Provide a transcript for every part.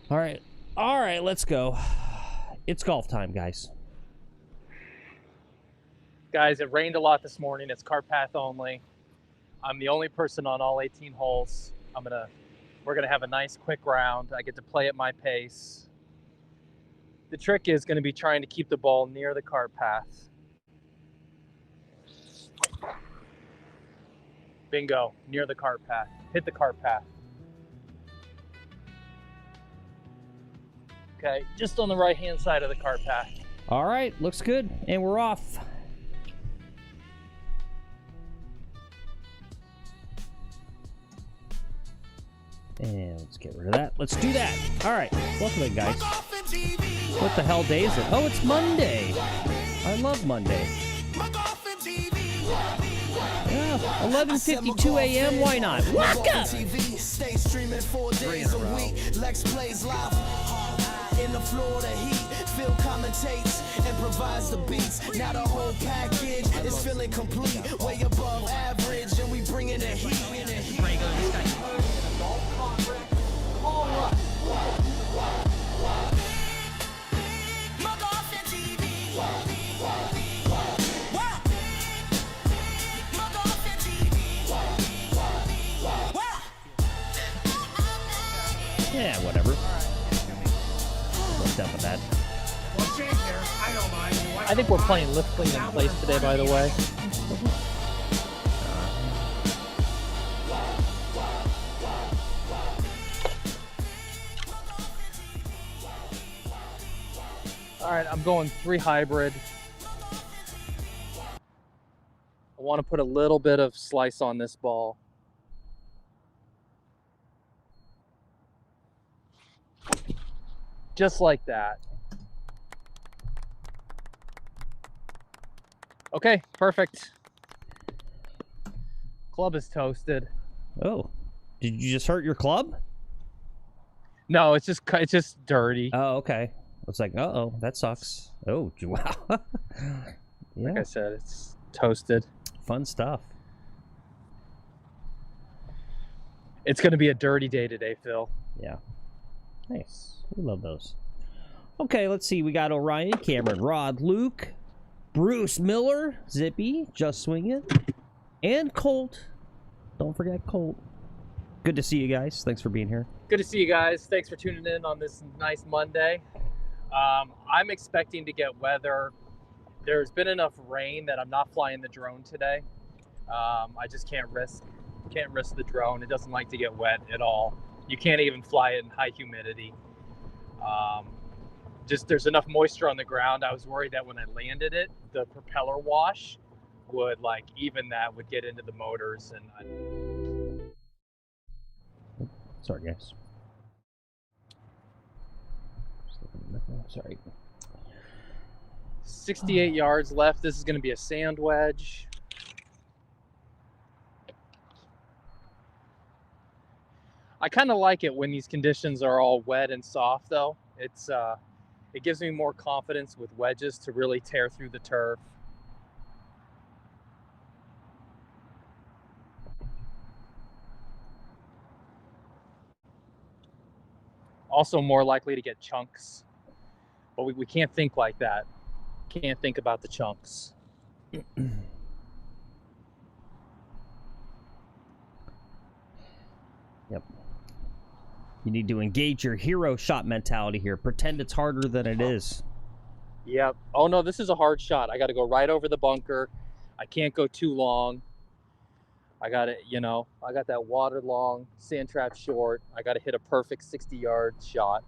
All right, let's go. It's golf time, guys. Guys, it rained a lot this morning. It's cart path only. I'm the only person on all 18 holes. We're gonna have a nice quick round. I get to play at my pace. The trick is gonna be trying to keep the ball near the cart path. Bingo, near the cart path. Hit the cart path. Okay, just on the right-hand side of the cart path. All right, looks good, and we're off. And let's get rid of that. Let's do that. All right, welcome in, guys. What the hell day is it? Oh, it's Monday. I love Monday. Yeah, 11:52 a.m. Why not? Waka! Stay streaming 4 days a week. Lex plays live in the Florida heat. Phil commentates and provides the beats. Now the whole package is feeling complete. Way above average, and we bring in the heat. Yeah, whatever. What's up with that? I think we're playing lift clean in place today, by the way. All right, I'm going 3 hybrid. I want to put a little bit of slice on this ball. Just like that. Okay, perfect. Club is toasted. Oh, did you just hurt your club? No, it's just dirty. Oh, okay. It's like, uh-oh, that sucks. Oh, wow. Yeah. Like I said, it's toasted. Fun stuff. It's going to be a dirty day today, Phil. Yeah. Nice. We love those. Okay, let's see. We got Orion, Cameron, Rod, Luke, Bruce Miller, Zippy, Just Swinging, and Colt. Don't forget Colt. Good to see you guys. Thanks for being here. Good to see you guys. Thanks for tuning in on this nice Monday. I'm expecting to get weather. There's been enough rain that I'm not flying the drone today. I just can't risk the drone. It doesn't like to get wet at all. You can't even fly it in high humidity. Just there's enough moisture on the ground. I was worried that when I landed it, the propeller wash would would get into the motors and Sorry, guys. Sorry. 68 yards left. This is going to be a sand wedge. I kind of like it when these conditions are all wet and soft, though. It gives me more confidence with wedges to really tear through the turf. Also more likely to get chunks, but we can't think like that. Can't think about the chunks. Yep. You need to engage your hero shot mentality here. Pretend it's harder than it is. Yep. Oh no, this is a hard shot. I got to go right over the bunker. I can't go too long. I got it, I got that water long, sand trap short. I got to hit a perfect 60-yard shot.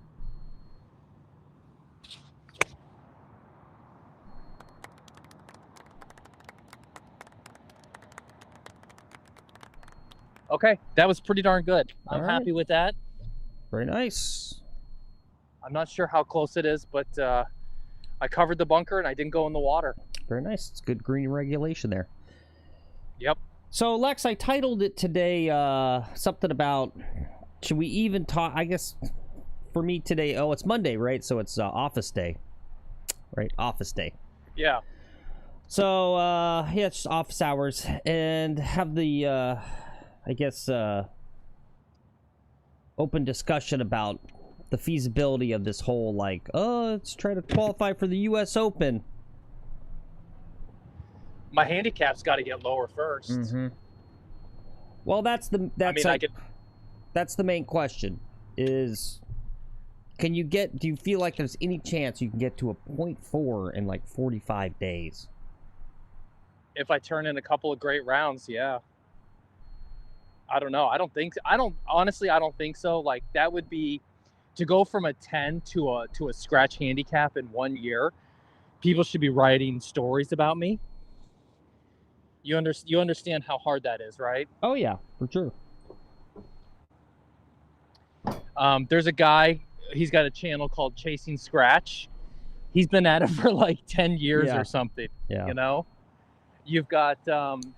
Okay, that was pretty darn good. I'm happy with that. Very nice. I'm not sure how close it is, but I covered the bunker and I didn't go in the water. Very nice. It's good green regulation there. Yep. So, Lex, I titled it today something about, should we even talk, I guess, for me today, it's Monday, right? So it's office day, right? Office day. Yeah. So, yeah, it's just office hours, and have the, I guess, open discussion about the feasibility of this whole, like, oh, let's try to qualify for the US Open. My handicap's got to get lower first. Mm-hmm. Well, that's the main question. Is do you feel like there's any chance you can get to a 0.4 in like 45 days? If I turn in a couple of great rounds, yeah. I don't know. Honestly, I don't think so. Like, that would be to go from a 10 to a scratch handicap in 1 year. People should be writing stories about me. You understand how hard that is, right? Oh yeah, for sure. There's a guy, he's got a channel called Chasing Scratch. He's been at it for like 10 years or something. Yeah. You know? You've got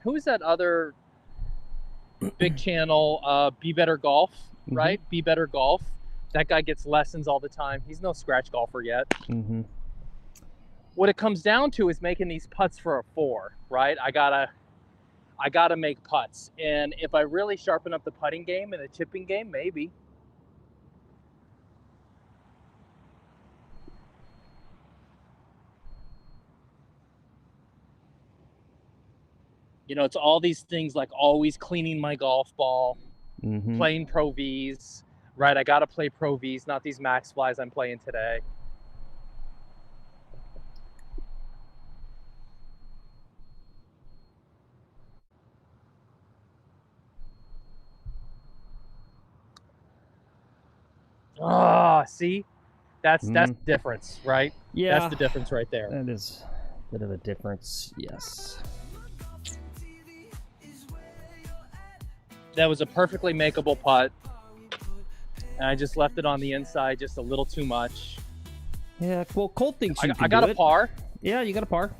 who's that other big channel, Be Better Golf, right? Mm-hmm. Be Better Golf. That guy gets lessons all the time. He's no scratch golfer yet. Mm-hmm. What it comes down to is making these putts for a 4, right? I gotta make putts. And if I really sharpen up the putting game and the chipping game, maybe. You know, it's all these things like always cleaning my golf ball, playing Pro Vs, right? I got to play Pro Vs, not these Max Flies I'm playing today. Ah, see? That's the difference, right? Yeah. That's the difference right there. That is a bit of a difference, yes. That was a perfectly makeable putt. And I just left it on the inside just a little too much. Yeah, well, Colt thinks you can I got a par. Yeah, you got a par.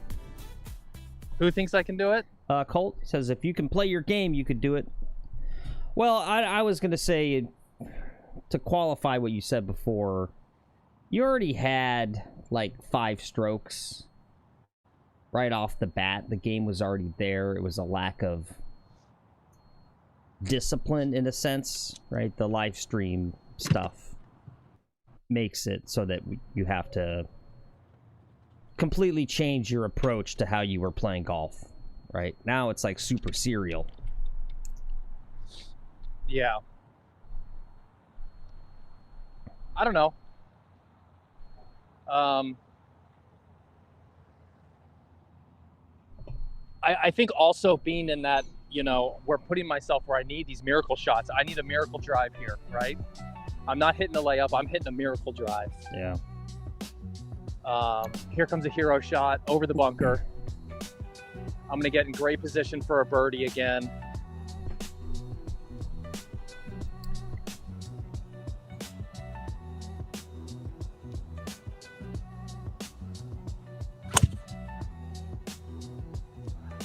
Who thinks I can do it? Colt says if you can play your game, you could do it. Well, I was going to say, to qualify what you said before, you already had like 5 strokes right off the bat. The game was already there. It was a lack of discipline in a sense, right? The live stream stuff makes it so that you have to completely change your approach to how you were playing golf, right? Now it's like super serial. Yeah. I don't know. I think also being in that, you know, we're putting myself where I need these miracle shots. I need a miracle drive here, right? I'm not hitting a layup. I'm hitting a miracle drive. Yeah. Here comes a hero shot over the bunker. I'm going to get in great position for a birdie again.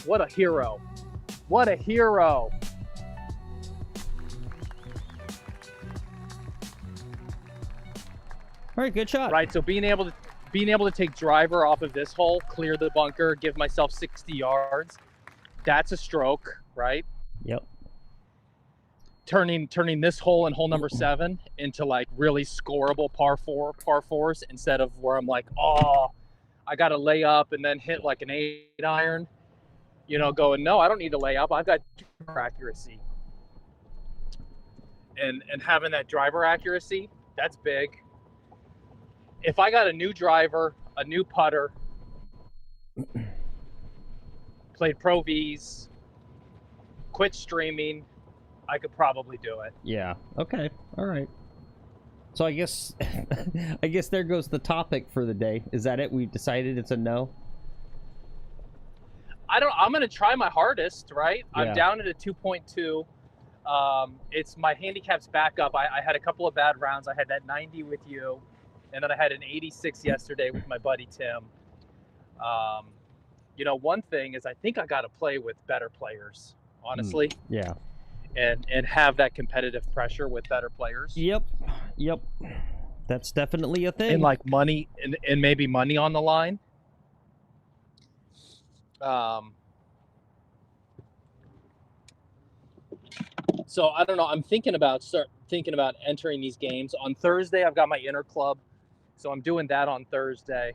What a hero. What a hero. All right, good shot. Right, so being able to take driver off of this hole, clear the bunker, give myself 60 yards, that's a stroke, right? Yep. Turning this hole and hole number 7 into like really scoreable par 4s instead of where I'm like, oh, I got to lay up and then hit like an 8 iron. You know, going, no, I don't need to lay up. I've got driver accuracy. And having that driver accuracy, that's big. If I got a new driver, a new putter, played Pro Vs, quit streaming, I could probably do it. Yeah. Okay. All right. So I guess there goes the topic for the day. Is that it? We've decided it's a no? I'm going to try my hardest, right? Yeah. I'm down at a 2.2. It's my handicap's back up. I had a couple of bad rounds. I had that 90 with you, and then I had an 86 yesterday with my buddy Tim. You know, one thing is I think I got to play with better players, honestly. Yeah. And have that competitive pressure with better players. Yep. That's definitely a thing. And like money, and maybe money on the line. So I don't know. I'm thinking about thinking about entering these games. On Thursday, I've got my inner club, so I'm doing that on Thursday.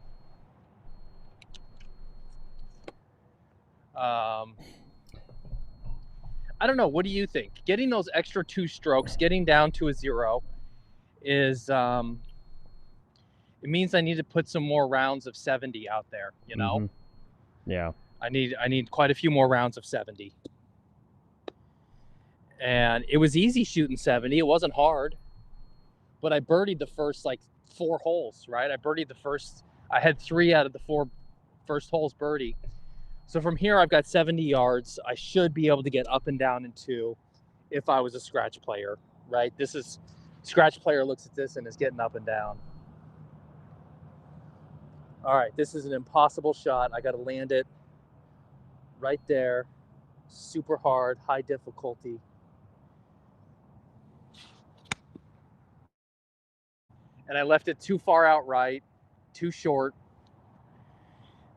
I don't know. What do you think? Getting those extra 2 strokes, getting down to a 0 is, it means I need to put some more rounds of 70 out there, you know? Mm-hmm. Yeah. I need quite a few more rounds of 70. And it was easy shooting 70. It wasn't hard. But I birdied the first, like, 4 holes, right? I had 3 out of the 4 first holes birdie. So from here, I've got 70 yards. I should be able to get up and down in 2 if I was a scratch player, right? Scratch player looks at this and is getting up and down. All right, this is an impossible shot. I got to land it right there. Super hard, high difficulty. And I left it too far out right, too short.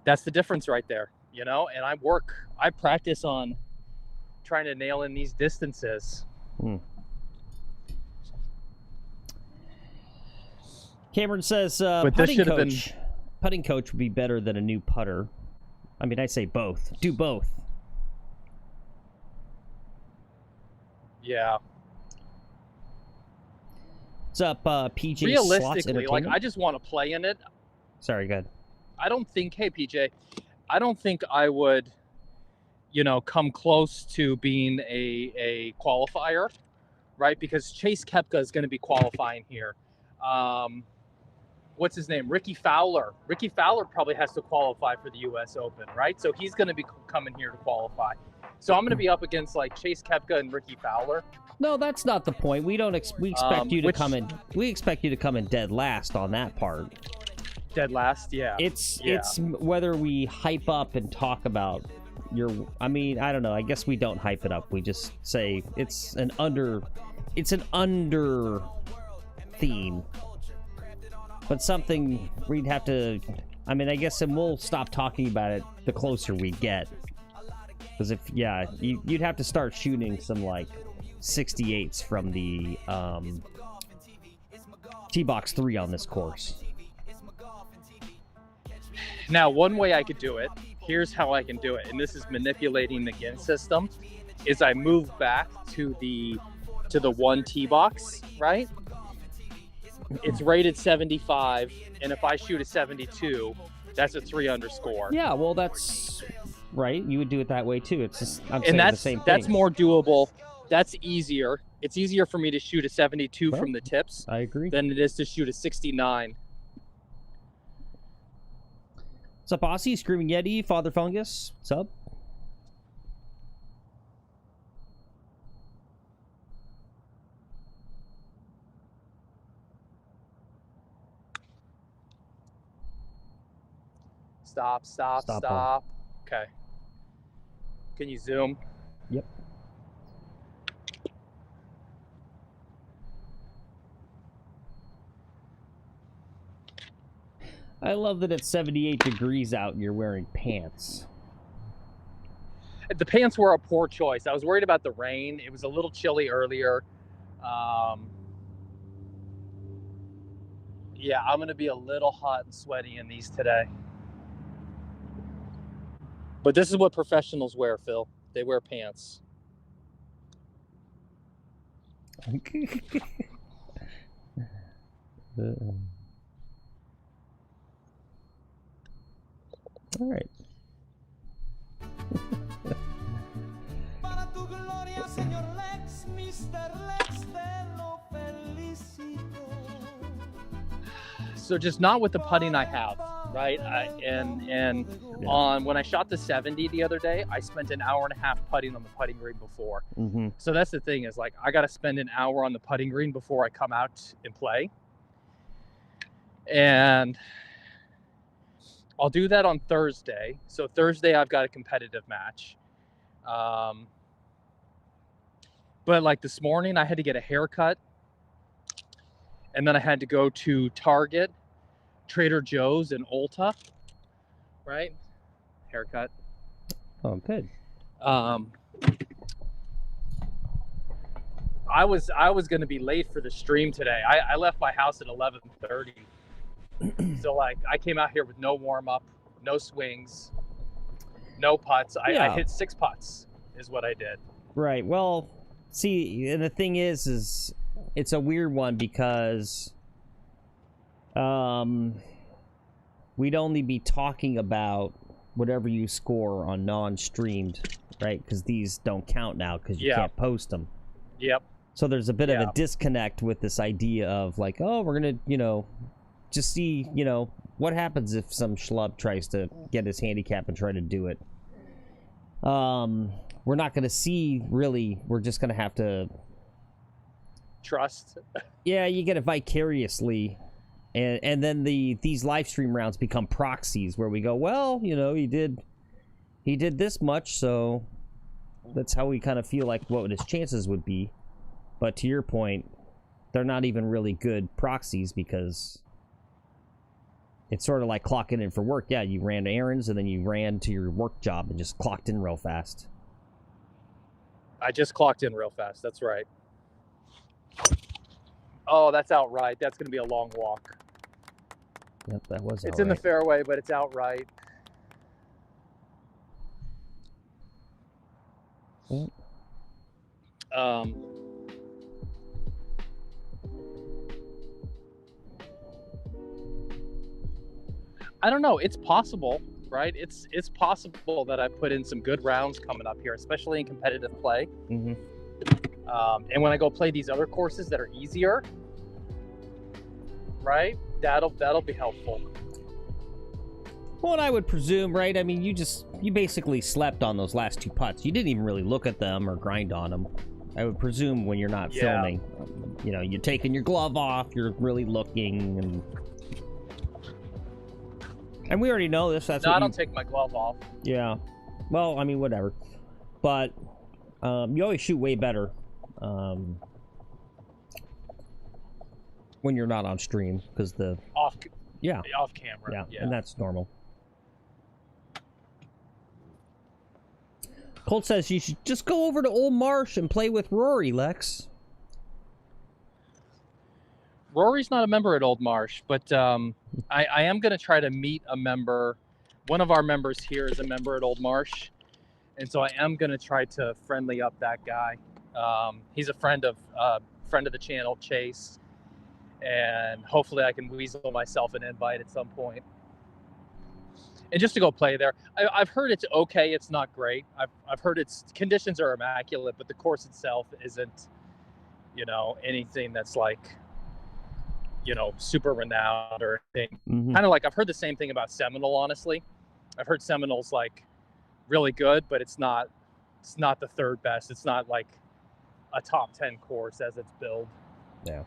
That's the difference right there, you know? And I practice on trying to nail in these distances. Cameron says, putting coach would be better than a new putter. I mean, I say both. Do both. Yeah. What's up, PJ? Realistically, like, I just want to play in it. Sorry, go ahead. Hey, PJ, I don't think I would, you know, come close to being a qualifier, right? Because Chase Koepka is going to be qualifying here. What's his name? Ricky Fowler. Ricky Fowler probably has to qualify for the US Open, right? So he's going to be coming here to qualify. So I'm going to be up against, like, Chase Koepka and Ricky Fowler. No, that's not the point. We expect you to come in. We expect you to come in dead last on that part. Dead last, yeah. It's whether we hype up and talk about your. I mean, I don't know. I guess we don't hype it up. We just say it's an under theme, but something we'd have to. I mean, I guess, and we'll stop talking about it the closer we get. Because you'd have to start shooting some, like, 68s from the T-Box 3 on this course. Now, one way I could do it, here's how I can do it, and this is manipulating the GIN system, is I move back to the 1 T-Box, right? It's rated 75, and if I shoot a 72, that's a 3 under score. Yeah, well, that's right. You would do it that way too. It's just the same thing. That's more doable. That's easier. It's easier for me to shoot a 72 from the tips. I agree. Than it is to shoot a 69. What's up, Aussie? Screaming Yeti, Father Fungus. What's up? Stop. Okay. Can you zoom? Yep. I love that it's 78 degrees out and you're wearing pants. The pants were a poor choice. I was worried about the rain. It was a little chilly earlier. Yeah, I'm going to be a little hot and sweaty in these today. But this is what professionals wear, Phil. They wear pants. All right. So just not with the putting I have, right? On when I shot the 70 the other day, I spent an hour and a half putting on the putting green before. Mm-hmm. So that's the thing, is, like, I got to spend an hour on the putting green before I come out and play. And I'll do that on Thursday. So Thursday I've got a competitive match. But, like, this morning I had to get a haircut. And then I had to go to Target, Trader Joe's, and Ulta, right? Haircut. Oh, good. I I was going to be late for the stream today. I left my house at 11:30. So like I came out here with no warm up, no swings, no putts. I hit 6 putts is what I did. Right. Well, see, and the thing is it's a weird one because we'd only be talking about whatever you score on non-streamed, right? Because these don't count now because you can't post them. Yep. So there's a bit of a disconnect with this idea of like, oh, we're going to, just see, what happens if some schlub tries to get his handicap and try to do it. We're not going to see, really. We're just going to have to... Trust. Yeah, you get it vicariously. And then these live stream rounds become proxies where we go, well, he did this much, so that's how we kind of feel like what his chances would be. But to your point, they're not even really good proxies because it's sort of like clocking in for work. Yeah, you ran errands and then you ran to your work job and just clocked in real fast. I just clocked in real fast. That's right. Oh, that's outright. That's going to be a long walk. Yep, that was It's in the fairway, but it's outright. Yep. I don't know. It's possible, right? It's possible that I put in some good rounds coming up here, especially in competitive play. Mm-hmm. And when I go play these other courses that are easier, right? That'll be helpful. Well, and I would presume, right? I mean, you basically slept on those last 2 putts. You didn't even really look at them or grind on them. I would presume when you're not filming, you're taking your glove off, you're really looking, and we already know this. That's I don't take my glove off. Yeah. Well, I mean, whatever. But you always shoot way better when you're not on stream because off camera. Yeah, and that's normal. Colt says you should just go over to Old Marsh and play with Rory, Lex. Rory's not a member at Old Marsh, but I am going to try to meet a member. One of our members here is a member at Old Marsh, and so I am going to try to friendly up that guy. He's a friend of the channel, Chase, and hopefully I can weasel myself an invite at some point. And just to go play there. I've heard it's okay. It's not great. I've heard its conditions are immaculate, but the course itself isn't, anything that's like, super renowned or anything. Mm-hmm. Kind of like I've heard the same thing about Seminole, honestly. I've heard Seminole's like really good, but it's not the third best. It's not like a top 10 course as it's billed. Yeah.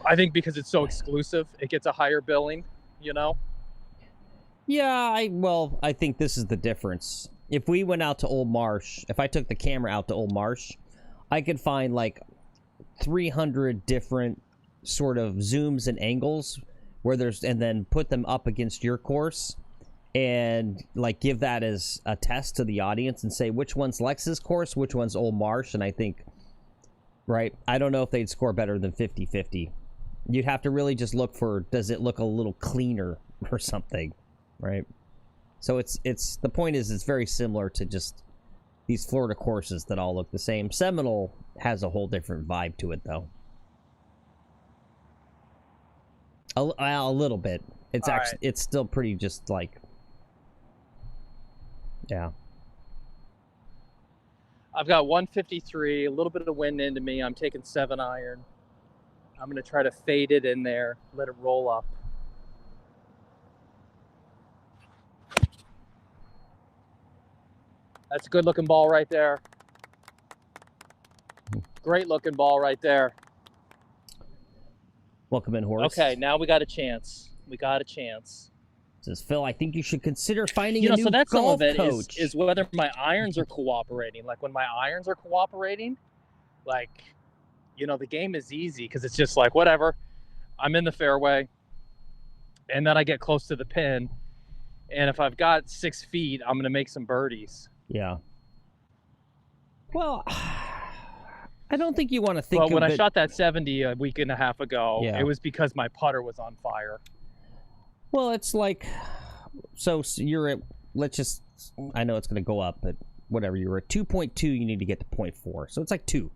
I think because it's so exclusive, it gets a higher billing, Yeah, I think this is the difference. If we went out to Old Marsh, if I took the camera out to Old Marsh, I could find like 300 different sort of zooms and angles and then put them up against your course and like give that as a test to the audience and say which one's Lex's course, which one's Old Marsh, and I think, right, I don't know if they'd score better than 50-50. You'd have to really just look for, does it look a little cleaner or something? Right. So it's the point is it's very similar to just these Florida courses that all look the same. Seminole has a whole different vibe to it, though. A little bit. It's actually it's still pretty just like, yeah. I've got 153, a little bit of wind into me. I'm taking 7-iron. I'm going to try to fade it in there, let it roll up. That's a good looking ball right there. Great looking ball right there. Welcome in, Horace. Okay, now we got a chance. Says Phil, I think you should consider finding a new so that's some golf of it coach. is whether my irons are cooperating. Like when my irons are cooperating, like, the game is easy because it's just like, whatever. I'm in the fairway, and then I get close to the pin, and if I've got 6 feet, I'm going to make some birdies. Yeah. Well, I don't think you want to think Well, of when I it... shot that 70 a week and a half ago, Yeah. it was because my putter was on fire. Well, it's like... So you're at... Let's just... I know it's going to go up, but whatever. You're at 2.2, you need to get to 0.4. So it's like 2.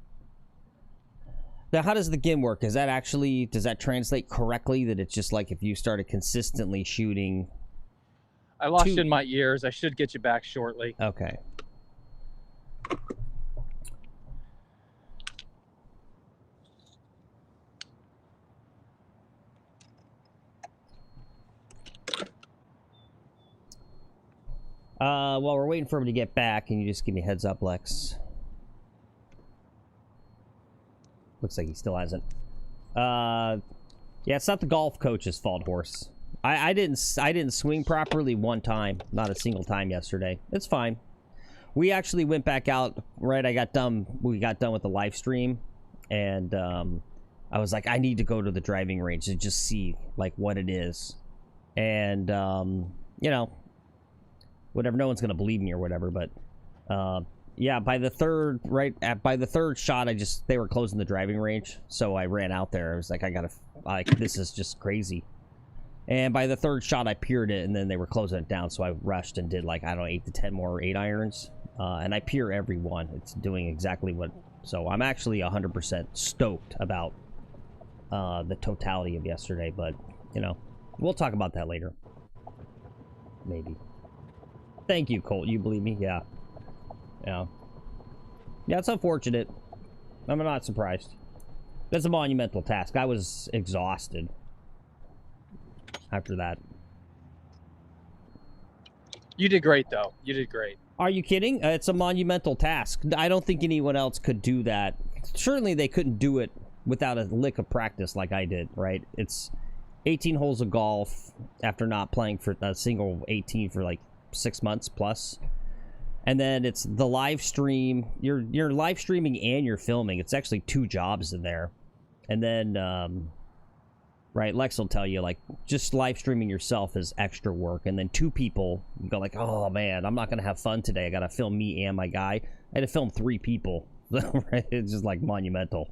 Now, how does the GIM work? Is that actually... Does that translate correctly? That it's just like if you started consistently shooting... I lost you in my ears. I should get you back shortly. Okay. While we're waiting for him to get back, can you just give me a heads up, Lex? Looks like he still hasn't. Yeah, it's not the golf coach's fault, horse. I didn't swing properly one time, not a single time yesterday. It's fine. We actually went back out, right? We got done with the live stream, and I was like, I need to go to the driving range and just see like what it is. And you know, whatever, no one's gonna believe me or whatever, but yeah, by the third shot, they were closing the driving range, so I ran out there. I was like, this is just crazy. And by the third shot, I peered it, and then they were closing it down, so I rushed and did like, I don't know, 8 to 10 more 8-irons. And I peer every one. It's doing exactly what... So I'm actually 100% stoked about the totality of yesterday, but, you know, we'll talk about that later. Maybe. Thank you, Colt. You believe me? Yeah. Yeah. Yeah, it's unfortunate. I'm not surprised. That's a monumental task. I was exhausted after that. You did great, though. You did great. Are you kidding? It's a monumental task. I don't think anyone else could do that. Certainly they couldn't do it without a lick of practice like I did, right? It's 18 holes of golf after not playing for a single 18 for like 6 months plus. And then it's the live stream. You're live streaming and you're filming. It's actually 2 jobs in there. And then, right, Lex will tell you, like, just live streaming yourself is extra work. And then 2 people go like, oh, man, I'm not going to have fun today. I got to film me and my guy. I had to film 3 people. Right? It's just, like, monumental.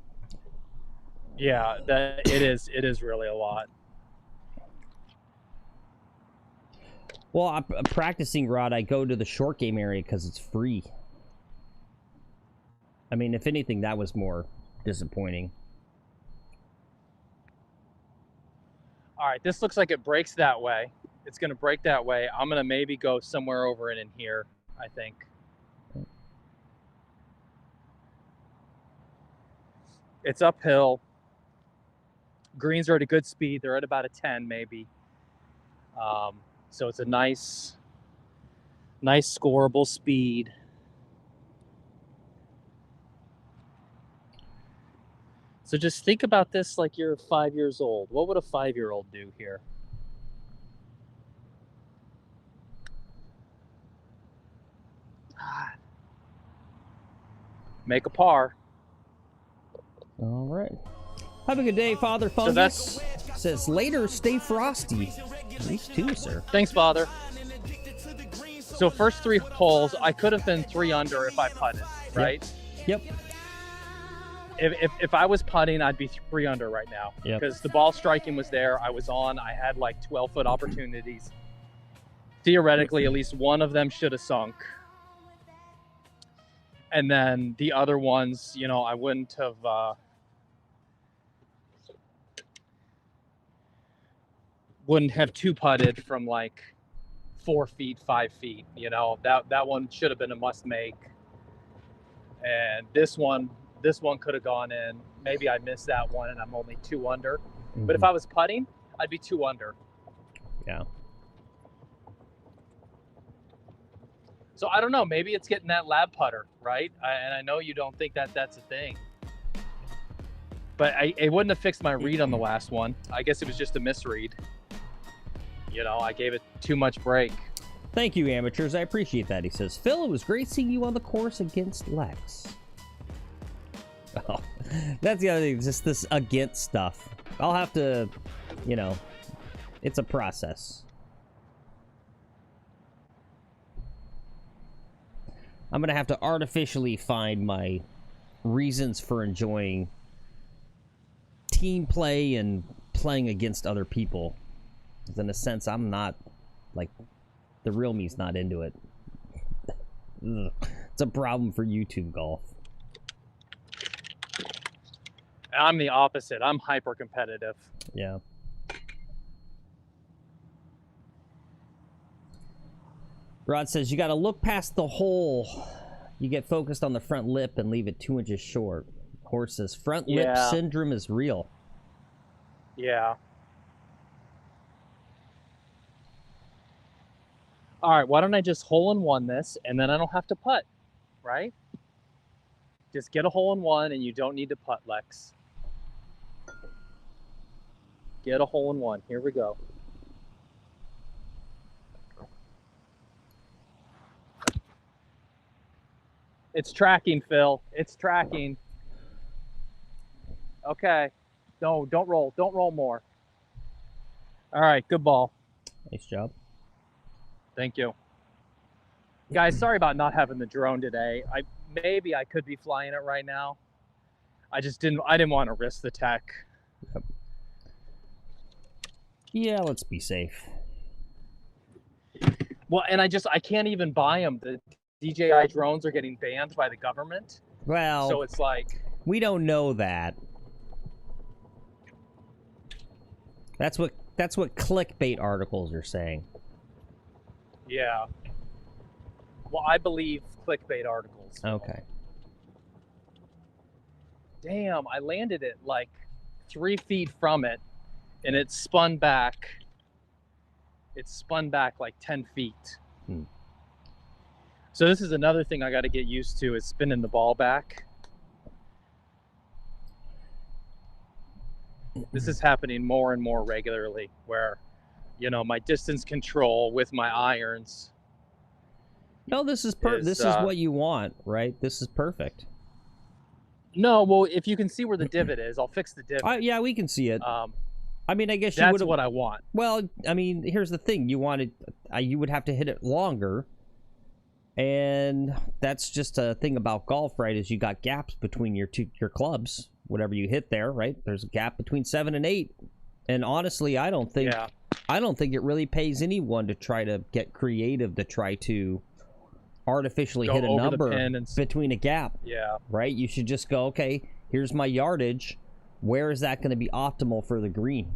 Yeah, it is really a lot. Well, I'm practicing, Rod. I go to the short game area because it's free. I mean, if anything, that was more disappointing. All right, this looks like it breaks that way. It's going to break that way. I'm going to maybe go somewhere over in here, I think. It's uphill. Greens are at a good speed. They're at about a 10 maybe. So it's a nice scoreable speed. So just think about this like you're 5 years old. What would a 5-year-old do here? Make a par. All right. Have a good day, Father Fungus. Says later, stay frosty. At least 2, sir. Thanks, Father. So first 3 holes, I could have been 3 under if I putted, right? Yep. If I was putting, I'd be 3 under right now. Yep. Because the ball striking was there. I was on. I had like 12-foot opportunities. Theoretically, at least one of them should have sunk. And then the other ones, you know, I wouldn't have... wouldn't have 2-putted from like 4 feet, 5 feet. You know, that one should have been a must make. And this one could have gone in. Maybe I missed that one and I'm only 2 under. Mm-hmm. But if I was putting, I'd be 2 under. Yeah. So I don't know. Maybe it's getting that lab putter, right? And I know you don't think that that's a thing. But it wouldn't have fixed my read on the last one. I guess it was just a misread. You know, I gave it too much break. Thank you, amateurs. I appreciate that. He says, Phil, it was great seeing you on the course against Lex. Oh, that's the other thing, just this against stuff. I'll have to, you know, it's a process. I'm going to have to artificially find my reasons for enjoying team play and playing against other people. In a sense, I'm not, like, the real me's not into it. Ugh. It's a problem for YouTube golf. I'm the opposite. I'm hyper competitive. Yeah. Rod says you got to look past the hole. You get focused on the front lip and leave it 2 inches short. Horse says front lip syndrome is real. Yeah. All right, why don't I just hole-in-one this, and then I don't have to putt, right? Just get a hole-in-one, and you don't need to putt, Lex. Get a hole-in-one. Here we go. It's tracking, Phil. It's tracking. Okay. No, don't roll. Don't roll more. All right, good ball. Nice job. Thank you. Guys, sorry about not having the drone today. Maybe I could be flying it right now. I didn't want to risk the tech. Yep. Yeah, let's be safe. Well, and I can't even buy them. The DJI drones are getting banned by the government. Well, so it's like, we don't know that. That's what clickbait articles are saying. Yeah. Well, I believe clickbait articles. Okay. Damn, I landed it like 3 feet from it, and it spun back. It spun back like 10 feet. So this is another thing I got to get used to, is spinning the ball back. This is happening more and more regularly, where, you know, my distance control with my irons. No, this is what you want, right? This is perfect. No, well, if you can see where the divot is, I'll fix the divot. Yeah, we can see it. I mean, I guess that's what I want. Well, I mean, here's the thing: you would have to hit it longer, and that's just a thing about golf, right? Is you got gaps between your clubs. Whatever you hit there, right? There's a gap between 7 and 8, and honestly, I don't think it really pays anyone to try to get creative to try to artificially hit a number between a gap. Yeah. Right? You should just go, okay, here's my yardage. Where is that going to be optimal for the green?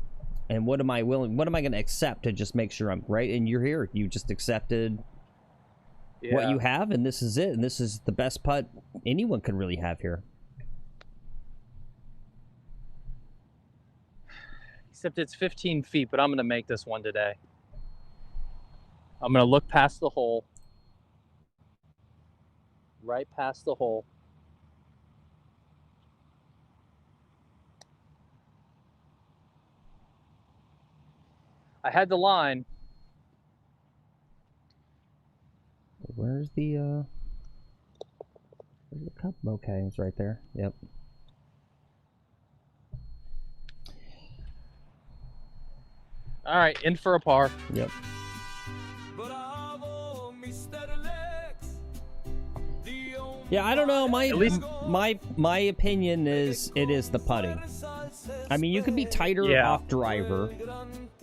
And what am I going to accept to just make sure I'm right? And you're here. You just accepted what you have, and this is it. And this is the best putt anyone could really have here. Except it's 15 feet, but I'm going to make this one today. I'm going to look past the hole. Right past the hole. I had the line. Where's the cup? Okay, it's right there. Yep. All right, in for a par. Yep. Yeah, I don't know. My opinion is it is the putting. I mean, you could be tighter off driver.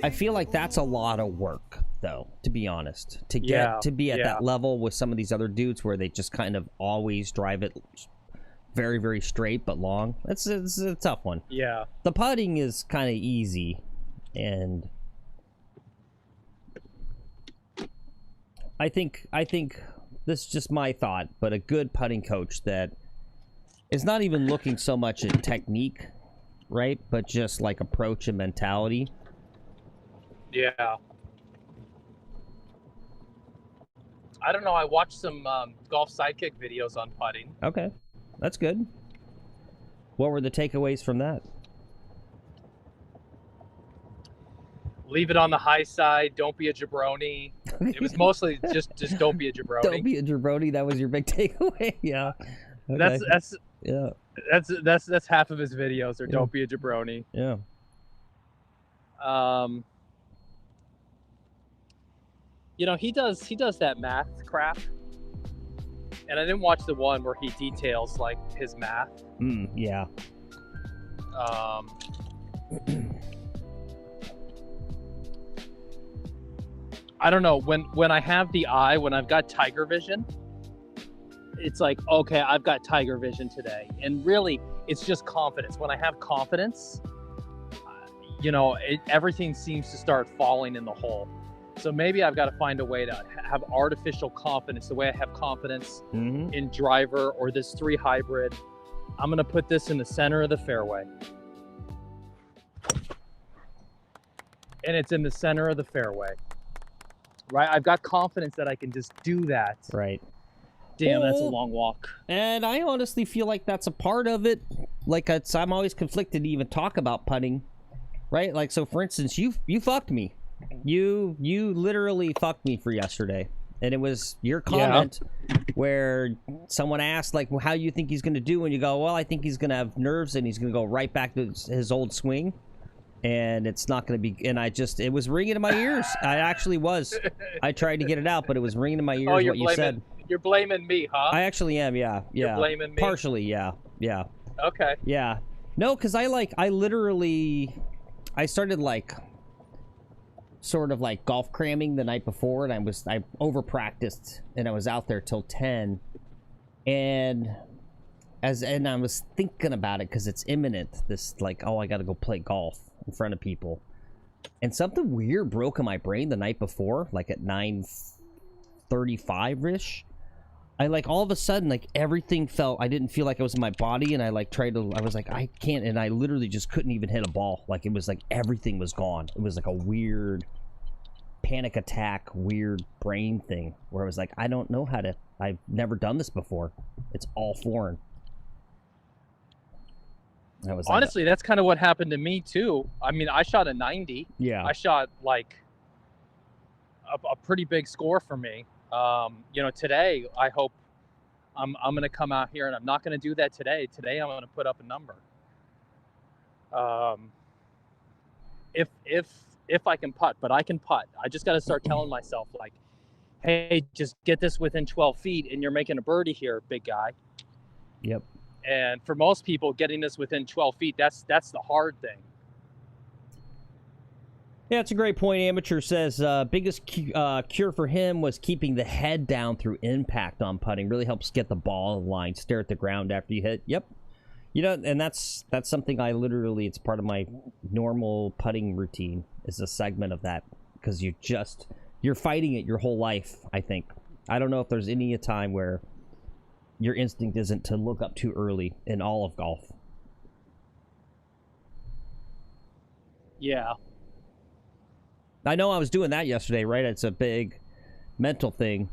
I feel like that's a lot of work, though, to be honest. To get to be at that level with some of these other dudes where they just kind of always drive it very, very straight but long. It's a tough one. Yeah. The putting is kind of easy, and I think this is just my thought, but a good putting coach that is not even looking so much at technique, right? But just like approach and mentality. Yeah. I don't know. I watched some golf sidekick videos on putting. Okay. That's good. What were the takeaways from that? Leave it on the high side. Don't be a jabroni. It was mostly just don't be a jabroni. Don't be a jabroni. That was your big takeaway. Yeah. Okay. That's half of his videos. Or don't be a jabroni. Yeah. You know, he does that math crap. And I didn't watch the one where he details like his math. Yeah. I don't know, when I have the eye, when I've got tiger vision, it's like, okay, I've got tiger vision today. And really, it's just confidence. When I have confidence, you know, everything seems to start falling in the hole. So maybe I've got to find a way to have artificial confidence, the way I have confidence in driver or this 3 hybrid. I'm going to put this in the center of the fairway. And it's in the center of the fairway. Right? I've got confidence that I can just do that. Right. Damn, that's a long walk. And I honestly feel like that's a part of it. Like, I'm always conflicted to even talk about putting. Right? Like, so for instance, you fucked me. You literally fucked me for yesterday. And it was your comment where someone asked, like, well, how you think he's going to do? And you go, well, I think he's going to have nerves and he's going to go right back to his old swing. And it's not going to be, and it was ringing in my ears. I actually was. I tried to get it out, but it was ringing in my ears what you said. You're blaming me, huh? I actually am, yeah. You're blaming me? Partially, yeah. Okay. Yeah. No, because I started like, sort of like golf cramming the night before, and I over practiced, and I was out there till 10, and I was thinking about it because it's imminent. This like, oh, I got to go play golf in front of people, and something weird broke in my brain the night before, like at 9:35 ish. I like all of a sudden, like everything felt, I didn't feel like I was in my body, and I like I was like, I can't, and I literally just couldn't even hit a ball. Like it was like everything was gone. It was like a weird panic attack, weird brain thing where I was like, I don't know how to, I've never done this before. It's all foreign. Honestly, that's kind of what happened to me too. I mean, I shot a 90. Yeah. I shot like a pretty big score for me. You know, today I hope I'm going to come out here, and I'm not going to do that today. Today I'm going to put up a number. If I can putt, but I can putt. I just got to start telling myself like, hey, just get this within 12 feet and you're making a birdie here, big guy. Yep. And for most people, getting this within 12 feet, that's the hard thing. Yeah, it's a great point. Amateur says biggest cure for him was keeping the head down through impact on putting. Really helps get the ball in line. Stare at the ground after you hit. Yep. You know, and that's something I literally, it's part of my normal putting routine, is a segment of that, because you're fighting it your whole life, I think. I don't know if there's any time where your instinct isn't to look up too early in all of golf. Yeah. I know I was doing that yesterday, right? It's a big mental thing.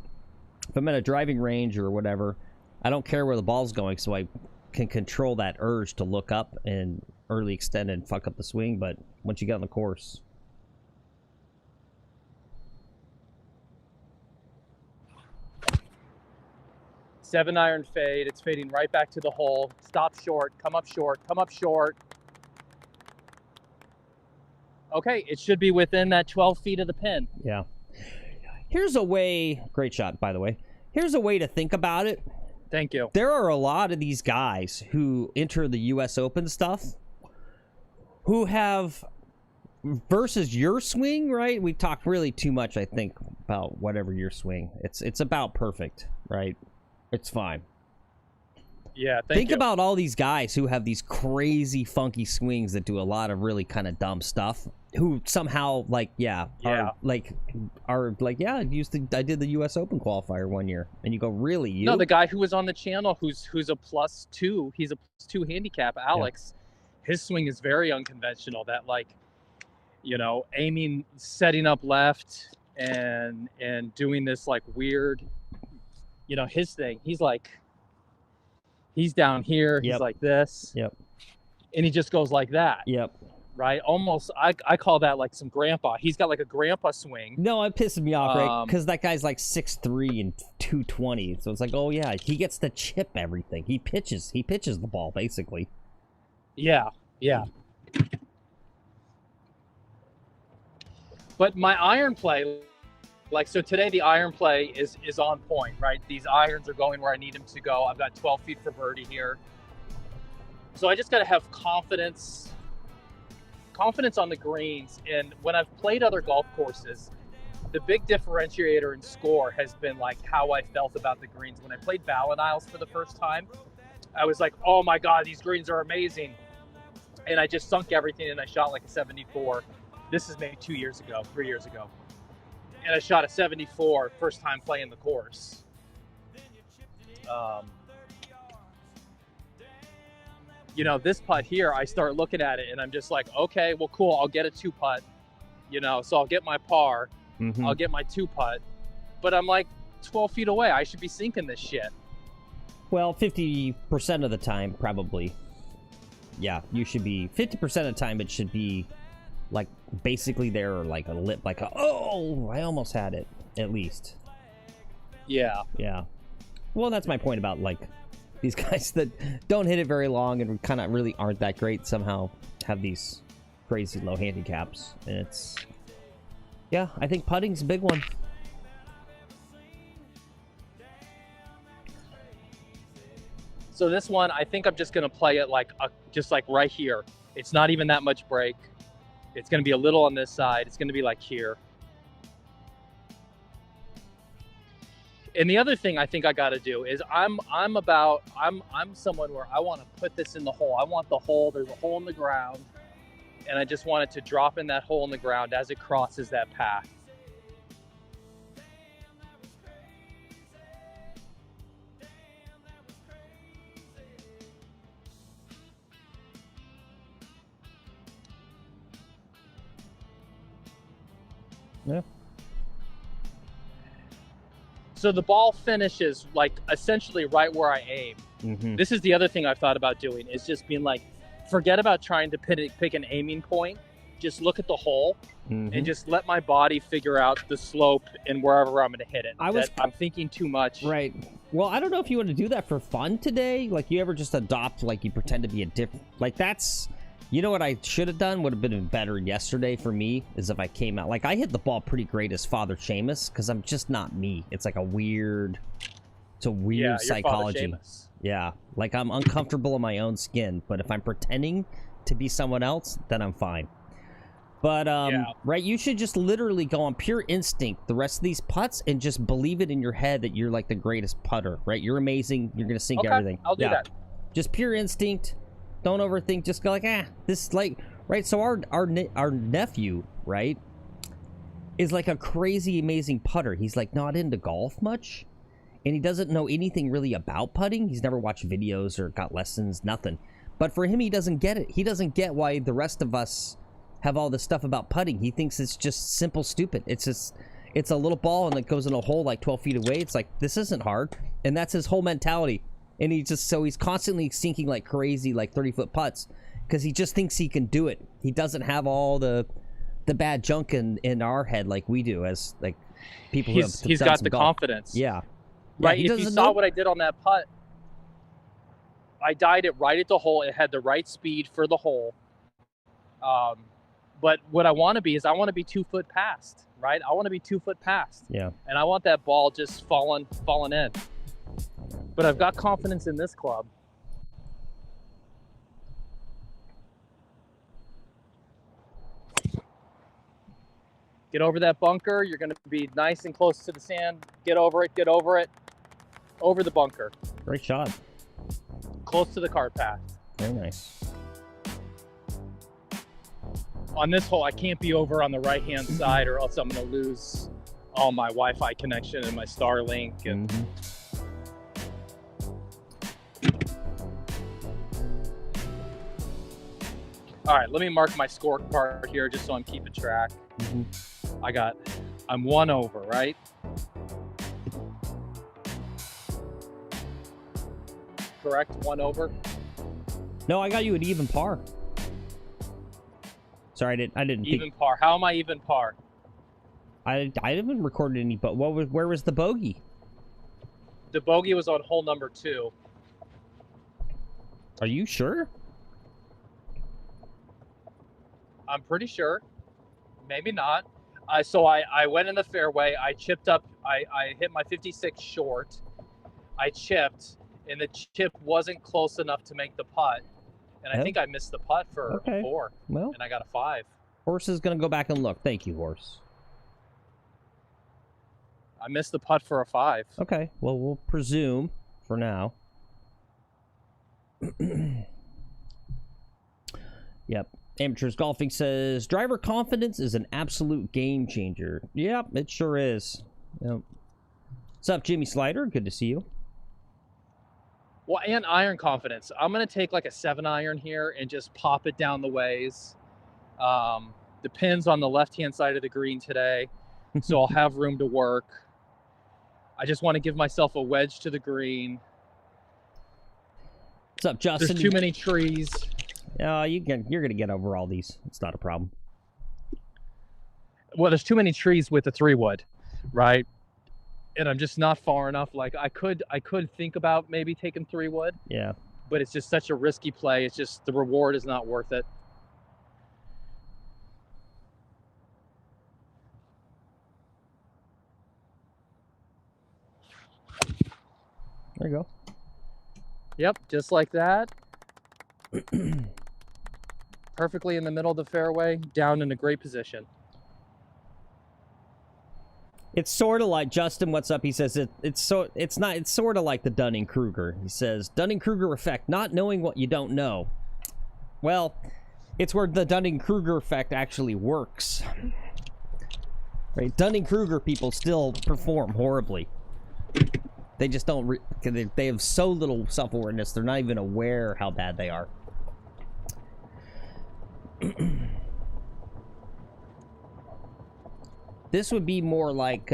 If I'm at a driving range or whatever, I don't care where the ball's going, so I can control that urge to look up and early extend and fuck up the swing. But once you get on the course, Seven iron fade. It's fading right back to the hole. Stop short. Come up short. Come up short. Okay, it should be within that 12 feet of the pin. Yeah. Here's a way, great shot, by the way. Here's a way to think about it. Thank you. There are a lot of these guys who enter the US Open stuff who have, versus your swing, right? We talked really too much, I think, about whatever your swing. It's about perfect, right? It's fine. Yeah, think about all these guys who have these crazy funky swings that do a lot of really kind of dumb stuff, who somehow I did the US Open Qualifier one year, and you go, really? You? No, the guy who was on the channel who's a +2, he's a +2 handicap, Alex. Yeah. His swing is very unconventional, that aiming, setting up left and doing this like weird, his thing. He's down here. He's like this. Yep. And he just goes like that. Yep. Right? Almost, I call that like some grandpa. He's got like a grandpa swing. No, it pisses me off, right? Because that guy's like 6'3" and 220. So it's like, oh yeah, he gets to chip everything. He pitches the ball, basically. Yeah. Yeah. But my iron play, Like, so today the iron play is on point, right? These irons are going where I need them to go. I've got 12 feet for birdie here. So I just got to have confidence on the greens. And when I've played other golf courses, the big differentiator in score has been like how I felt about the greens. When I played Ballon Isles for the first time, I was like, oh my God, these greens are amazing. And I just sunk everything and I shot like a 74. This is maybe 3 years ago. And I shot a 74 first time playing the course. You know, this putt here, I start looking at it and I'm just like, okay, well, cool. I'll get a 2-putt, you know, so I'll get my par. Mm-hmm. I'll get my 2-putt, but I'm like 12 feet away. I should be sinking this shit. Well, 50% of the time, probably. Yeah, you should be 50% of the time. It should be like basically there, or like a lip, like a, oh, I almost had it, at least. Yeah. Yeah. Well, that's my point about like these guys that don't hit it very long and kind of really aren't that great somehow have these crazy low handicaps, and it's. Yeah, I think putting's a big one. So this one, I think I'm just going to play it like just like right here. It's not even that much break. It's going to be a little on this side. It's going to be like here. And the other thing I think I got to do is I'm someone where I want to put this in the hole. I want the hole. There's a hole in the ground. And I just want it to drop in that hole in the ground as it crosses that path. Yeah. So the ball finishes like essentially right where I aim. Mm-hmm. This is the other thing I've thought about doing, is just being like, forget about trying to pick an aiming point. Just look at the hole and just let my body figure out the slope and wherever I'm going to hit it. I'm thinking too much. Right. Well, I don't know if you want to do that for fun today. Like, you ever just adopt, like, you pretend to be a different... Like, that's... You know what I should have done? Would have been better yesterday for me, is if I came out... Like, I hit the ball pretty great as Father Seamus, because I'm just not me. It's like a weird... It's a weird psychology. Yeah. Like, I'm uncomfortable in my own skin, but if I'm pretending to be someone else, then I'm fine. But, right, you should just literally go on pure instinct the rest of these putts and just believe it in your head that you're, like, the greatest putter, right? You're amazing. You're going to sink everything. I'll do that. Just pure instinct. Don't overthink. Just go like, this is like, right? So our nephew, right, is like a crazy, amazing putter. He's, like, not into golf much, and he doesn't know anything really about putting. He's never watched videos or got lessons, nothing. But for him, he doesn't get it. He doesn't get why the rest of us have all this stuff about putting. He thinks it's just simple stupid. It's just, it's a little ball and it goes in a hole like 12 feet away. It's like, this isn't hard. And that's his whole mentality. And he's constantly sinking like crazy, like 30-foot putts, because he just thinks he can do it. He doesn't have all the bad junk in our head like we do as like people who have he's done got some the golf. Confidence. Yeah. Right. If you saw what I did on that putt, I died it right at the hole. It had the right speed for the hole. But what I want to be is I want to be 2 foot past, right? I want to be 2 foot past. Yeah. And I want that ball just falling in. But I've got confidence in this club. Get over that bunker. You're going to be nice and close to the sand. Get over it. Get over it. Over the bunker. Great shot. Close to the cart path. Very nice. On this hole, I can't be over on the right-hand side or else I'm going to lose all my Wi-Fi connection and my Starlink. And all right, let me mark my scorecard here just so I'm keeping track. I'm 1 over, right? Correct, 1 over? No, I got you at even par. Sorry, I didn't even par. How am I even par? I haven't recorded any, but where was the bogey? The bogey was on hole number 2. Are you sure? I'm pretty sure. Maybe not. So I went in the fairway. I chipped up. I hit my 56 short. I chipped, and the chip wasn't close enough to make the putt. And I think I missed the putt for a 4. Well, and I got a 5. Horse is going to go back and look. Thank you, Horse. I missed the putt for a 5. Okay, well, we'll presume for now. Yep. Amateurs Golfing says, driver confidence is an absolute game changer. Yep, it sure is. Yep. What's up, Jimmy Slider? Good to see you. Well, and iron confidence. I'm going to take like a 7-iron here and just pop it down the ways. The pin's on the left-hand side of the green today, so I'll have room to work. I just want to give myself a wedge to the green. What's up, Justin? There's too many trees. You're going to get over all these. It's not a problem. Well, there's too many trees with the 3-wood, right? And I'm just not far enough. Like I could think about maybe taking 3-wood. Yeah. But it's just such a risky play. It's just the reward is not worth it. There you go. Yep, just like that. Perfectly in the middle of the fairway, down in a great position. It's sort of like Justin. What's up? He says it's sort of like the Dunning-Kruger. He says Dunning-Kruger effect, not knowing what you don't know. Well, it's where the Dunning-Kruger effect actually works. Right? Dunning-Kruger people still perform horribly. They just don't. They have so little self-awareness. They're not even aware how bad they are. This would be more like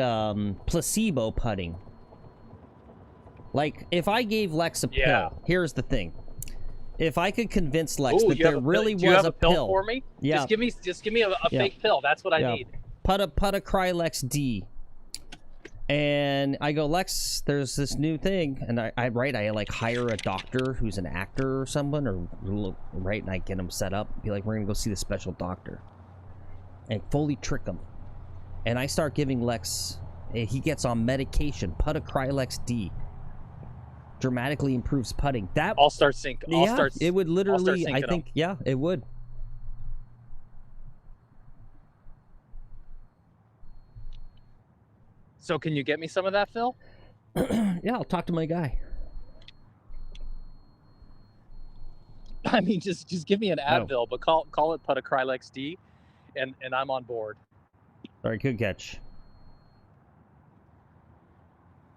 placebo putting. Like, if I gave Lex a pill, here's the thing. If I could convince Lex that there really was a pill for me, yeah, just give me a fake pill. That's what I need. Put a Krylex D. And I go, Lex, there's this new thing, and I like hire a doctor who's an actor or someone, or right, and I get him set up, be like, we're gonna go see the special doctor, and fully trick him. And I start giving Lex, he gets on medication, Krylex D. Dramatically improves putting. That I'll start sync. It would literally, I think, yeah, it would. So can you get me some of that, Phil? Yeah, I'll talk to my guy. I mean, just give me an Advil, but call it Krylex D, and I'm on board. All right, good catch.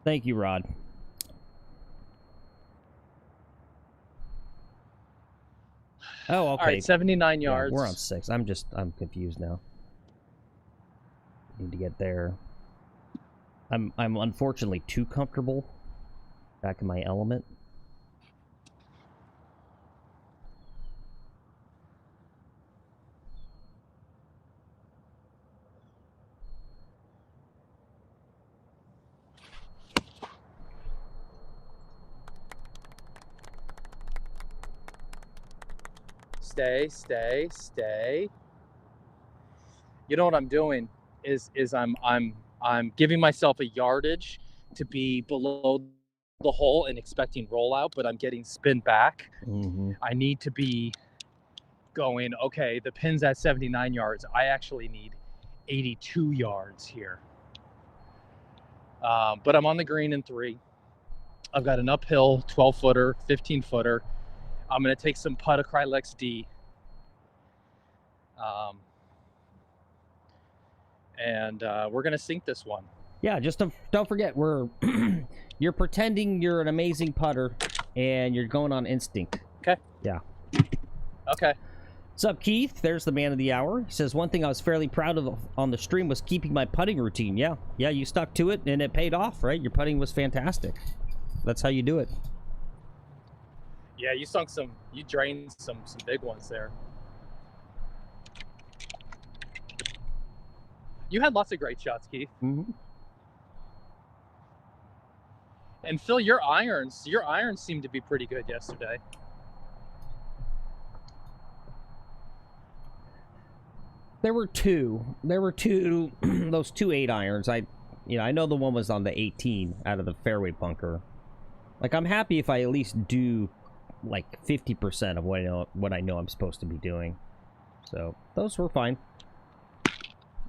Thank you, Rod. Oh, okay. All right, 79 yards. Yeah, we're on 6. I'm confused now. Need to get there. I'm unfortunately too comfortable back in my element. Stay. You know what I'm doing is I'm giving myself a yardage to be below the hole and expecting rollout, but I'm getting spin back. I need to be going, okay, the pin's at 79 yards. I actually need 82 yards here. But I'm on the green in 3. I've got an uphill 12-footer, 15-footer. I'm going to take some Krylex D. And we're going to sink this one. Yeah, just don't forget, you're pretending you're an amazing putter, and you're going on instinct. Okay. Yeah. Okay. What's up, Keith? There's the man of the hour. He says, one thing I was fairly proud of on the stream was keeping my putting routine. Yeah, you stuck to it, and it paid off, right? Your putting was fantastic. That's how you do it. Yeah, you drained some big ones there. You had lots of great shots, Keith. And Phil, your irons seemed to be pretty good yesterday. There were two. Those two 8-irons. I know the one was on the 18 out of the fairway bunker. Like, I'm happy if I at least do like 50% of what I know I'm supposed to be doing. So those were fine.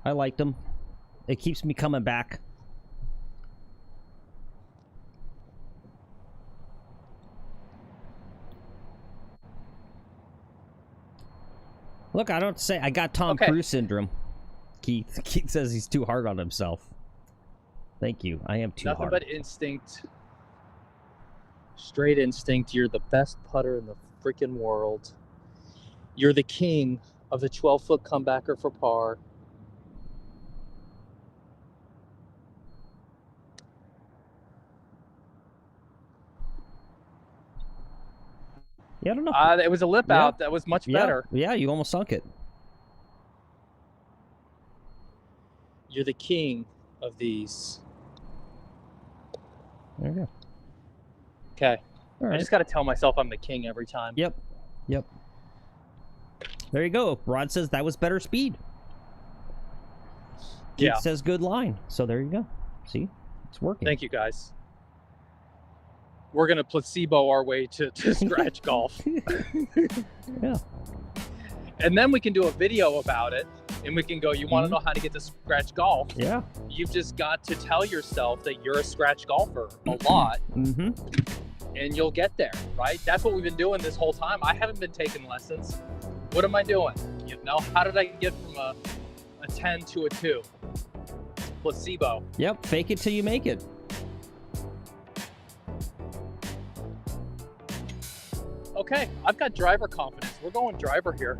I liked them. It keeps me coming back. Look, I don't say I got Tom Cruise syndrome. Keith says he's too hard on himself. Thank you. I am too hard. Nothing but instinct. Straight instinct. You're the best putter in the freaking world. You're the king of the 12-foot comebacker for par. Yeah, I don't know. It was a lip out. That was much better. Yeah, you almost sunk it. You're the king of these. There you go. Okay. All right. I just got to tell myself I'm the king every time. Yep. There you go. Rod says that was better speed. Keith says good line. So there you go. See? It's working. Thank you, guys. We're going to placebo our way to scratch golf. Yeah. And then we can do a video about it. And we can go, you want to know how to get to scratch golf? Yeah. You've just got to tell yourself that you're a scratch golfer a lot. Mm-hmm. And you'll get there, right? That's what we've been doing this whole time. I haven't been taking lessons. What am I doing? You know, how did I get from a 10 to a 2? Placebo. Yep. Fake it till you make it. Okay, I've got driver confidence. We're going driver here.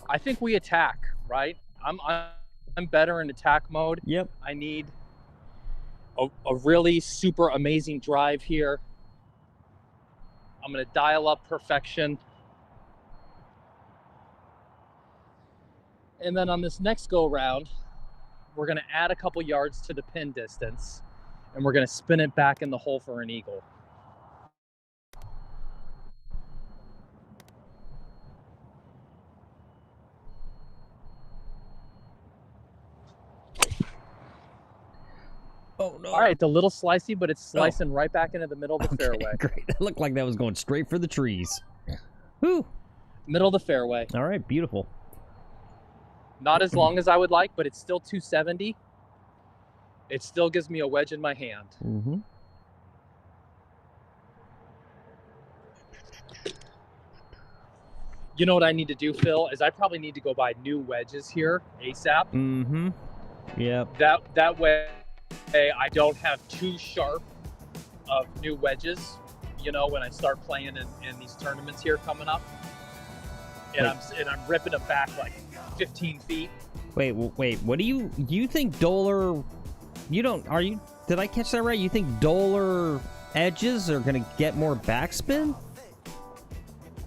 I think we attack, right? I'm better in attack mode. Yep. I need a really super amazing drive here. I'm going to dial up perfection. And then on this next go round, we're going to add a couple yards to the pin distance, and we're going to spin it back in the hole for an eagle. Oh, no. All right, the little slicey, but it's slicing right back into the middle of the fairway. Great. It looked like that was going straight for the trees. Whew. Middle of the fairway. All right, beautiful. Not as long as I would like, but it's still 270. It still gives me a wedge in my hand. Mm-hmm. You know what I need to do, Phil, is I probably need to go buy new wedges here ASAP. Mm-hmm. Yep. That way I don't have too sharp of new wedges, you know, when I start playing in these tournaments here coming up. And I'm ripping it back like 15 feet. Wait, what do you think Doler, did I catch that right? You think Doler edges are going to get more backspin?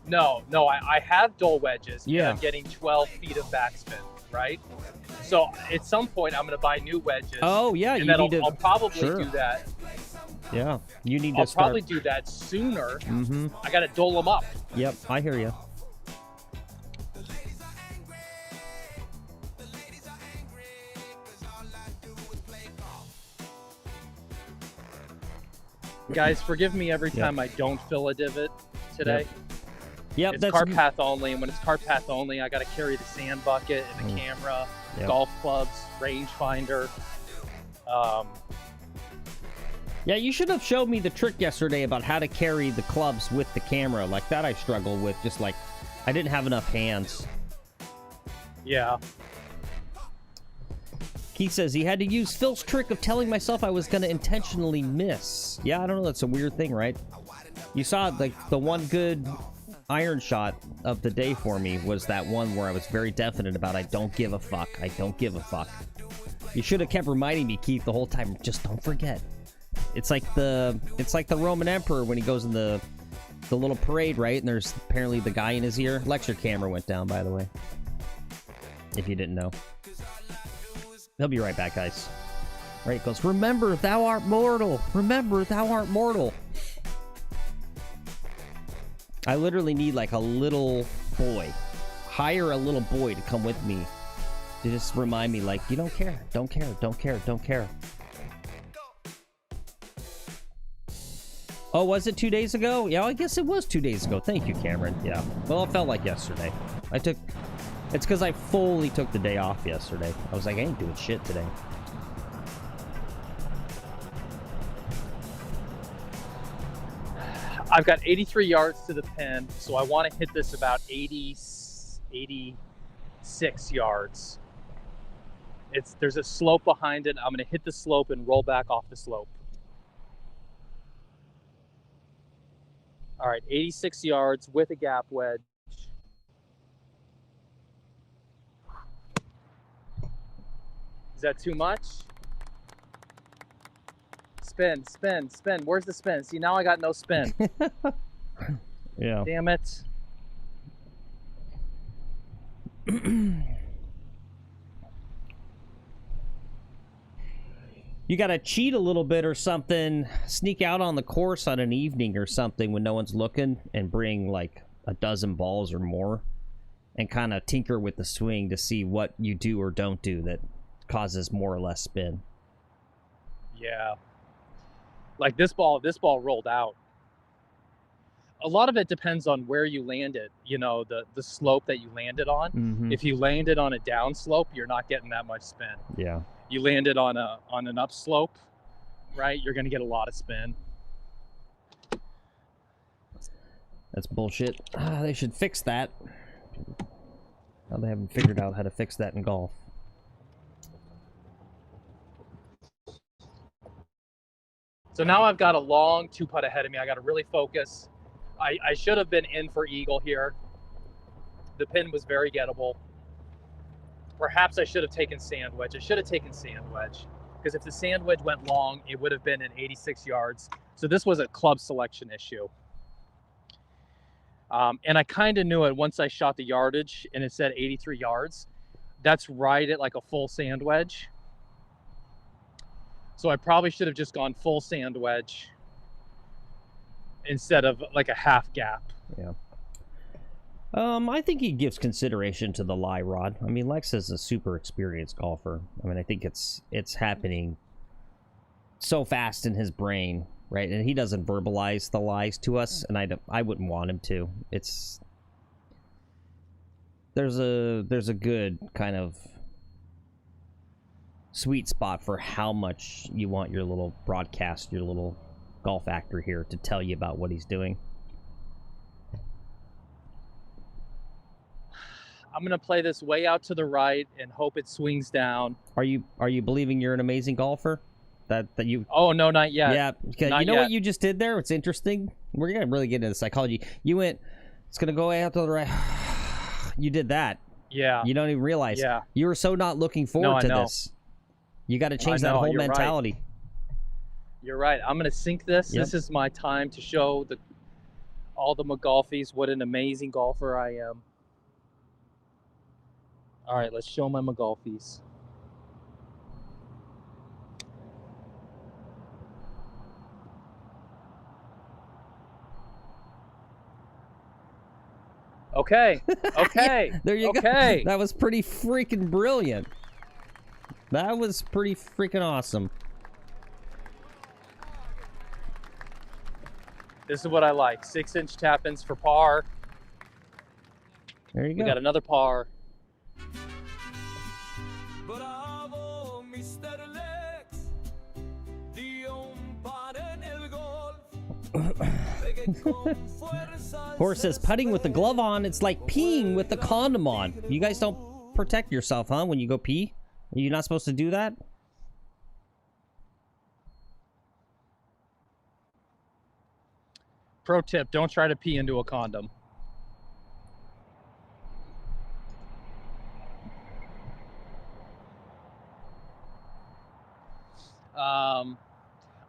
No, I have Dole wedges. Yeah. And I'm getting 12 feet of backspin, right? So at some point I'm going to buy new wedges. Oh, yeah. And then I'll probably do that. Yeah, you need to I'll probably do that sooner. Mm-hmm. I got to dole them up. Yep, I hear you. Guys, forgive me every time I don't fill a divot today. Yep, it's cart path only, and when it's cart path only, I got to carry the sand bucket and the camera, golf clubs, rangefinder. Yeah, you should have showed me the trick yesterday about how to carry the clubs with the camera. Like that I struggled with, just like I didn't have enough hands. Yeah. Keith says he had to use Phil's trick of telling myself I was going to intentionally miss. Yeah, I don't know. That's a weird thing, right? You saw, like, the one good iron shot of the day for me was that one where I was very definite about I don't give a fuck. I don't give a fuck. You should have kept reminding me, Keith, the whole time. Just don't forget. It's like the Roman Emperor when he goes in the little parade, right? And there's apparently the guy in his ear. Lecture camera went down, by the way. If you didn't know. He'll be right back, guys. Right, goes, remember, thou art mortal. Remember, thou art mortal. I literally need like a little boy. Hire a little boy to come with me. To just remind me, like, you don't care. Don't care. Don't care. Don't care. Oh, was it 2 days ago? Yeah, I guess it was 2 days ago. Thank you, Cameron. Yeah. Well, it felt like yesterday. It's because I fully took the day off yesterday. I was like, I ain't doing shit today. I've got 83 yards to the pin, so I want to hit this about 86 yards. There's a slope behind it. I'm going to hit the slope and roll back off the slope. All right, 86 yards with a gap wedge. Is that too much? Spin, spin, spin. Where's the spin? See, now I got no spin. Yeah. Damn it. You gotta cheat a little bit or something. Sneak out on the course on an evening or something when no one's looking and bring like a dozen balls or more and kind of tinker with the swing to see what you do or don't do that causes more or less spin. Yeah. Like this ball rolled out. A lot of it depends on where you land it, you know, the slope that you landed on. Mm-hmm. If you landed on a down slope, you're not getting that much spin. Yeah. You landed on an up slope, right? You're going to get a lot of spin. That's bullshit. They should fix that. Now they haven't figured out how to fix that in golf. So now I've got a long 2-putt ahead of me. I got to really focus. I should have been in for eagle here. The pin was very gettable. Perhaps I should have taken sand wedge. I should have taken sand wedge, because if the sand wedge went long, it would have been at 86 yards. So this was a club selection issue. And I kind of knew it once I shot the yardage and it said 83 yards. That's right at like a full sand wedge. So I probably should have just gone full sand wedge instead of like a half gap. Yeah. I think he gives consideration to the lie rod. I mean, Lex is a super experienced golfer. I mean, I think it's happening so fast in his brain, right? And he doesn't verbalize the lies to us, and I wouldn't want him to. There's a good kind of sweet spot for how much you want your little broadcast, your little golf actor here to tell you about what he's doing. I'm gonna play this way out to the right and hope it swings down. Are you believing you're an amazing golfer? That you? Oh no, not yet. Yeah, you know what you just did there? It's interesting. We're gonna really get into the psychology. You went, it's gonna go way out to the right. You did that. Yeah. You don't even realize. Yeah. You were so not looking forward to this. You got to change that whole mentality. Right. You're right. I'm gonna sink this. Yep. This is my time to show all the McGolfies what an amazing golfer I am. All right, let's show my McGolfies. Okay. Okay. There you go. Okay. That was pretty freaking brilliant. That was pretty freaking awesome. This is what I like. 6-inch tap-ins for par. There you go. We got another par. Bravo, Mr. Lex. Horse says, putting with the glove on, it's like peeing with the condom on. You guys don't protect yourself, huh, when you go pee? Are you not supposed to do that? Pro tip, don't try to pee into a condom.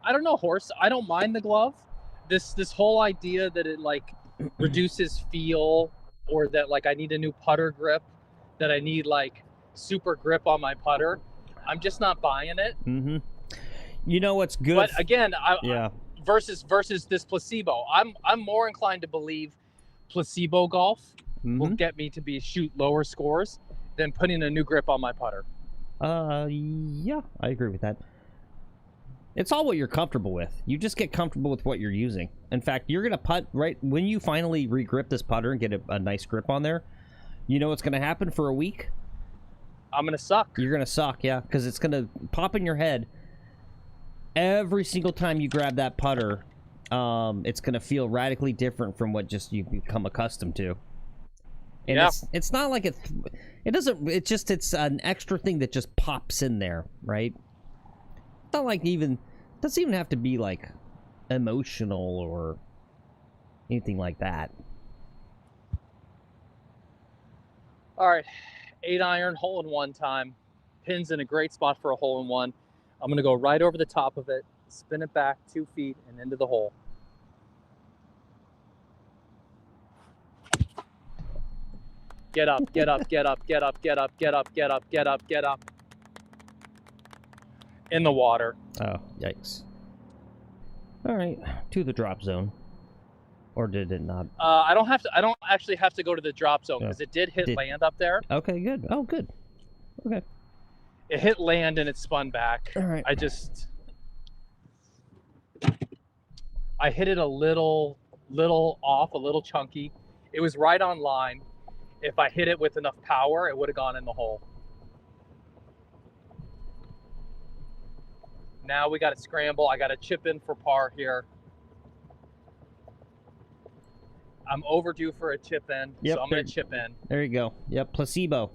I don't know, Horse. I don't mind the glove. This whole idea that it like reduces feel, or that like I need a new putter grip, that I need like super grip on my putter, I'm just not buying it. Mm-hmm. You know what's good? But again, versus this placebo, I'm more inclined to believe placebo golf will get me to shoot lower scores than putting a new grip on my putter. Yeah, I agree with that. It's all what you're comfortable with. You just get comfortable with what you're using. In fact, you're going to putt right when you finally re-grip this putter and get a nice grip on there. You know what's going to happen for a week? I'm going to suck. You're going to suck, yeah, because it's going to pop in your head. Every single time you grab that putter, it's going to feel radically different from what just you become accustomed to. And yeah. It's not like it's an extra thing that just pops in there, right? It's not like it doesn't even have to be like emotional or anything like that. All right, 8-iron, hole-in-one time. Pin's in a great spot for a hole-in-one. I'm going to go right over the top of it, spin it back 2 feet and into the hole. Get up, get up, get up, get up, get up, get up, get up, get up, get up. In the water. Oh, yikes. All right, to the drop zone. Or did it not? I don't actually have to go to the drop zone because it did hit land up there. Okay, good. Oh, good. Okay. It hit land and it spun back. All right. I hit it a little off, a little chunky. It was right on line. If I hit it with enough power, it would have gone in the hole. Now we got to scramble. I got to chip in for par here. I'm overdue for a chip in, so I'm going to chip in. There you go. Yep, placebo.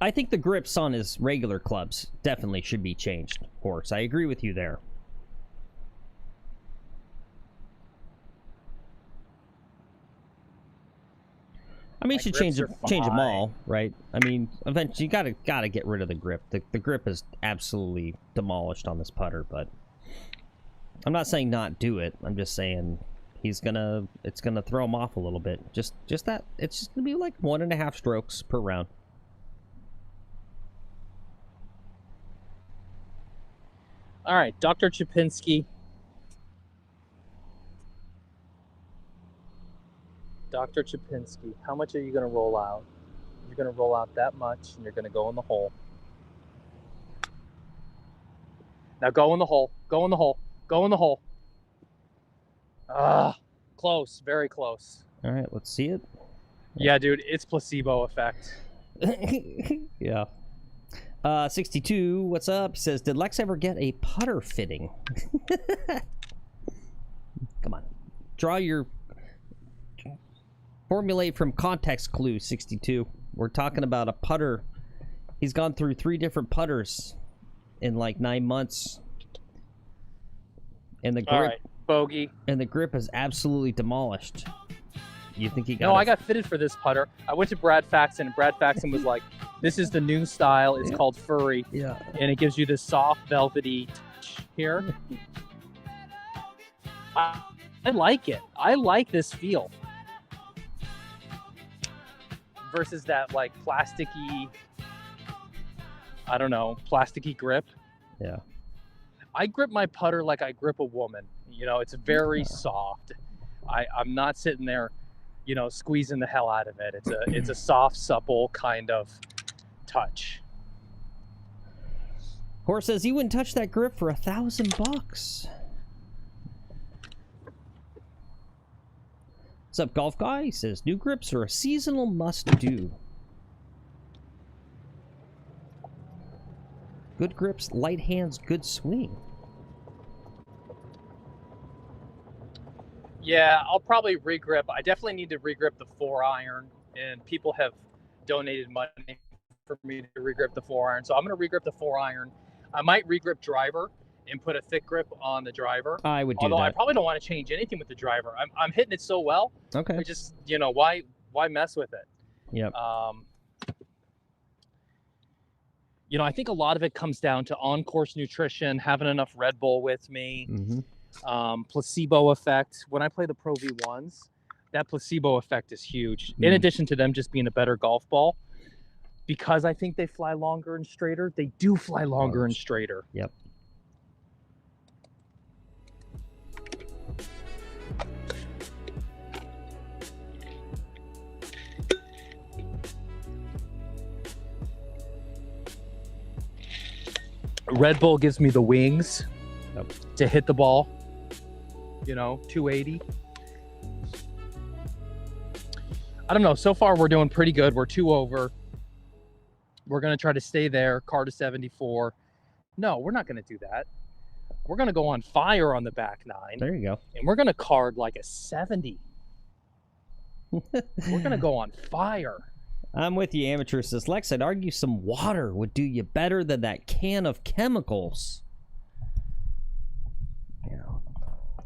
I think the grips on his regular clubs definitely should be changed, of course. I agree with you there. I mean, you should change them all, right? I mean, eventually you gotta get rid of the grip. The grip is absolutely demolished on this putter, but I'm not saying not do it. I'm just saying it's gonna throw him off a little bit. Just that it's just gonna be like 1.5 strokes per round. All right, Dr. Chipinski. Dr. Chipinski, how much are you going to roll out? You're going to roll out that much, and you're going to go in the hole. Now go in the hole. Go in the hole. Go in the hole. Ah, close. Very close. All right, let's see it. Yeah, dude, it's placebo effect. Yeah. 62, what's up? He says, did Lex ever get a putter fitting? Come on. Formulate from context clue, 62. We're talking about a putter. He's gone through 3 different putters in like 9 months. And the grip, all right, bogey. And the grip is absolutely demolished. You think he got No, I got fitted for this putter. I went to Brad Faxon, and Brad Faxon was like, this is the new style. It's called furry. Yeah. And it gives you this soft, velvety touch here. I like it. I like this feel. Versus that, like, plasticky, I don't know, plasticky grip. Yeah. I grip my putter like I grip a woman. You know, it's very soft. I'm not sitting there, you know, squeezing the hell out of it. It's a soft, supple kind of touch. Horse says he wouldn't touch that grip for $1,000. What's up, golf guy? He says new grips are a seasonal must-do. Good grips, light hands, good swing. Yeah, I'll probably regrip. I definitely need to regrip the 4-iron, and people have donated money for me to regrip the 4-iron. So I'm going to regrip the 4-iron. I might regrip driver and put a thick grip on the driver. I would do that. Although I probably don't want to change anything with the driver. I'm hitting it so well. Okay. I just, you know, why mess with it? Yep. You know, I think a lot of it comes down to on-course nutrition, having enough Red Bull with me, placebo effect. When I play the Pro V1s, that placebo effect is huge. In addition to them just being a better golf ball, because I think they fly longer and straighter, they do fly longer and straighter. Yep. Red Bull gives me the wings to hit the ball, you know, 280. I don't know. So far, we're doing pretty good. We're 2 over. We're going to try to stay there. Car to 74. No, we're not going to do that. We're going to go on fire on the back 9. There you go. And we're going to card like a 70. We're going to go on fire. I'm with you, Amateur says. Lex, I'd argue some water would do you better than that can of chemicals. You know.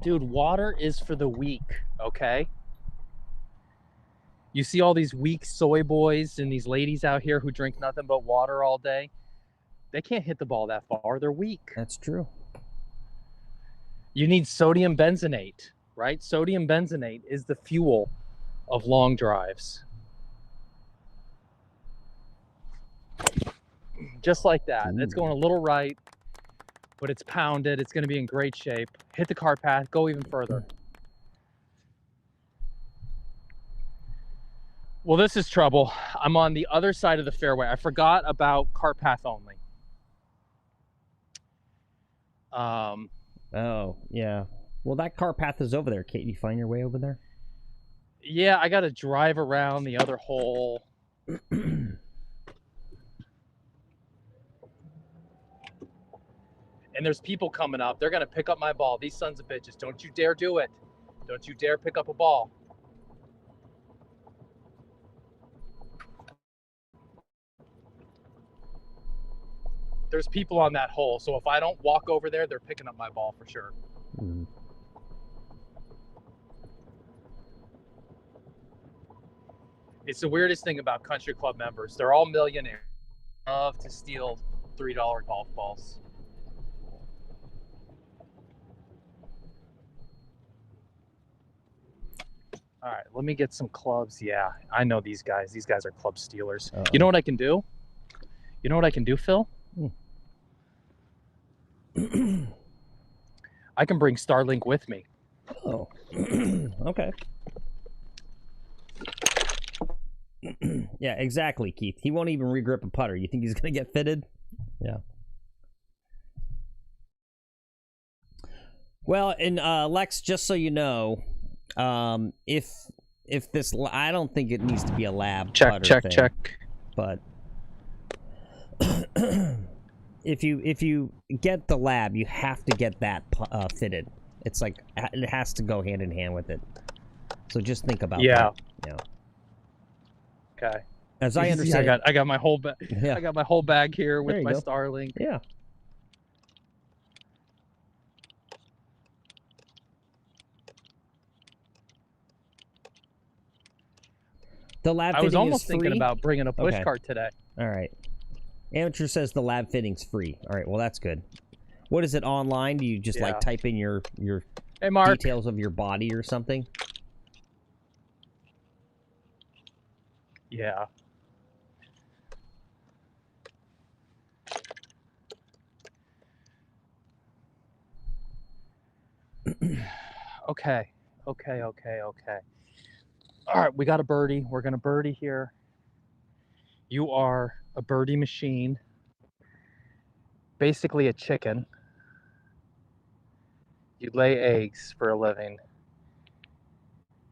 Dude, water is for the weak, okay? You see all these weak soy boys and these ladies out here who drink nothing but water all day. They can't hit the ball that far. They're weak. That's true. You need sodium benzenate, right? Sodium benzenate is the fuel of long drives. Just like that. Ooh. It's going a little right, but it's pounded. It's going to be in great shape. Hit the cart path. Go even further. Well, this is trouble. I'm on the other side of the fairway. I forgot about cart path only. Oh, yeah. Well, that car path is over there. Can't you find your way over there? Yeah, I got to drive around the other hole. And there's people coming up. They're going to pick up my ball. These sons of bitches. Don't you dare do it. Don't you dare pick up a ball. There's people on that hole. So if I don't walk over there, they're picking up my ball for sure. Mm. It's the weirdest thing about country club members. They're all millionaires. Love to steal $3 golf balls. All right, let me get some clubs. Yeah, I know these guys. These guys are club stealers. Uh-oh. You know what I can do? You know what I can do, Phil? I can bring Starlink with me. Oh, okay. Yeah, exactly, Keith. He won't even regrip a putter. You think he's going to get fitted? Yeah. Well, and Lex, just so you know, if this, I don't think it needs to be a lab putter thing, but if you get the lab, you have to get that fitted. It's like it has to go hand in hand with it. So just think about that. Yeah. Okay. As I understand, I got my whole bag. Yeah. I got my whole bag here with my Starlink. Yeah. The lab fitting is free? I was almost thinking about bringing a push cart today. All right. Amateur says the lab fitting's free. All right, well, that's good. What is it, online? Do you just, like, type in your hey, Mark. details of your body or something? Yeah. Okay. All right, we got a birdie. We're going to birdie here. You are a birdie machine. Basically a chicken. You lay eggs for a living.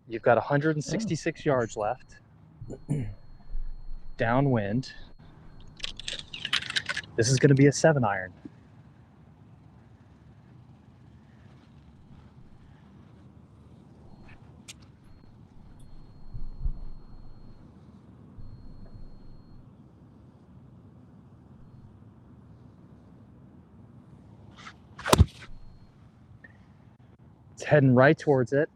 You've got 166 yards left. Downwind. This is going to be a 7-iron. It's heading right towards it.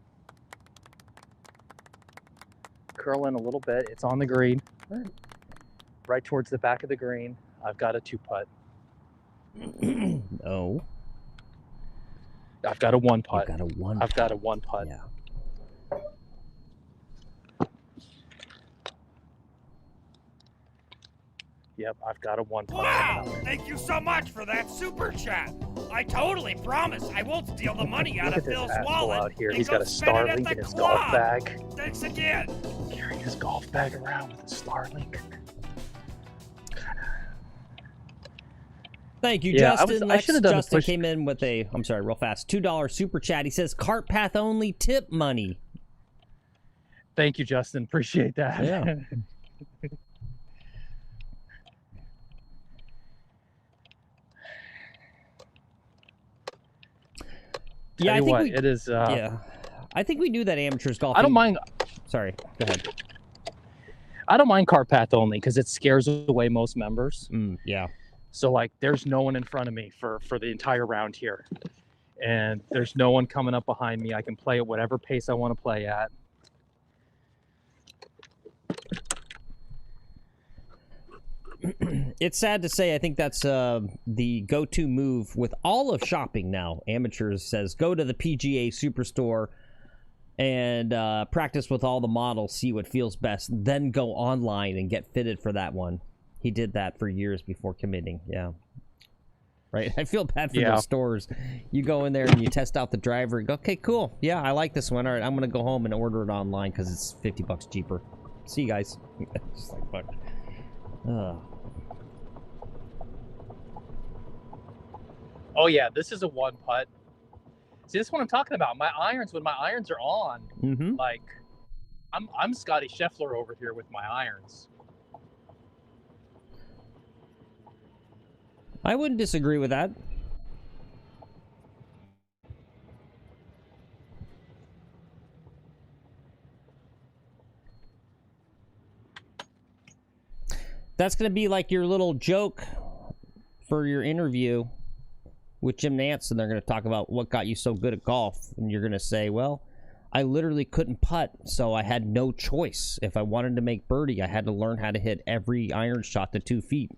Curling a little bit. It's on the green. Right towards the back of the green. I've got a 2-putt. No. I've got a 1-putt. I've got a 1-putt. I've got a 1-putt. Yeah. Yep, I've got a 1 putt. Wow! Thank you so much for that super chat. I totally promise I won't steal the money out Look of at this Phil's asshole wallet. out here. and He's go got a spend it at Starlink the in his club. golf bag. Thanks again. Carrying his golf bag around with a Starlink. Thank you, Yeah, Justin. I should have done the Justin push. came in with a, I'm sorry, real fast, $2 super chat. He says, cart path only, tip money. Thank you, Justin. Appreciate that. Yeah. Tell you what, it is. Yeah, I think we knew that amateurs golf. I don't mind. Sorry, go ahead. I don't mind cart path only because it scares away most members. Yeah. So like, there's no one in front of me for the entire round here, and there's no one coming up behind me. I can play at whatever pace I want to play at. It's sad to say, I think that's the go-to move with all of shopping now. Amateurs says go to the PGA Superstore and practice with all the models, see what feels best, then go online and get fitted for that one. He did that for years before committing. Yeah. Right. I feel bad for those stores. You go in there and you test out the driver and go, okay, cool. Yeah, I like this one. All right, I'm going to go home and order it online because it's $50 cheaper. See you guys. Just like, fuck. Oh yeah, this is a 1 putt. See, this is what I'm talking about. My irons, when my irons are on, like I'm Scotty Scheffler over here with my irons. I wouldn't disagree with that. That's going to be like your little joke for your interview with Jim Nance, and they're going to talk about what got you so good at golf. And you're going to say, well, I literally couldn't putt, so I had no choice. If I wanted to make birdie, I had to learn how to hit every iron shot to 2 feet.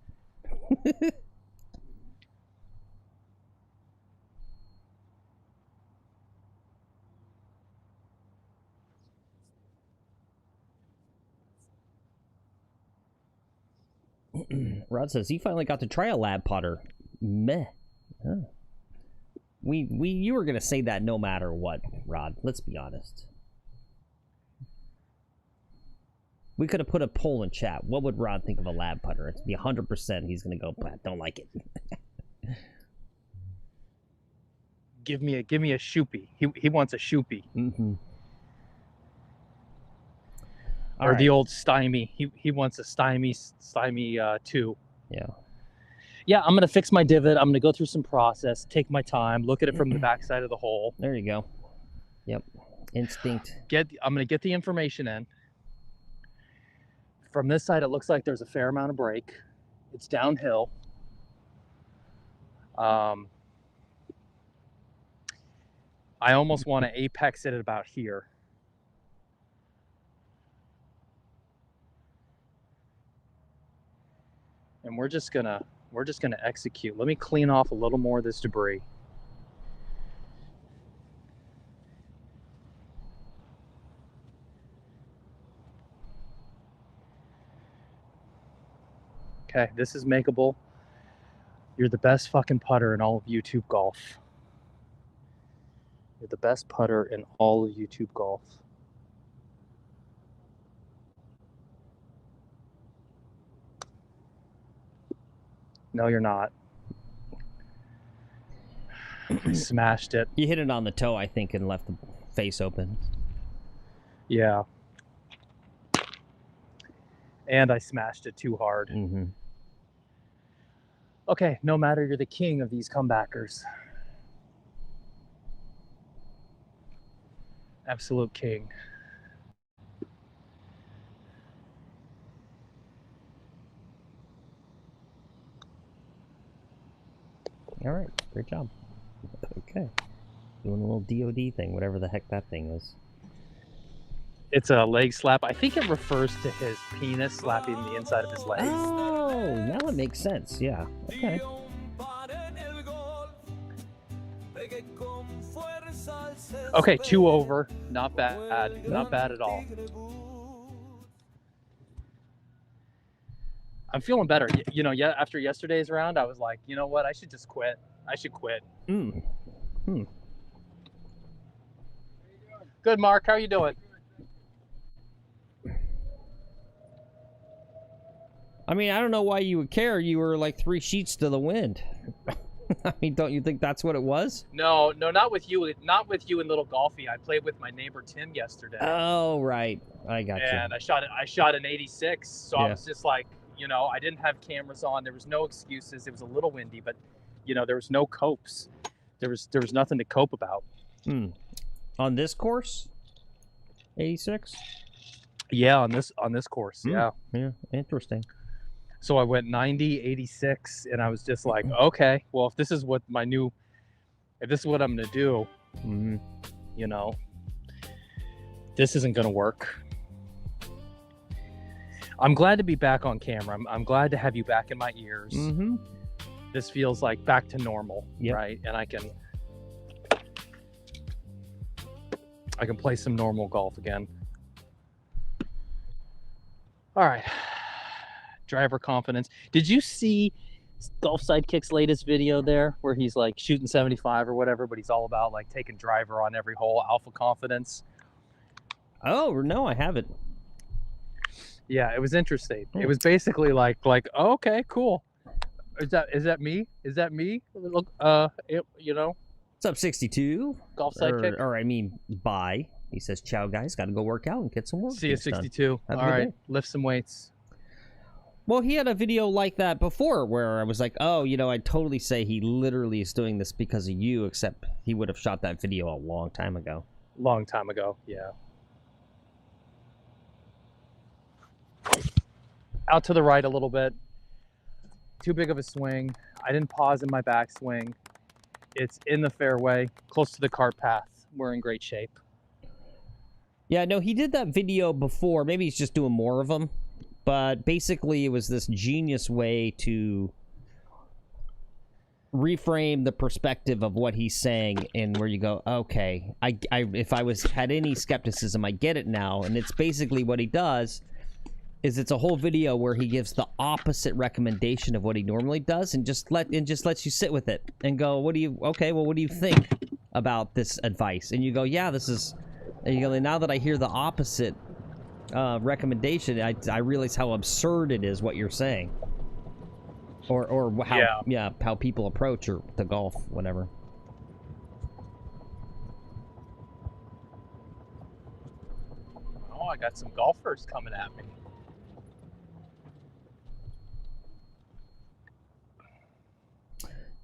Rod says he finally got to try a lab putter. Meh. Huh. You were gonna say that no matter what, Rod. Let's be honest. We could have put a poll in chat. What would Rod think of a lab putter? It'd be 100%. He's gonna go, don't like it. Give me a shoopy. He wants a shoopy. Or the old stymie. He wants a stymie 2. Yeah. Yeah, I'm gonna fix my divot. I'm gonna go through some process, take my time, look at it from the back side of the hole. There you go. Yep. Instinct. I'm gonna get the information in. From this side, it looks like there's a fair amount of break. It's downhill. I almost want to apex it at about here. And we're just gonna execute. Let me clean off a little more of this debris. Okay, this is makeable. You're the best fucking putter in all of YouTube golf. You're the best putter in all of YouTube golf. No, you're not. Smashed it. You hit it on the toe, I think, and left the face open. Yeah. And I smashed it too hard. Okay, no matter, you're the king of these comebackers. Absolute king. All right, great job. Okay. Doing a little DOD thing, whatever the heck that thing is. It's a leg slap. I think it refers to his penis slapping the inside of his leg. Oh, now it makes sense. Yeah. Okay. Okay, 2 over. Not bad. Not bad at all. I'm feeling better. You know, yeah. After yesterday's round, I was like, you know what? I should just quit. I should quit. Mm. Hmm. Good, Mark. How are you doing? I mean, I don't know why you would care. You were like 3 sheets to the wind. I mean, don't you think that's what it was? No, not with you. Not with you and little Golfy. I played with my neighbor Tim yesterday. Oh, right. I got you. And I shot an 86. So Yeah. I was just like, you know, I didn't have cameras on. There was no excuses. It was a little windy, but you know, there was no copes. There was nothing to cope about. On this course, 86. Yeah, on this course. Yeah. Yeah. Interesting. So I went 90, 86, and I was just like, okay, well, if this is what I'm gonna do, you know, this isn't gonna work. I'm glad to be back on camera. I'm glad to have you back in my ears. This feels like back to normal, right? And I can play some normal golf again. All right. Driver confidence. Did you see Golf Sidekick's latest video there where he's like shooting 75 or whatever, but he's all about like taking driver on every hole, alpha confidence? Oh, no, I haven't. Yeah, it was interesting. It was basically like oh, okay, cool. Is that me? Is that me? Look, you know. What's up, 62? Golf Sidekick. Or I mean, bye. He says, ciao, guys. Got to go work out and get some work. See you, 62. All right, lift some weights. Well, he had a video like that before where I was like, oh, you know, I'd totally say he literally is doing this because of you, except he would have shot that video a long time ago. Long time ago, yeah. Out to the right a little bit. Too big of a swing. I didn't pause in my backswing. It's in the fairway, close to the cart path. We're in great shape. Yeah, no, he did that video before. Maybe he's just doing more of them. But basically, it was this genius way to reframe the perspective of what he's saying, and where you go, okay, if I had any skepticism, I get it now. And it's basically what he does is it's a whole video where he gives the opposite recommendation of what he normally does, and just lets you sit with it and go, what do you think about this advice? And you go, yeah, this is, and you go, now that I hear the opposite recommendation, I realize how absurd it is what you're saying, or how how people approach or the golf, whatever. Oh, I got some golfers coming at me.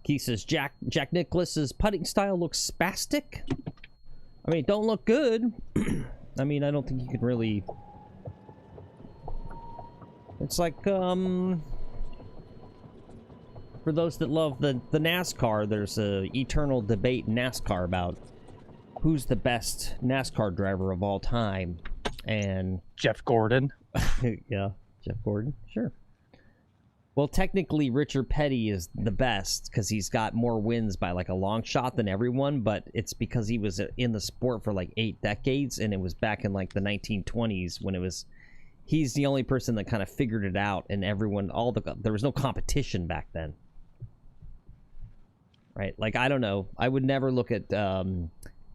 Keith says Jack Nicklaus's putting style looks spastic. I mean, it don't look good. I mean, I don't think you can really. It's like, for those that love the NASCAR, there's a eternal debate in NASCAR about who's the best NASCAR driver of all time. And Jeff Gordon. Yeah, Jeff Gordon, sure. Well, technically, Richard Petty is the best because he's got more wins by like a long shot than everyone, but it's because he was in the sport for like 8 decades, and it was back in like the 1920s when it was. He's the only person that kind of figured it out, and everyone, there was no competition back then. Right? Like, I don't know. I would never look at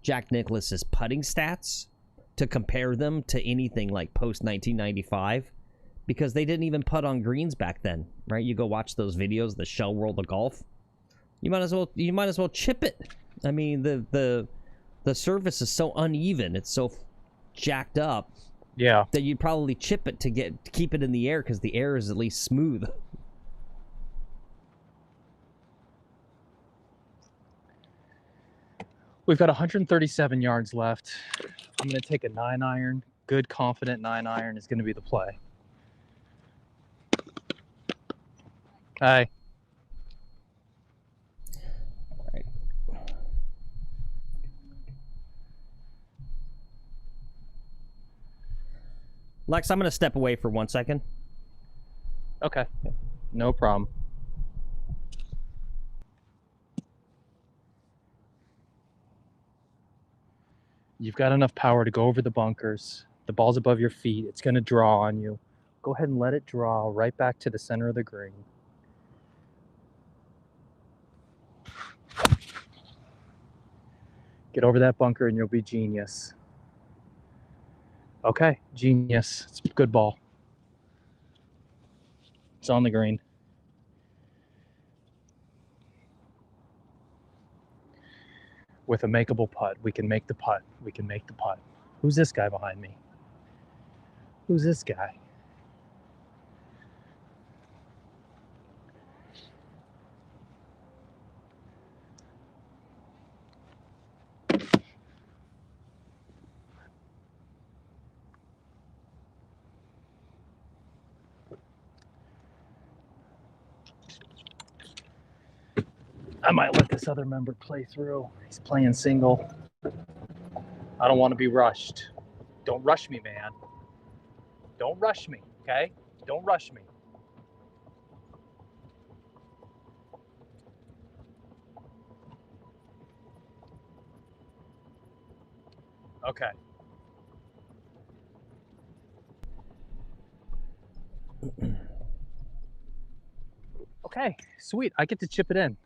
Jack Nicklaus's putting stats to compare them to anything like post-1995, because they didn't even putt on greens back then, right? You go watch those videos, the Shell World of Golf. You might as well chip it. I mean, the surface is so uneven, it's so jacked up. Yeah. That you'd probably chip it to keep it in the air, because the air is at least smooth. We've got 137 yards left. I'm going to take a 9-iron. Good, confident 9-iron is going to be the play. Hi. All right. Lex, I'm going to step away for 1 second. Okay. No problem. You've got enough power to go over the bunkers. The ball's above your feet. It's going to draw on you. Go ahead and let it draw right back to the center of the green. Get over that bunker and you'll be genius. Okay, genius. It's a good ball. It's on the green. With a makeable putt, we can make the putt. We can make the putt. Who's this guy behind me? Who's this guy? I might let this other member play through. He's playing single. I don't want to be rushed. Don't rush me, man. Don't rush me, okay? Don't rush me. Okay. Okay, sweet. I get to chip it in.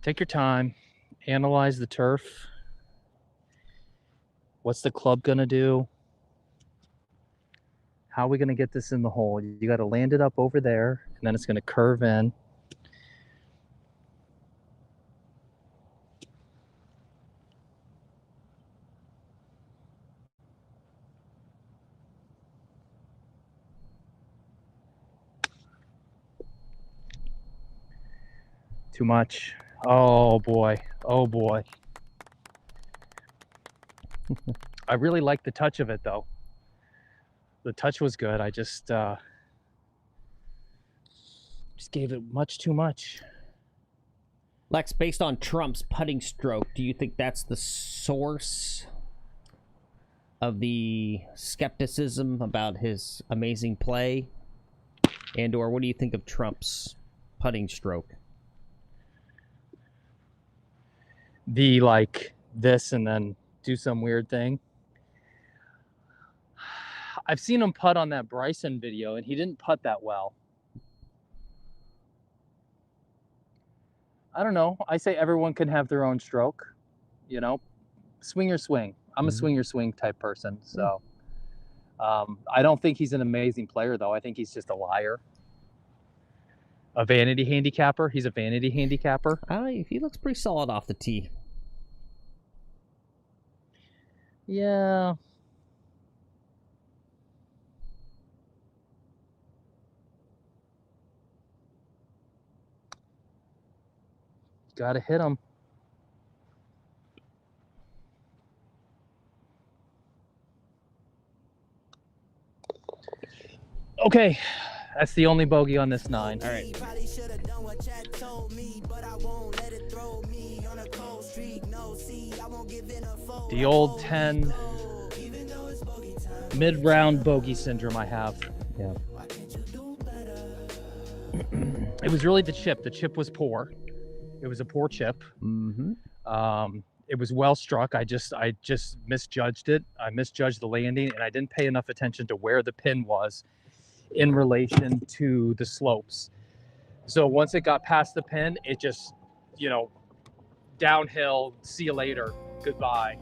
Take your time, analyze the turf. What's the club gonna do? How are we gonna get this in the hole? You gotta land it up over there, and then it's gonna curve in. Too much. Oh boy. Oh boy. I really like the touch of it though. The touch was good. I just gave it much too much. Lex, based on Trump's putting stroke, do you think that's the source of the skepticism about his amazing play? And or what do you think of Trump's putting stroke? The like this and then do some weird thing. I've seen him putt on that Bryson video and he didn't putt that well. I don't know. I say everyone can have their own stroke, you know, swing your swing. I'm a swing your swing type person. So I don't think he's an amazing player though. I think he's just a liar. A vanity handicapper. He's a vanity handicapper. He looks pretty solid off the tee. Yeah. Gotta hit him. Okay. That's the only bogey on this 9. All right. The old 10 mid-round bogey syndrome I have. Yeah. It was really the chip. The chip was poor. It was a poor chip. Mm-hmm. It was well struck. I just misjudged it. I misjudged the landing, and I didn't pay enough attention to where the pin was in relation to the slopes. So once it got past the pin, it just, you know, downhill, see you later, goodbye.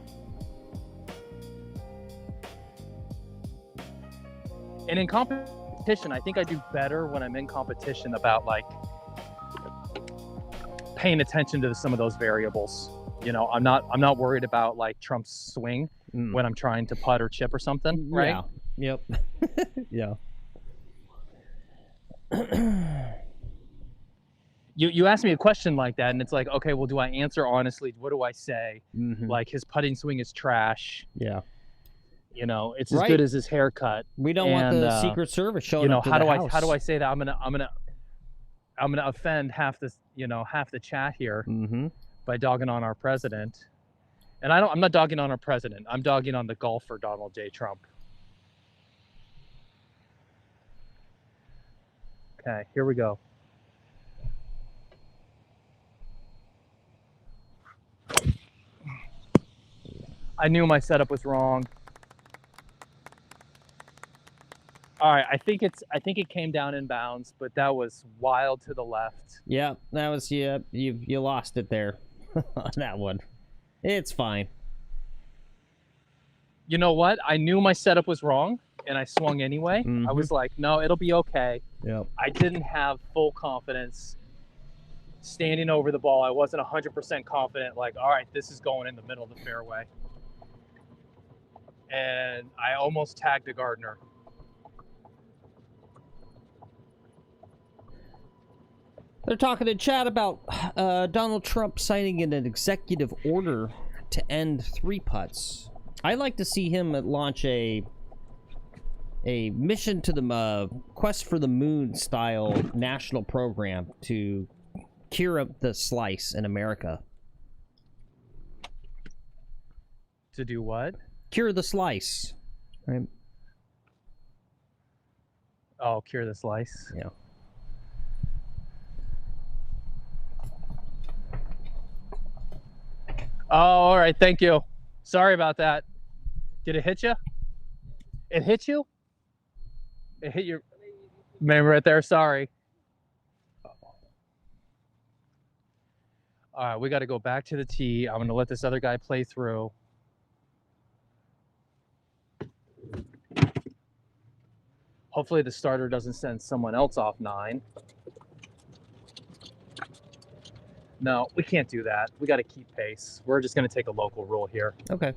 And in competition, I think I do better when I'm in competition about like paying attention to some of those variables. You know, I'm not worried about like Trump's swing when I'm trying to putt or chip or something, right? Yeah. Yep. Yeah. You asked me a question like that, and it's like, okay, well, do I answer honestly? What do I say? Like, his putting swing is trash. Yeah. You know, it's as good as his haircut. We don't want the Secret Service showing up to the house. How do I say that? I'm gonna offend half the chat here by dogging on our president, And I'm not dogging on our president. I'm dogging on the golfer, Donald J. Trump. Okay, here we go. I knew my setup was wrong. All right, I think it came down in bounds, but that was wild to the left. Yeah, that was you lost it there on that one. It's fine. You know what? I knew my setup was wrong, and I swung anyway. Mm-hmm. I was like, no, it'll be okay. Yep. I didn't have full confidence standing over the ball. I wasn't 100% confident, like, all right, this is going in the middle of the fairway. And I almost tagged a gardener. They're talking in chat about Donald Trump signing an executive order to end 3-putts. I'd like to see him launch a mission to the Quest for the Moon style national program to cure up the slice in America. To do what? Cure the slice. Right? Oh, cure the slice. Yeah. Oh, all right. Thank you. Sorry about that. Did it hit you? It hit you? It hit your... Remember right there? Sorry. All right. We got to go back to the tee. I'm going to let this other guy play through. Hopefully the starter doesn't send someone else off 9. No, we can't do that. We got to keep pace. We're just going to take a local rule here. Okay.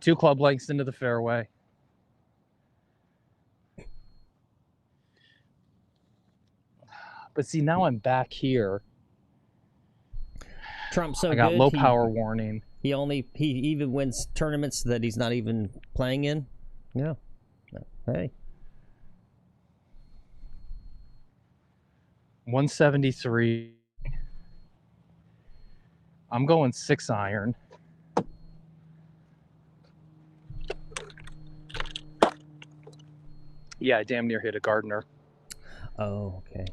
Two club lengths into the fairway. But see, now I'm back here. Trump's so I got good, low power warning. He even wins tournaments that he's not even playing in. Yeah. Hey. 173. I'm going 6-iron. Yeah, I damn near hit a gardener. Oh, okay.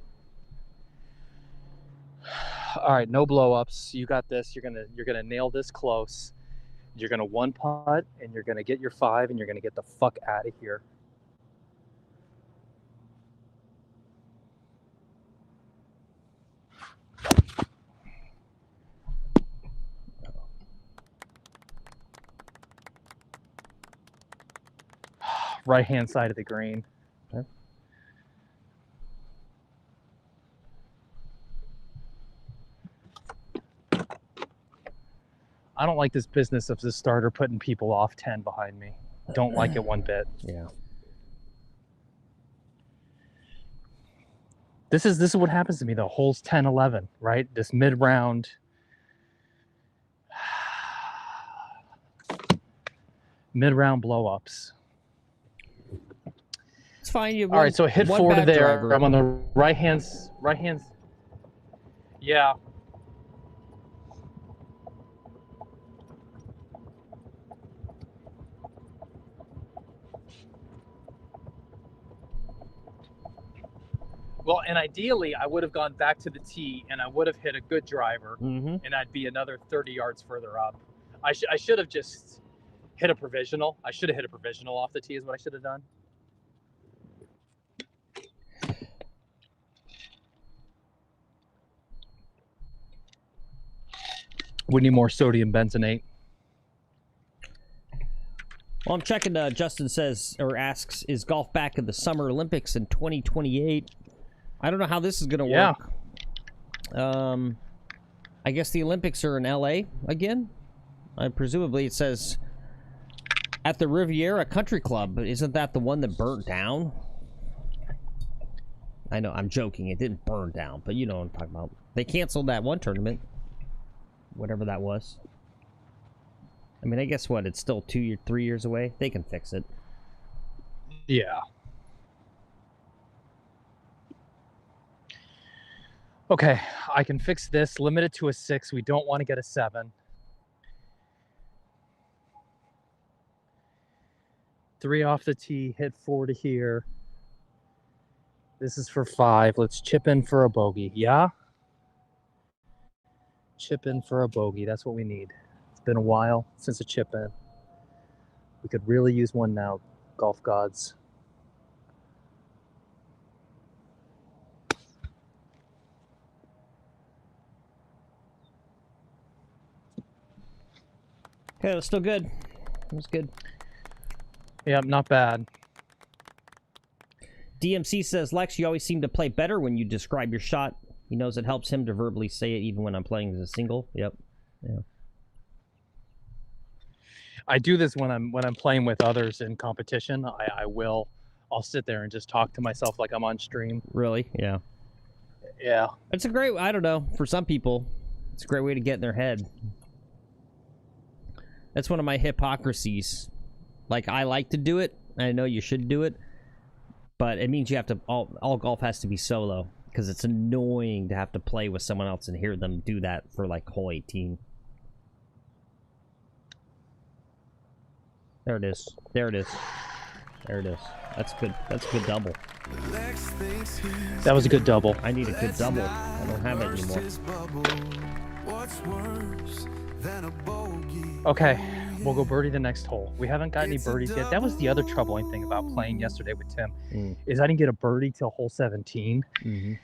All right, no blow-ups. You got this. You're gonna nail this close. You're gonna 1-putt, and you're gonna get your 5, and you're gonna get the fuck out of here. Right-hand side of the green. Okay. I don't like this business of the starter putting people off 10 behind me. Don't like it one bit. Yeah. This is what happens to me though. Holes 10, 11, right? This mid-round. Mid-round blow-ups. It's fine. You All right, so hit 4 to there. driver. I'm on the right hands. Yeah. Well, and ideally, I would have gone back to the tee, and I would have hit a good driver, and I'd be another 30 yards further up. I should have just hit a provisional. I should have hit a provisional off the tee is what I should have done. We need more sodium bentonate. Well, I'm checking. Justin says or asks, "Is golf back in the Summer Olympics in 2028?" I don't know how this is going to work. I guess the Olympics are in LA again. Presumably, it says at the Riviera Country Club. Isn't that the one that burnt down? I know. I'm joking. It didn't burn down, but you know what I'm talking about. They canceled that one tournament, whatever that was. I mean, I guess what? It's still 3 years away. They can fix it. Yeah. Okay, I can fix this. Limit it to a 6. We don't want to get a 7. 3 off the tee, hit 4 to here. This is for 5. Let's chip in for a bogey. Yeah? Chip in for a bogey. That's what we need. It's been a while since a chip in. We could really use one now, golf gods. Okay, that's still good. It was good. Yeah, not bad. DMC says, Lex, you always seem to play better when you describe your shot. He knows it helps him to verbally say it even when I'm playing as a single. Yep. Yeah. I do this when I'm playing with others in competition. I'll sit there and just talk to myself like I'm on stream. Really? Yeah. Yeah. It's a great, I don't know, for some people, it's a great way to get in their head. That's one of my hypocrisies. Like, I like to do it. I know you should do it. But it means you have to, all golf has to be solo. Because it's annoying to have to play with someone else and hear them do that for, like, hole 18. There it is. There it is. There it is. That's good. That's a good double. That was a good double. I need a good double. I don't have it anymore. Okay, we'll go birdie the next hole. We haven't got any birdies yet. That was the other troubling thing about playing yesterday with Tim, is I didn't get a birdie till hole 17. You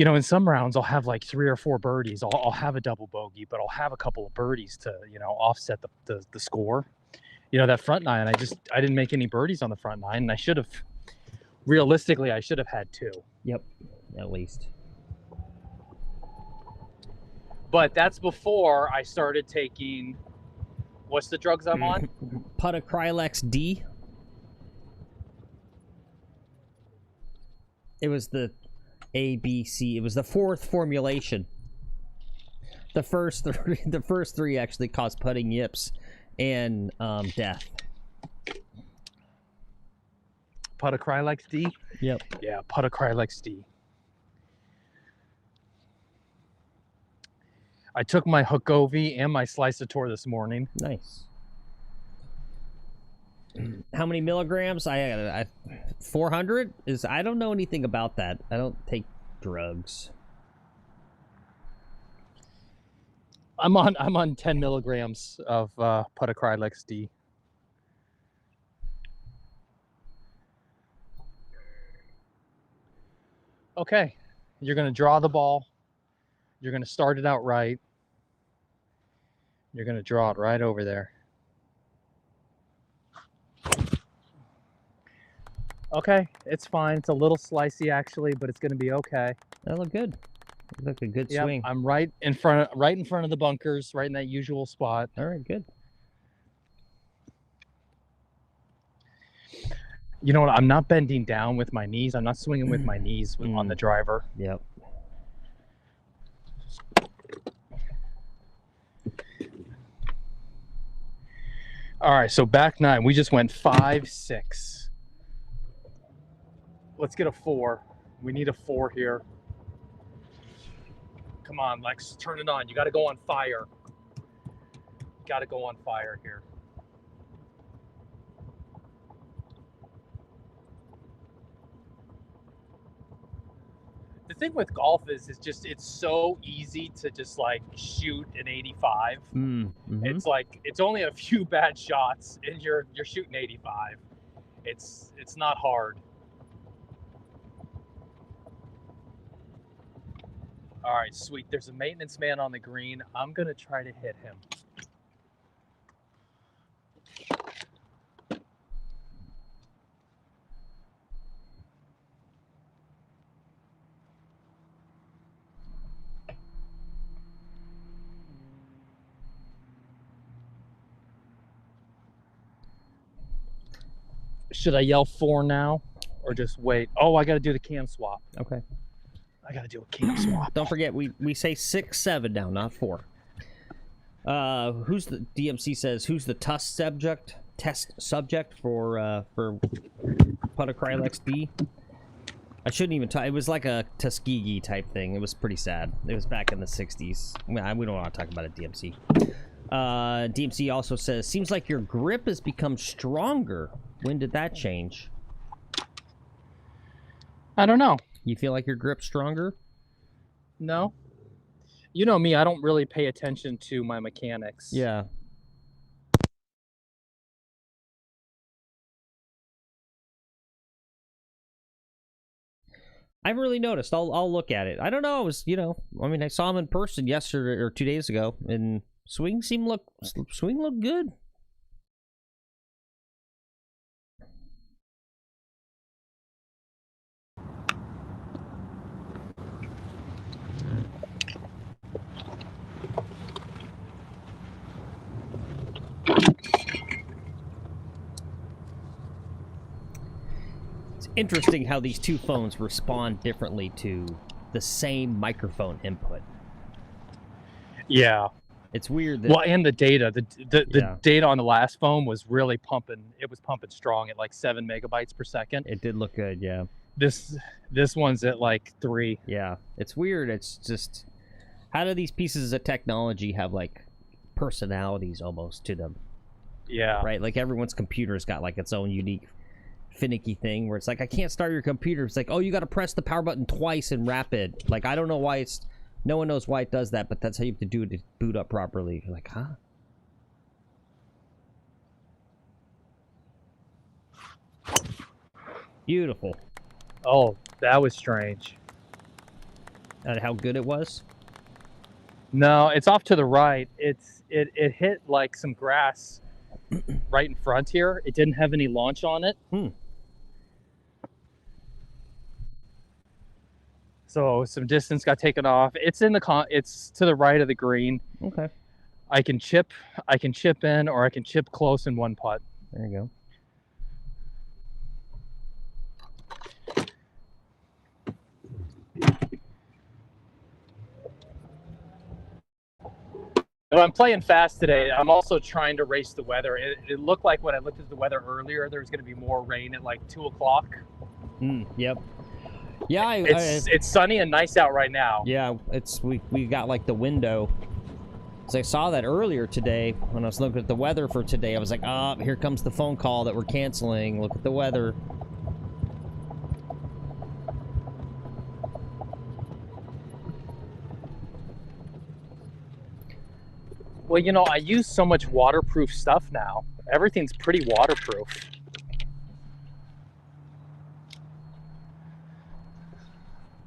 know, in some rounds, I'll have like 3 or 4 birdies. I'll have a double bogey, but I'll have a couple of birdies to, you know, offset the score. You know, that front 9, I didn't make any birdies on the front 9, and I should have, realistically, I should have had 2. Yep, at least. But that's before I started taking, what's the drugs I'm on? Putacrylex D. It was the A, B, C. It was the 4th formulation. The first 3 actually caused putting yips and death. Putacrylex D? Yep. Yeah, Putacrylex D. I took my Hukovi and my Slisator this morning. Nice. How many milligrams? I 400 is. I don't know anything about that. I don't take drugs. I'm on 10 milligrams of Putacrylex D. Okay, you're gonna draw the ball. You're gonna start it out right. You're gonna draw it right over there. Okay, it's fine. It's a little slicey actually, but it's gonna be okay. That looked good. Look a good swing. I'm right in front of the bunkers, right in that usual spot. All right, good. You know what? I'm not bending down with my knees. I'm not swinging with my knees on the driver. Yep. All right, so back 9. We just went 5, 6. Let's get a 4. We need a 4 here. Come on, Lex, turn it on. You got to go on fire. Got to go on fire here. The thing with golf is it's so easy to just like shoot an 85. It's like it's only a few bad shots and you're shooting 85. It's not hard. All right, sweet. There's a maintenance man on the green. I'm gonna try to hit him. Should I yell 4 now or just wait? Oh, I got to do the cam swap. Okay. I got to do a cam swap. Don't forget, we say 6, 7 now, not 4. Who's the DMC says? Who's the test subject for Putacrylex D? I shouldn't even talk. It was like a Tuskegee type thing. It was pretty sad. It was back in the 60s. We don't want to talk about it, DMC. DMC also says, seems like your grip has become stronger. When did that change? I don't know. You feel like your grip's stronger? No. You know me, I don't really pay attention to my mechanics. Yeah. I haven't really noticed. I'll look at it. I don't know. It was, you know, I mean, I saw him in person yesterday or 2 days ago, and swing looked good. It's interesting how these two phones respond differently to the same microphone input. Yeah. It's weird that... Well, and the data. The data on the last phone was really pumping. It was pumping strong at like 7 megabytes per second. It did look good, yeah. This one's at like 3. Yeah. It's weird. It's just... How do these pieces of technology have, like, personalities almost to them? Yeah. Right? Like, everyone's computer's got, like, its own unique finicky thing where it's like, I can't start your computer. It's like, oh, you got to press the power button twice in rapid. Like, I don't know why it's... No one knows why it does that, but that's how you have to do it to boot up properly. You're like, huh? Beautiful. Oh, that was strange. And how good it was? No, it's off to the right. It hit like some grass right in front here. It didn't have any launch on it. So some distance got taken off. It's in the it's to the right of the green. Okay. I can chip in, or I can chip close in one putt. There you go. So I'm playing fast today. I'm also trying to race the weather. It looked like when I looked at the weather earlier, there was going to be more rain at like 2 o'clock. Yep. Yeah, it's sunny and nice out right now. Yeah, we got like the window. So I saw that earlier today when I was looking at the weather for today. I was like, oh, here comes the phone call that we're canceling. Look at the weather. Well, you know, I use so much waterproof stuff now. Everything's pretty waterproof.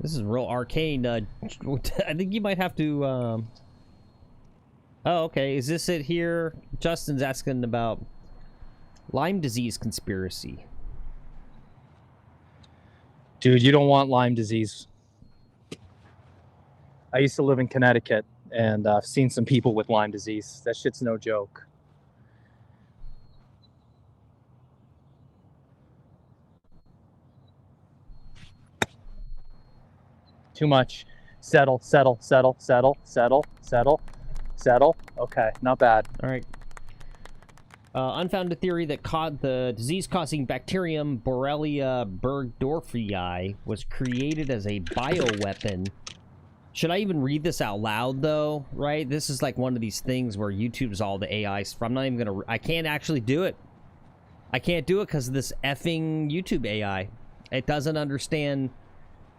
This is real arcane. I think you might have to... Oh, okay. Is this it here? Justin's asking about Lyme disease conspiracy. Dude, you don't want Lyme disease. I used to live in Connecticut, and I've seen some people with Lyme disease. That shit's no joke. Too much. Settle, settle, settle, settle, settle, settle, settle. Okay, not bad. All right. Unfounded theory that the disease-causing bacterium Borrelia burgdorferi was created as a bioweapon. Should I even read this out loud, though? Right? This is like one of these things where YouTube's all the AI stuff. I'm not even going to... I can't actually do it. I can't do it because of this effing YouTube AI. It doesn't understand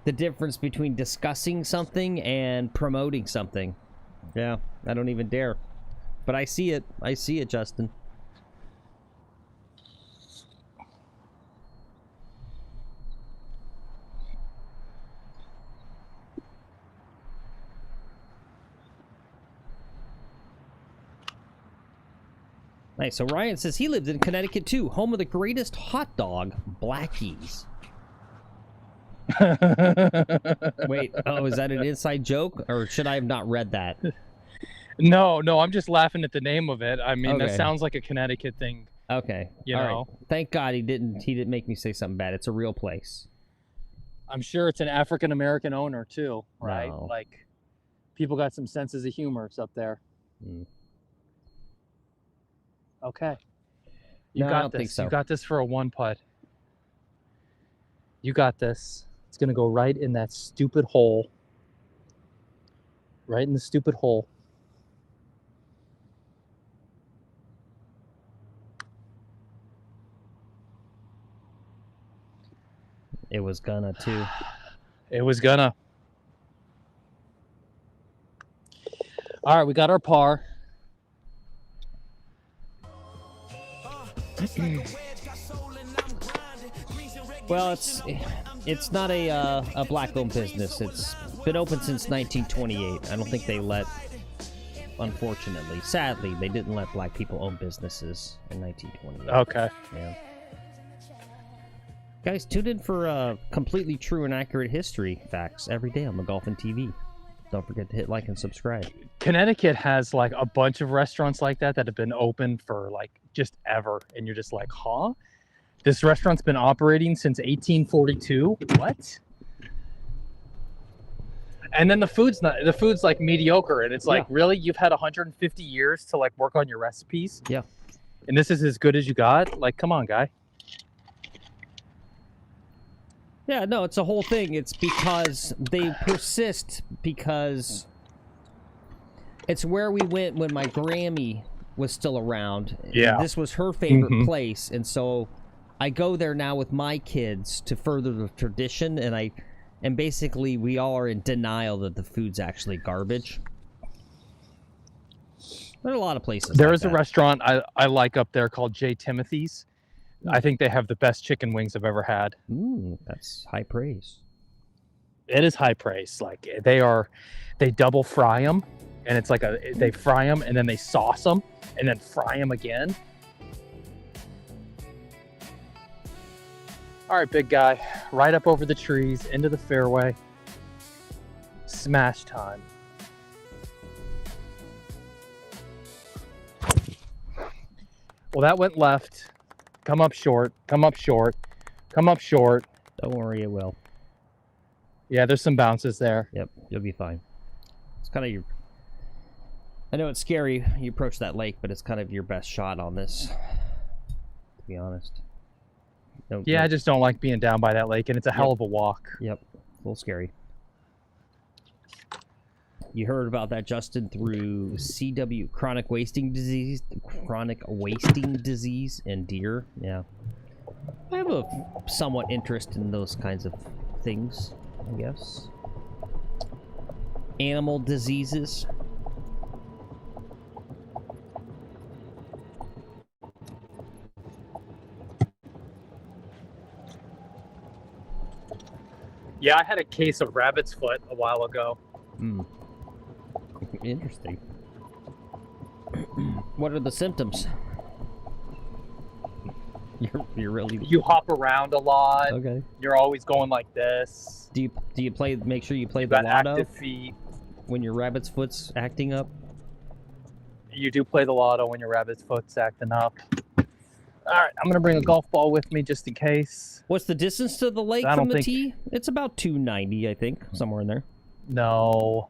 the difference between discussing something and promoting something. Yeah, I don't even dare. But I see it. I see it, Justin. Nice. So Ryan says he lived in Connecticut too, home of the greatest hot dog, Blackie's. Wait, oh, is that an inside joke, or should I have not read that? No, I'm just laughing at the name of it. I mean, Okay. That sounds like a Connecticut thing. Okay, You all know. right. Thank God he didn't make me say something bad. It's a real place. I'm sure it's an African American owner too, right? No. Like, people got some senses of humor up there. Okay. You No, I got don't this. think so. You got this for a 1 putt. You got this. It's going to go right in that stupid hole. Right in the stupid hole. It was gonna, too. It was gonna. All right, we got our par. Well, it's not a black-owned business. It's been open since 1928. I don't think they let, unfortunately, sadly, they didn't let black people own businesses in 1928. Okay. Yeah. Guys, tune in for completely true and accurate history facts every day on McGolfin TV. Don't forget to hit like and subscribe. Connecticut has like a bunch of restaurants like that have been open for like just ever, and you're just like, huh? This restaurant's been operating since 1842. What? And then the food's like mediocre, and it's like, really, you've had 150 years to like work on your recipes? Yeah. And this is as good as you got? Like, come on, guy. Yeah, no, it's a whole thing. It's because they persist, because it's where we went when my Grammy was still around. Yeah. This was her favorite place, and so I go there now with my kids to further the tradition, and basically we all are in denial that the food's actually garbage. There are a lot of places. There like is that. a restaurant I like up there called J. Timothy's. I think they have the best chicken wings I've ever had. That's high praise. It is high praise. Like they double fry them, and it's like they fry them and then they sauce them and then fry them again. All right, big guy, right up over the trees, into the fairway. Smash time. Well, that went left. Come up short, come up short, come up short. Don't worry, it will. Yeah, there's some bounces there. Yep, you'll be fine. It's kind of your... I know it's scary, you approach that lake, but it's kind of your best shot on this, to be honest. I just don't like being down by that lake, and it's a hell of a walk. Yep, a little scary. You heard about that, Justin, through CW, chronic wasting disease in deer. Yeah, I have a somewhat interest in those kinds of things, I guess. Animal diseases. Yeah, I had a case of rabbit's foot a while ago. Interesting. What are the symptoms? You're really... You hop around a lot. Okay. You're always going like this. Do you play? Make sure you play You've the got lotto active feet. when your rabbit's foot's acting up. You do play the lotto when your rabbit's foot's acting up. All right, I'm gonna bring a golf ball with me just in case. What's the distance to the lake from the tee? It's about 290, I think, somewhere in there. No.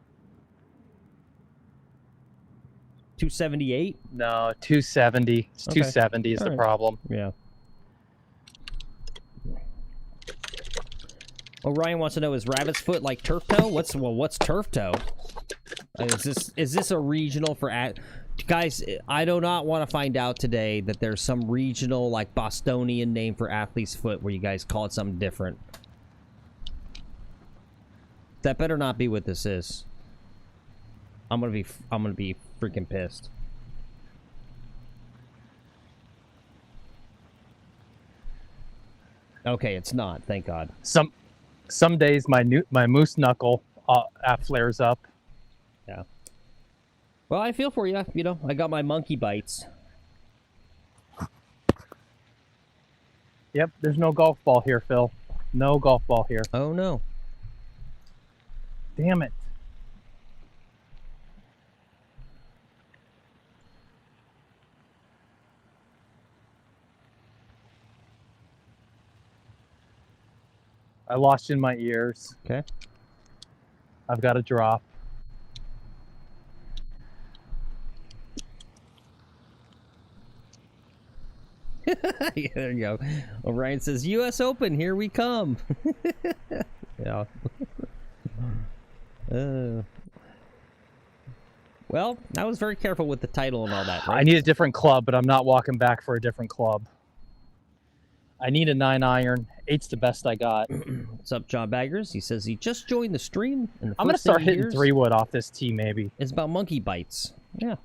278? No, 270. It's Okay. 270 is All the right. problem. Yeah. Well, Ryan wants to know, is rabbit's foot like turf toe? What's turf toe? Is this a regional for guys? I do not want to find out today that there's some regional like Bostonian name for athlete's foot where you guys call it something different. That better not be what this is. I'm gonna be freaking pissed. Okay, it's not. Thank God. Some days my moose knuckle flares up. Yeah. Well, I feel for you. You know, I got my monkey bites. Yep, there's no golf ball here, Phil. No golf ball here. Oh no. Damn it. I lost you in my ears. Okay. I've got to drop. Yeah, there you go. Well, Ryan says, US Open, here we come. Yeah. Well, I was very careful with the title and all that, right? I need a different club, but I'm not walking back for a different club. I need a 9-iron. 8's the best I got. What's up, John Baggers? He says he just joined the stream. And I'm going to start hitting 3-wood off this tee, maybe. It's about monkey bites. Yeah.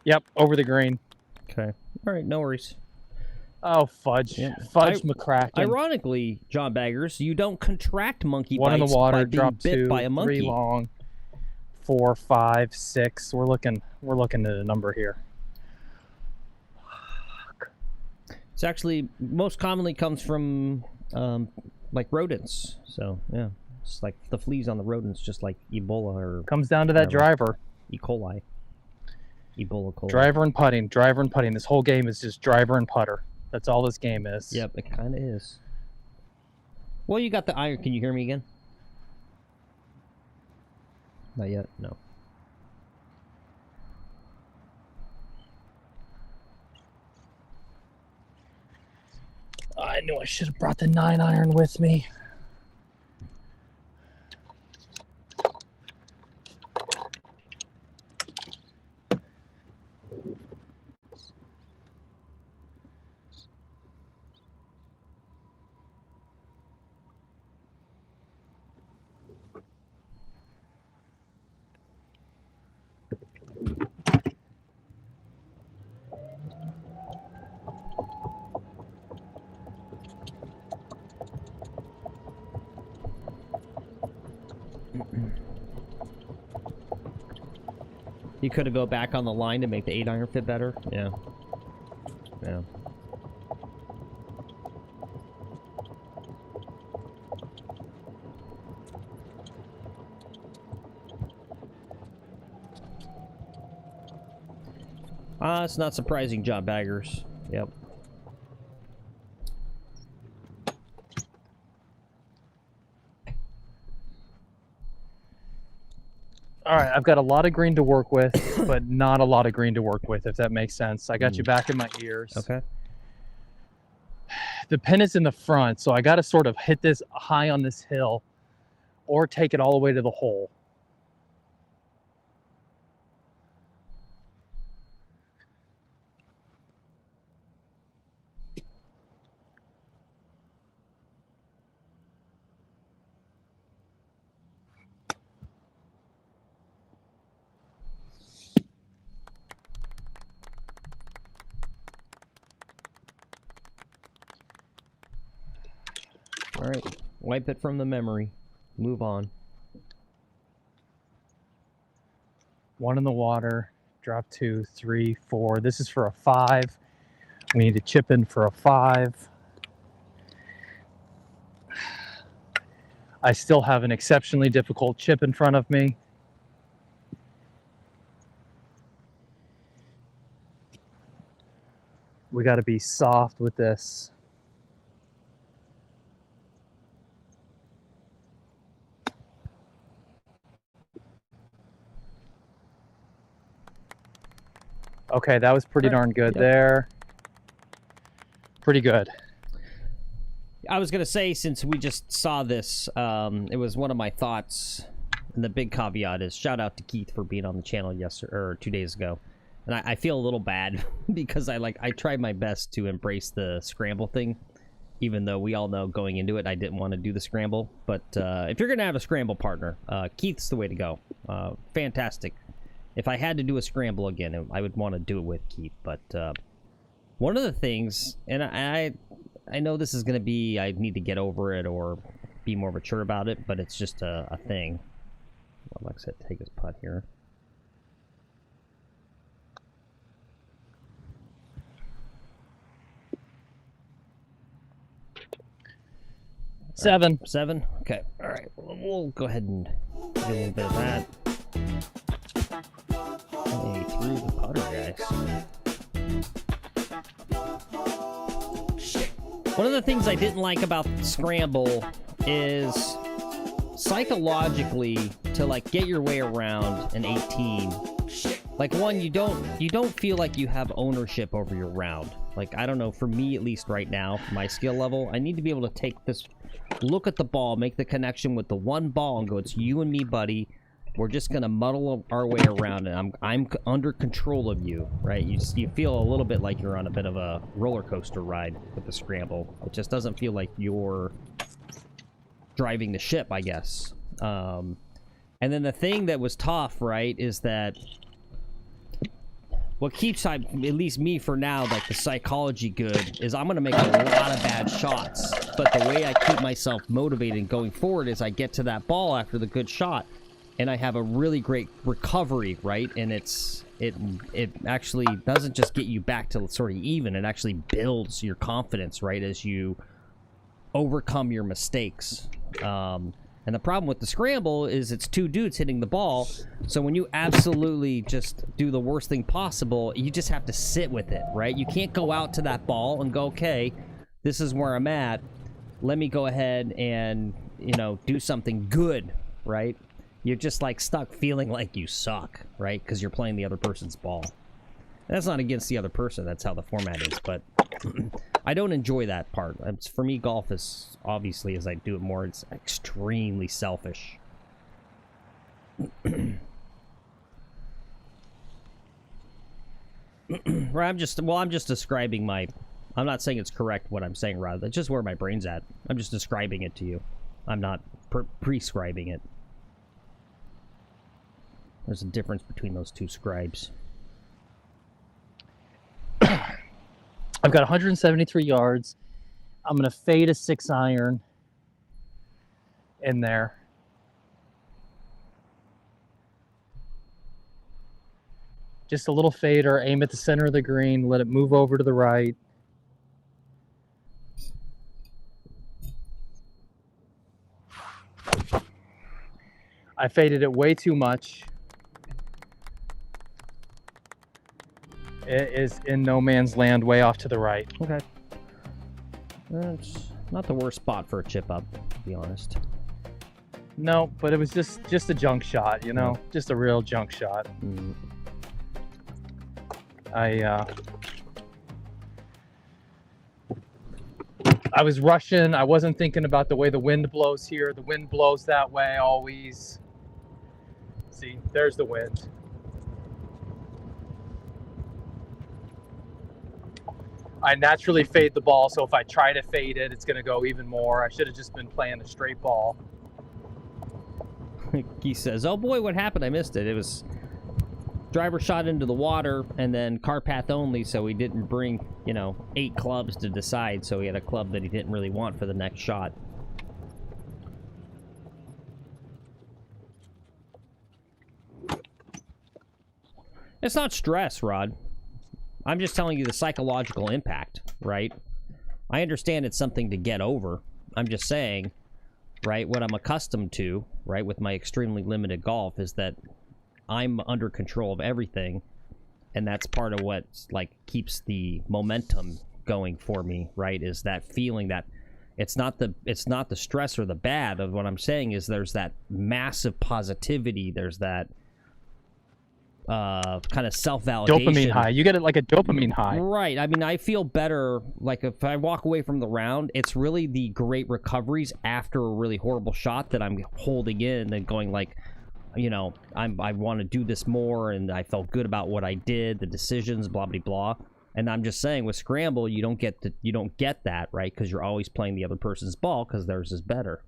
Yep, over the green. Okay. All right, no worries. Oh, fudge. Yeah. Fudge McCracken. Ironically, John Baggers, you don't contract monkey One bites in the water, by being drop bit 2, by a monkey. 3 long, 4, 5, 6. We're looking at a number here. It's actually most commonly comes from like rodents. So yeah, it's like the fleas on the rodents, just like Ebola or Comes down to that driver. E. coli. Ebola coli. Driver and putting. Driver and putting. This whole game is just driver and putter. That's all this game is. Yep, it kind of is. Well, you got the iron. Can you hear me again? Not yet. No. I knew I should have brought the 9-iron with me. You could have go back on the line to make the 8-iron fit better. Yeah. Yeah. It's not surprising, John Baggers. Yep. All right, I've got a lot of green to work with, but not a lot of green to work with, if that makes sense. I got you back in my ears. Okay. The pin is in the front, so I got to sort of hit this high on this hill or take it all the way to the hole. All right, wipe it from the memory. Move on. 1 in the water, drop 2, 3, 4. This is for a 5. We need to chip in for a 5. I still have an exceptionally difficult chip in front of me. We got to be soft with this. Okay, that was pretty darn good there. Pretty good. I was going to say, since we just saw this, it was one of my thoughts, and the big caveat is shout out to Keith for being on the channel yesterday or 2 days ago. And I feel a little bad because I tried my best to embrace the scramble thing, even though we all know going into it I didn't want to do the scramble. But if you're going to have a scramble partner, Keith's the way to go. Fantastic. If I had to do a scramble again, I would want to do it with Keith. But one of the things, and I know this is going to be, I need to get over it or be more mature about it, but it's just a thing. Well, like I said, take his putt here. Seven. 7? Okay. All right. We'll go ahead and do a little bit of that. Hey, through the putter, guys. One One of the things I didn't like about Scramble is psychologically to like get your way around an 18. Like one, you don't feel like you have ownership over your round. Like, I don't know, for me at least right now, for my skill level, I need to be able to take this, look at the ball, make the connection with the one ball and go, it's you and me, buddy. We're just gonna muddle our way around, and I'm under control of you, right? You feel a little bit like you're on a bit of a roller coaster ride with the Scramble. It just doesn't feel like you're driving the ship, I guess. And then the thing that was tough, right, is that what keeps, at least me for now, like the psychology good, is I'm going to make a lot of bad shots. But the way I keep myself motivated going forward is I get to that ball after the good shot, and I have a really great recovery, right? And it actually doesn't just get you back to sort of even. It actually builds your confidence, right, as you overcome your mistakes. And the problem with the Scramble is it's two dudes hitting the ball, so when you absolutely just do the worst thing possible, you just have to sit with it, right? You can't go out to that ball and go, okay, this is where I'm at. Let me go ahead and, you know, do something good, right? You're just, like, stuck feeling like you suck, right? Because you're playing the other person's ball. That's not against the other person. That's how the format is, but I don't enjoy that part. For me, golf is, obviously, as I do it more, it's extremely selfish. Right, I'm just describing my... I'm not saying it's correct what I'm saying, rather. That's just where my brain's at. I'm just describing it to you. I'm not prescribing it. There's a difference between those two scribes. I've got 173 yards. I'm going to fade a 6-iron in there. Just a little fader, aim at the center of the green, let it move over to the right. I faded it way too much. It is in no man's land, way off to the right. Okay. That's not the worst spot for a chip up, to be honest. No, but it was just a junk shot, you know? Yeah. Just a real junk shot. Mm. I was rushing. I wasn't thinking about the way the wind blows here. The wind blows that way always. See, there's the wind. I naturally fade the ball, so if I try to fade it, it's going to go even more. I should have just been playing a straight ball. He says, oh boy, what happened? I missed it. It was driver shot into the water and then car path only, so he didn't bring, you know, 8 clubs to decide, so he had a club that he didn't really want for the next shot. It's not stress, Rod. I'm just telling you the psychological impact, right? I understand it's something to get over. I'm just saying, right, what I'm accustomed to, right, with my extremely limited golf is that I'm under control of everything, and that's part of what, like, keeps the momentum going for me, right, is that feeling that it's not the stress or the bad of what I'm saying is there's that massive positivity, there's that kind of self-validation. Dopamine high. You get it like a dopamine high. Right. I mean, I feel better, like, if I walk away from the round, it's really the great recoveries after a really horrible shot that I'm holding in and going, like, you know, I want to do this more, and I felt good about what I did, the decisions, blah, blah, blah. And I'm just saying, with Scramble, you don't get that, right? Because you're always playing the other person's ball because theirs is better.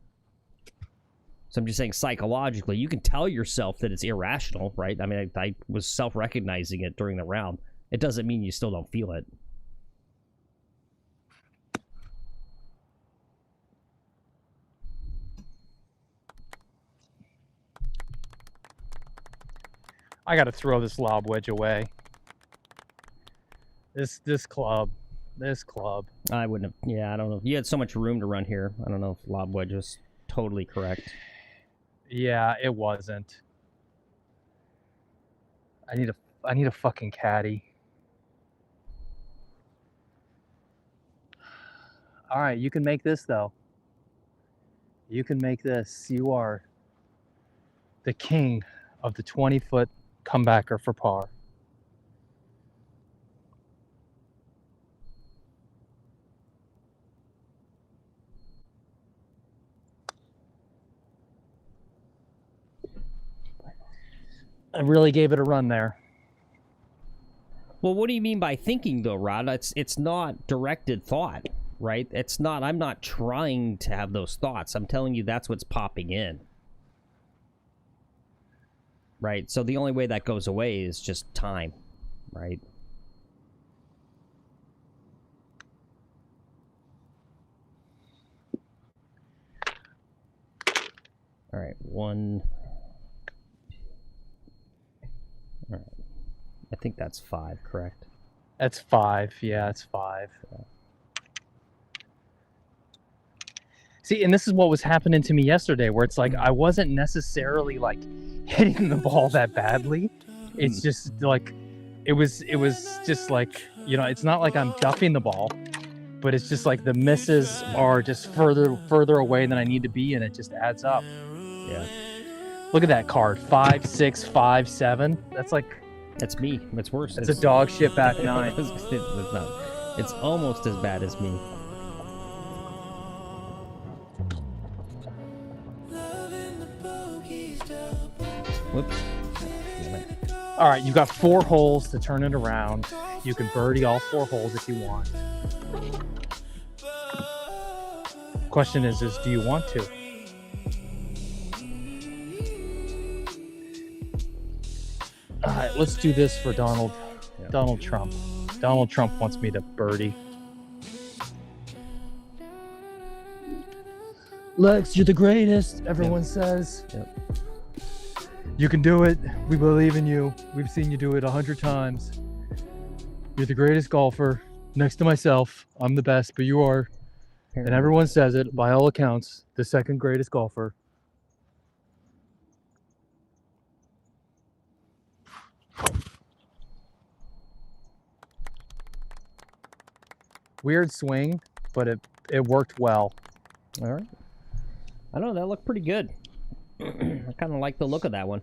So I'm just saying, psychologically, you can tell yourself that it's irrational, right? I mean, I was self-recognizing it during the round. It doesn't mean you still don't feel it. I got to throw this lob wedge away. This club. I wouldn't have. Yeah, I don't know. You had so much room to run here. I don't know if lob wedge is totally correct. Yeah, it wasn't. I need a fucking caddy. All right, you can make this though. You can make this. You are the king of the 20-foot comebacker for par. I really gave it a run there. Well, what do you mean by thinking, though, Rod? It's not directed thought, right? It's not. I'm not trying to have those thoughts. I'm telling you that's what's popping in, right? So the only way that goes away is just time, right? All right, one. All right. I think that's 5, correct? That's 5. Yeah, it's 5. Yeah. See, and this is what was happening to me yesterday, where it's like I wasn't necessarily like hitting the ball that badly. It's just like it was just like, you know, it's not like I'm duffing the ball, but it's just like the misses are just further away than I need to be, and it just adds up. Yeah. Look at that card. 5, 6, 5, 7. That's like, That's me. It's worse. it's a dog shit back 9. It's not. It's almost as bad as me. Whoops. All right, you've got 4 holes to turn it around. You can birdie all 4 holes if you want. Question is do you want to? All right, let's do this for Donald Trump. Donald Trump wants me to birdie. Lex, you're the greatest, everyone says. Yep. You can do it. We believe in you. We've seen you do it 100 times. You're the greatest golfer. Next to myself, I'm the best, but you are. And everyone says it, by all accounts, the second greatest golfer. Weird swing, but it worked well. All right. I know that looked pretty good. I kind of like the look of that one.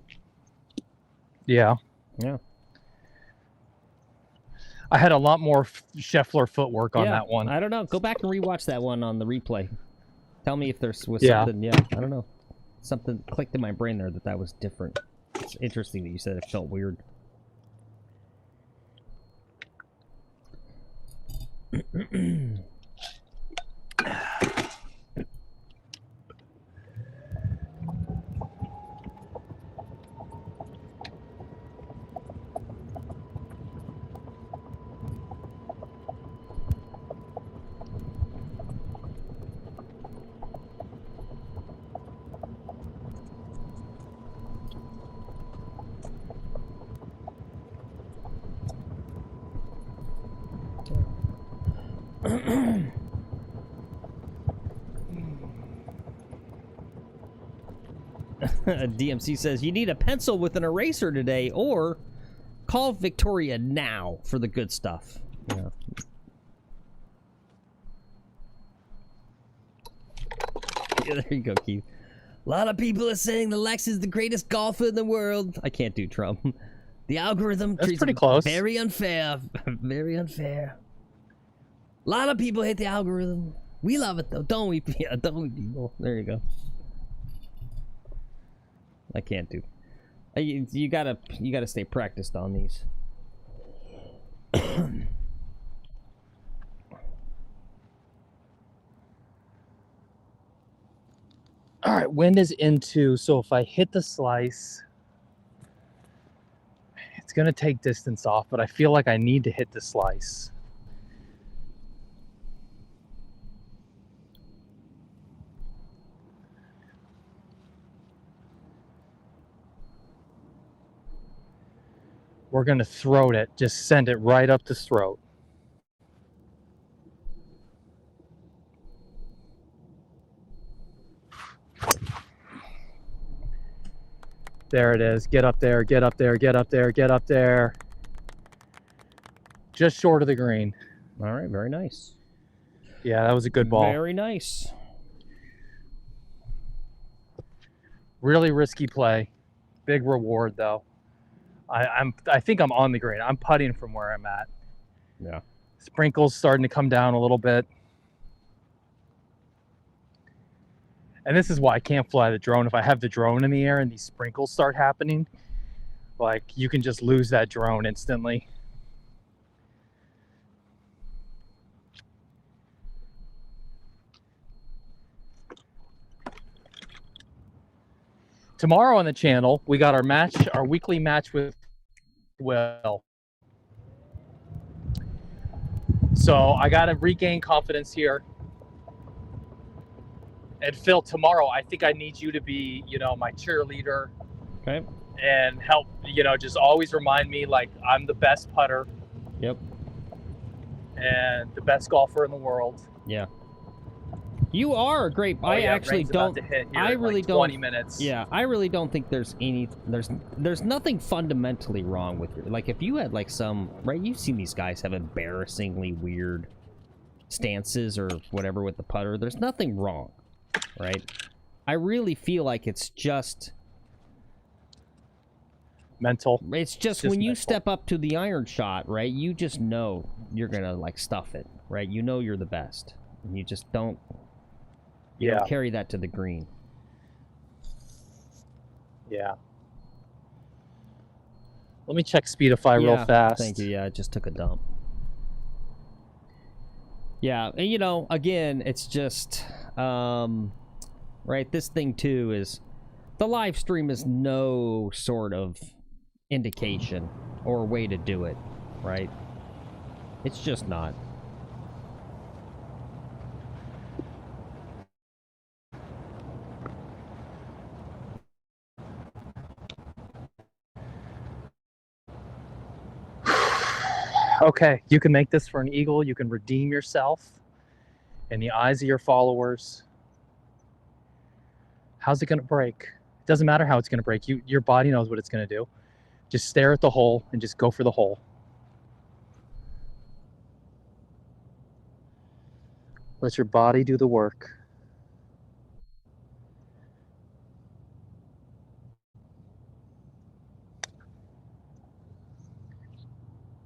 Yeah. Yeah. I had a lot more Scheffler footwork on that one. I don't know. Go back and rewatch that one on the replay. Tell me if there was something. Yeah, I don't know. Something clicked in my brain there that was different. It's interesting that you said it felt weird. DMC says you need a pencil with an eraser today, or call Victoria now for the good stuff. Yeah. Yeah, there you go, Keith. A lot of people are saying the Lex is the greatest golfer in the world. I can't do Trump. The algorithm treats pretty him close. very unfair. Very unfair. A lot of people hate the algorithm. We love it though, don't we? Yeah, don't we, people? There you go. I can't do. You gotta stay practiced on these. All right, wind is into, so if I hit the slice, it's going to take distance off, but I feel like I need to hit the slice. We're going to throat it, just send it right up the throat. There it is. Get up there, get up there, get up there, get up there. Just short of the green. All right, very nice. Yeah, that was a good ball. Very nice. Really risky play. Big reward though. I think I'm on the green. I'm putting from where I'm at. Yeah. Sprinkles starting to come down a little bit. And this is why I can't fly the drone. If I have the drone in the air and these sprinkles start happening, like you can just lose that drone instantly. Tomorrow on the channel, we got our weekly match with Will. So I got to regain confidence here. And Phil, tomorrow, I think I need you to be, my cheerleader. Okay. And help, just always remind me, like, I'm the best putter. Yep. And the best golfer in the world. Yeah. You are a great. Oh, I yeah, actually rain's about don't. to hit here I in, really like, don't. 20 minutes. Yeah, I really don't think there's nothing fundamentally wrong with your. Like, if you had like some right, you've seen these guys have embarrassingly weird stances or whatever with the putter. There's nothing wrong, right? I really feel like it's just mental. It's just when you step up to the iron shot, right? You just know you're gonna like stuff it, right? You know you're the best, and you just don't. You don't carry that to the green. Yeah. Let me check Speedify real fast. Thank you. Yeah, I just took a dump. Yeah, and again, it's just right, this thing too is the live stream is no sort of indication or way to do it, right? It's just not. Okay, you can make this for an eagle. You can redeem yourself in the eyes of your followers. How's it going to break? It doesn't matter how it's going to break. Your body knows what it's going to do. Just stare at the hole and just go for the hole. Let your body do the work.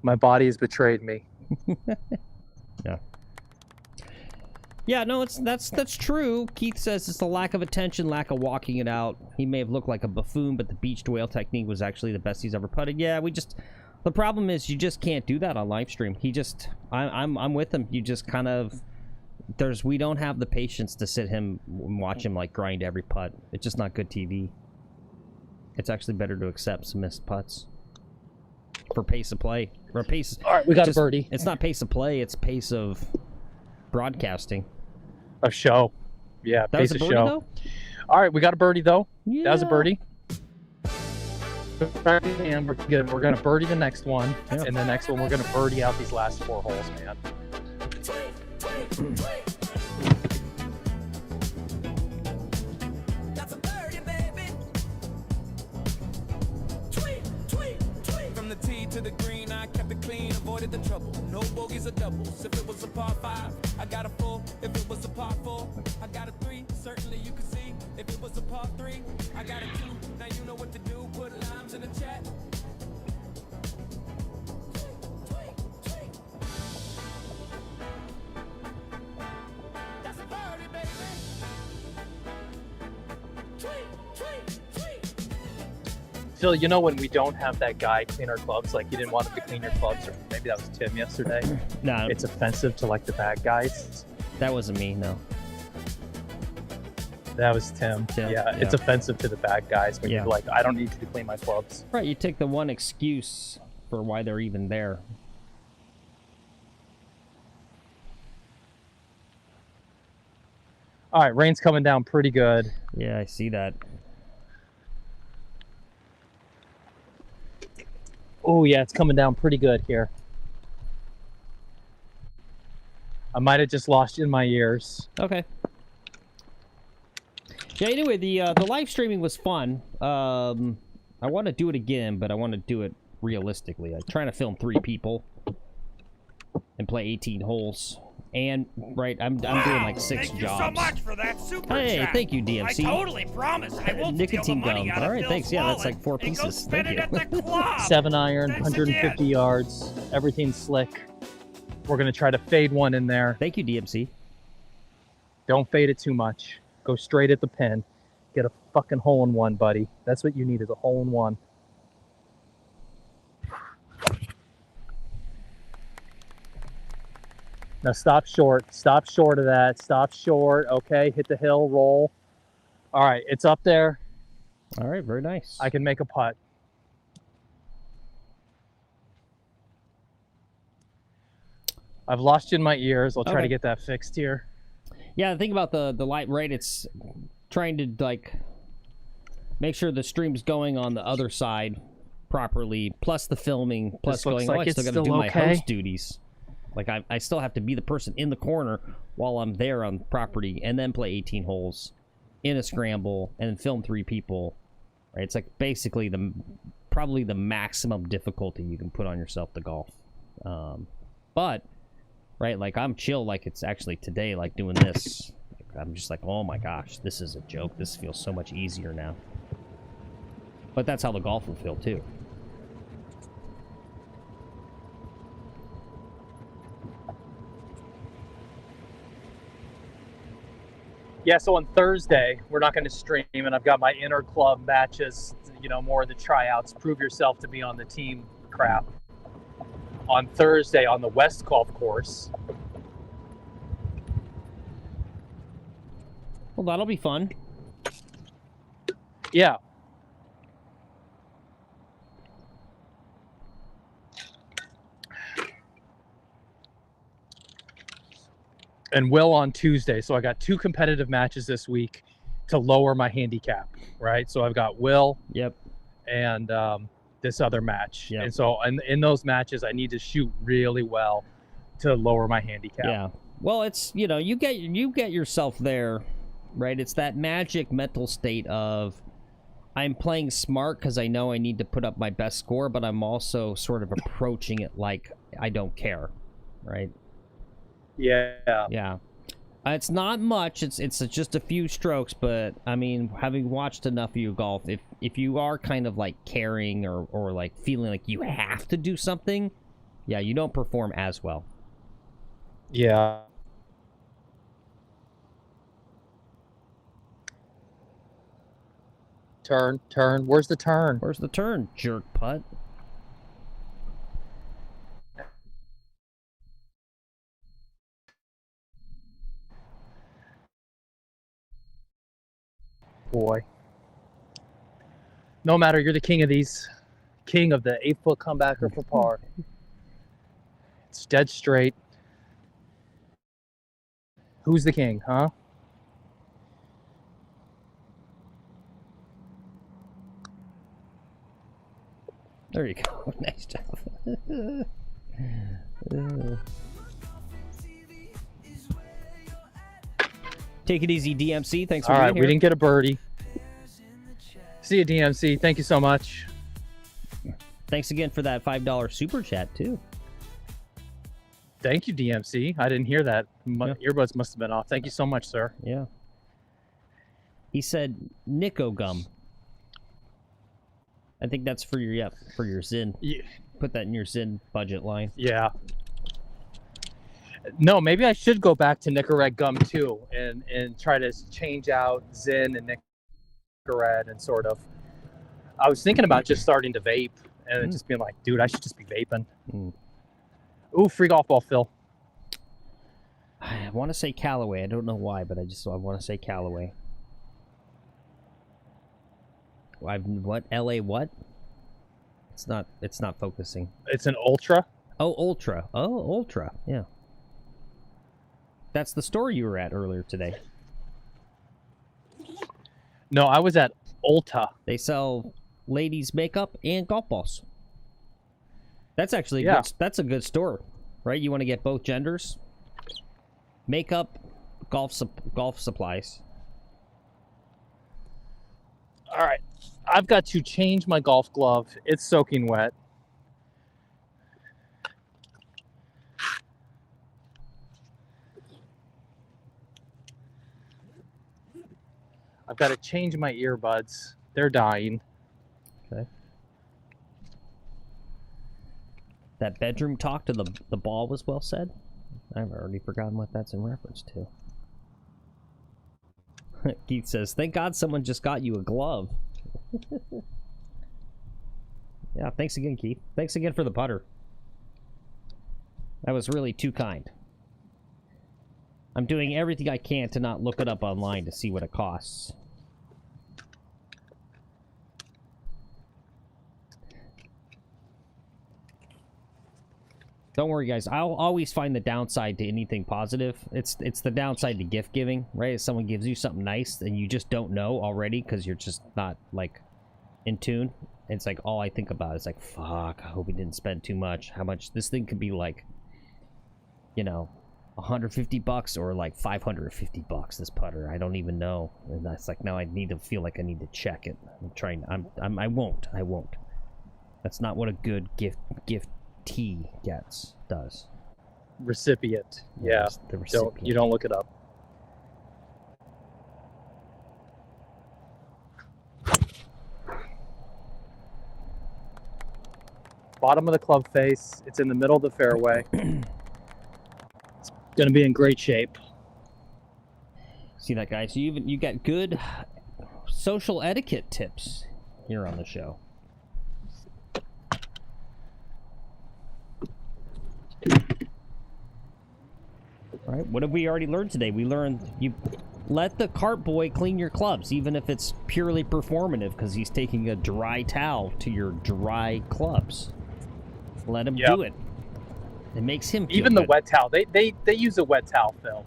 My body has betrayed me. Yeah. Yeah, no, that's true. Keith says it's the lack of attention, lack of walking it out. He may have looked like a buffoon, but the beached whale technique was actually the best he's ever putted. Yeah, the problem is you just can't do that on live stream. I'm with him. You just kind of we don't have the patience to sit him and watch him like grind every putt. It's just not good TV. It's actually better to accept some missed putts. For pace of play. Or pace. All right, we got a birdie. It's not pace of play, it's pace of broadcasting. Of show. Yeah, that pace was a of birdie, show. though? All right, we got a birdie, though. Yeah. That was a birdie. And we're going to birdie the next one. Yeah. And the next one, we're going to birdie out these last 4 holes, man. To the green, I kept it clean, avoided the trouble. No bogeys or doubles. If it was a par 5, I got a full. If it was a par 4, I got a 3. Certainly you can see. If it was a par 3, I got a 2. Now you know what to do. Put limes in the chat. That's a birdie, baby. Phil, when we don't have that guy clean our clubs, like you didn't want him to clean your clubs, or maybe that was Tim yesterday. No. It's offensive to like the bad guys. That wasn't me, no. That was Tim. Yeah, it's offensive to the bad guys when you're like, I don't need you to clean my clubs. Right, you take the one excuse for why they're even there. All right, rain's coming down pretty good. Yeah, I see that. Oh, yeah, it's coming down pretty good here. I might have just lost you in my ears. Okay. Yeah, anyway, the live streaming was fun. I want to do it again, but I want to do it realistically. I'm trying to film 3 people and play 18 holes. And right, I'm doing like 6 Thank jobs. you so much for that super Hey, chat. thank you, DMC. I totally promise I won't steal the Nicotine money gum. out All of right, Phil's thanks. Yeah, that's like 4 wallet and go pieces. spend Thank it you. at the club. 7 iron, Thanks 150 again. yards. Everything's slick. We're gonna try to fade one in there. Thank you, DMC. Don't fade it too much. Go straight at the pin. Get a fucking hole in one, buddy. That's what you need, is a hole in one. Now stop short. Stop short of that. Stop short. Okay, hit the hill, roll. All right, it's up there. All right, very nice. I can make a putt. I've lost you in my ears. I'll try Okay. to get that fixed here. Yeah, the thing about the light, right? It's trying to like make sure the stream's going on the other side properly, plus the filming, plus This looks going. like I it's still got to still do my okay. host duties. Like I still have to be the person in the corner while I'm there on property, and then play 18 holes in a scramble, and then film 3 people. Right? It's like basically probably the maximum difficulty you can put on yourself to golf. But right, like I'm chill, like it's actually today, like doing this. I'm just like, oh my gosh, this is a joke. This feels so much easier now. But that's how the golf will feel too. Yeah, so on Thursday, we're not going to stream, and I've got my inner club matches, you know, more of the tryouts, prove yourself to be on the team crap. On Thursday on the West Golf Course. Well, that'll be fun. Yeah. And Will on Tuesday. So I got 2 competitive matches this week to lower my handicap, right? So I've got Will Yep. and this other match. Yep. And so in those matches, I need to shoot really well to lower my handicap. Yeah. Well, it's, you know, you get yourself there, right? It's that magic mental state of I'm playing smart because I know I need to put up my best score, but I'm also sort of approaching it like I don't care, right? Yeah. Yeah. It's not much. It's just a few strokes, but I mean, having watched enough of you golf, if you are kind of like caring or like feeling like you have to do something, yeah, you don't perform as well. Yeah. Turn. Where's the turn? Where's the turn, jerk putt? Boy. No matter, you're the king of these. King of the 8-foot comebacker for par. It's dead straight. Who's the king, huh? There you go. Nice job. Take it easy, DMC. Thanks for All being right, here. we didn't get a birdie. See you, DMC. Thank you so much. Thanks again for that $5 super chat, too. Thank you, DMC. I didn't hear that. My earbuds must have been off. Thank you so much, sir. Yeah. He said Nico gum. I think that's for your Zin. Yeah. Put that in your Zin budget line. Yeah. No, maybe I should go back to Nicorette gum too and try to change out Zin and Nicorette and sort of. I was thinking about just starting to vape and just being like, dude, I should just be vaping. Ooh, free golf ball, Phil. I want to say Callaway. I don't know why, but I want to say Callaway. What? LA what? It's not focusing. It's an Ultra. Oh, Ultra. Oh, Ultra. Yeah. That's the store you were at earlier today. No, I was at Ulta. They sell ladies' makeup and golf balls. That's actually that's a good store, right? You want to get both genders. Makeup, golf supplies. All right. I've got to change my golf glove. It's soaking wet. I've got to change my earbuds. They're dying. Okay. That bedroom talk to the ball was well said. I've already forgotten what that's in reference to. Keith says, thank God someone just got you a glove. Yeah, thanks again, Keith. Thanks again for the putter. That was really too kind. I'm doing everything I can to not look it up online to see what it costs. Don't worry, guys. I'll always find the downside to anything positive. It's the downside to gift giving, right? If someone gives you something nice and you just don't know already because you're just not, like, in tune. It's like, all I think about is like, fuck, I hope we didn't spend too much. How much? This thing could be like, you know, $150 or like $550, this putter. I don't even know. And that's like, now I need to feel like I need to check it. I'm trying, I won't. That's not what a good giftee does. Recipient. Yeah. The recipient. You don't look it up. Bottom of the club face. It's in the middle of the fairway. It's going to be in great shape. See that, guys? You got good social etiquette tips here on the show. All right, what have we already learned today? We learned you let the cart boy clean your clubs, even if it's purely performative, because he's taking a dry towel to your dry clubs. Let him do it. It makes him feel even the good. wet towel. They use a wet towel, Phil.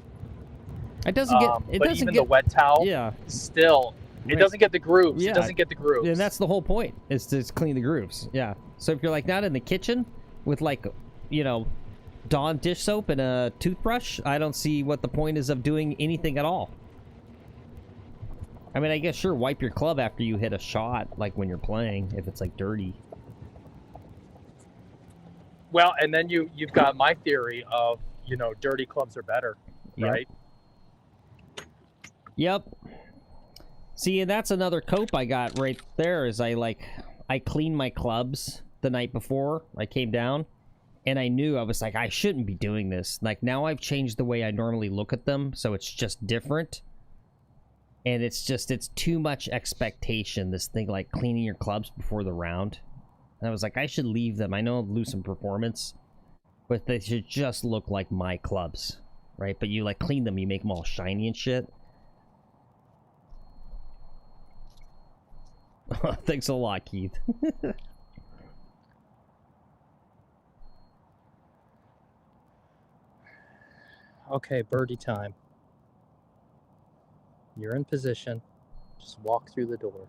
It doesn't get. It but doesn't even get the wet towel. Yeah. Still, it doesn't get the grooves. It doesn't get the grooves. And that's the whole point. Is to clean the grooves. Yeah. So if you're like not in the kitchen with like, you know, Dawn dish soap and a toothbrush, I don't see what the point is of doing anything at all. I mean, I guess sure, wipe your club after you hit a shot, like when you're playing, if it's like dirty. Well, and then you've got my theory of, you know, dirty clubs are better, right? Yep. See, and that's another cope I got right there. Is I cleaned my clubs the night before I came down, and I knew I was like, I shouldn't be doing this. Like now I've changed the way I normally look at them, so it's just different. And it's too much expectation. This thing like cleaning your clubs before the round. And I was like, I should leave them. I know I'll lose some performance, but they should just look like my clubs, right? But you like clean them, you make them all shiny and shit. Thanks a lot, Keith. Okay, birdie time. You're in position. Just walk through the door.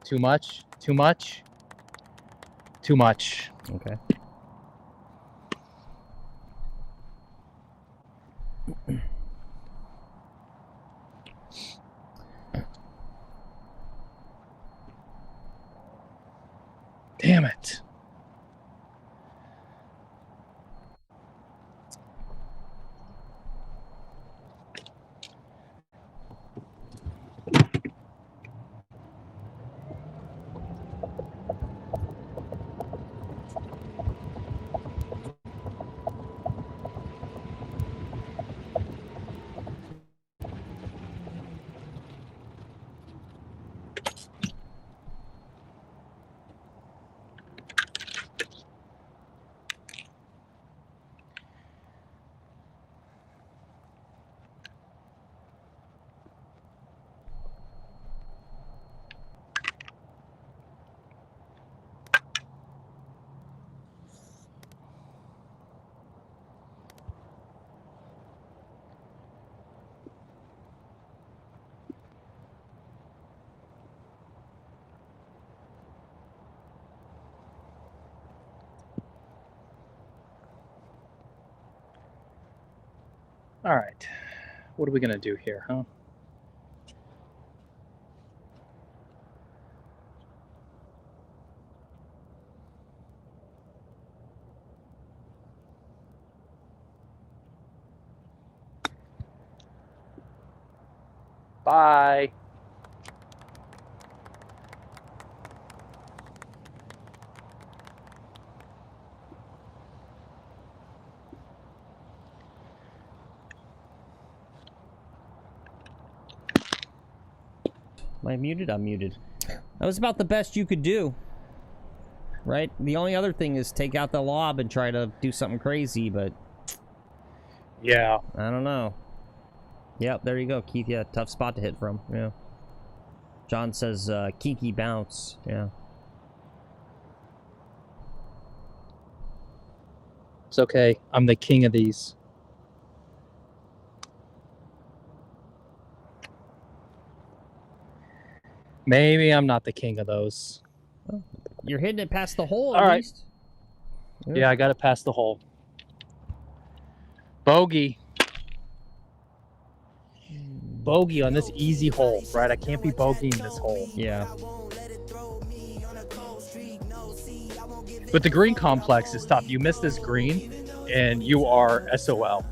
Too much? Too much? Too much. Okay. Damn it. All right. What are we going to do here, huh? Bye. Am I muted? I'm muted. That was about the best you could do. Right? The only other thing is take out the lob and try to do something crazy, but... Yeah. I don't know. Yep, there you go, Keith. Yeah, tough spot to hit from. Yeah. John says, kinky bounce. Yeah. It's okay. I'm the king of these. Maybe I'm not the king of those. Oh, you're hitting it past the hole, All at right. least. Yeah, I got it past the hole. Bogey. Bogey on this easy hole, right? I can't be bogeying this hole. Yeah. But the green complex is tough. You miss this green, and you are SOL.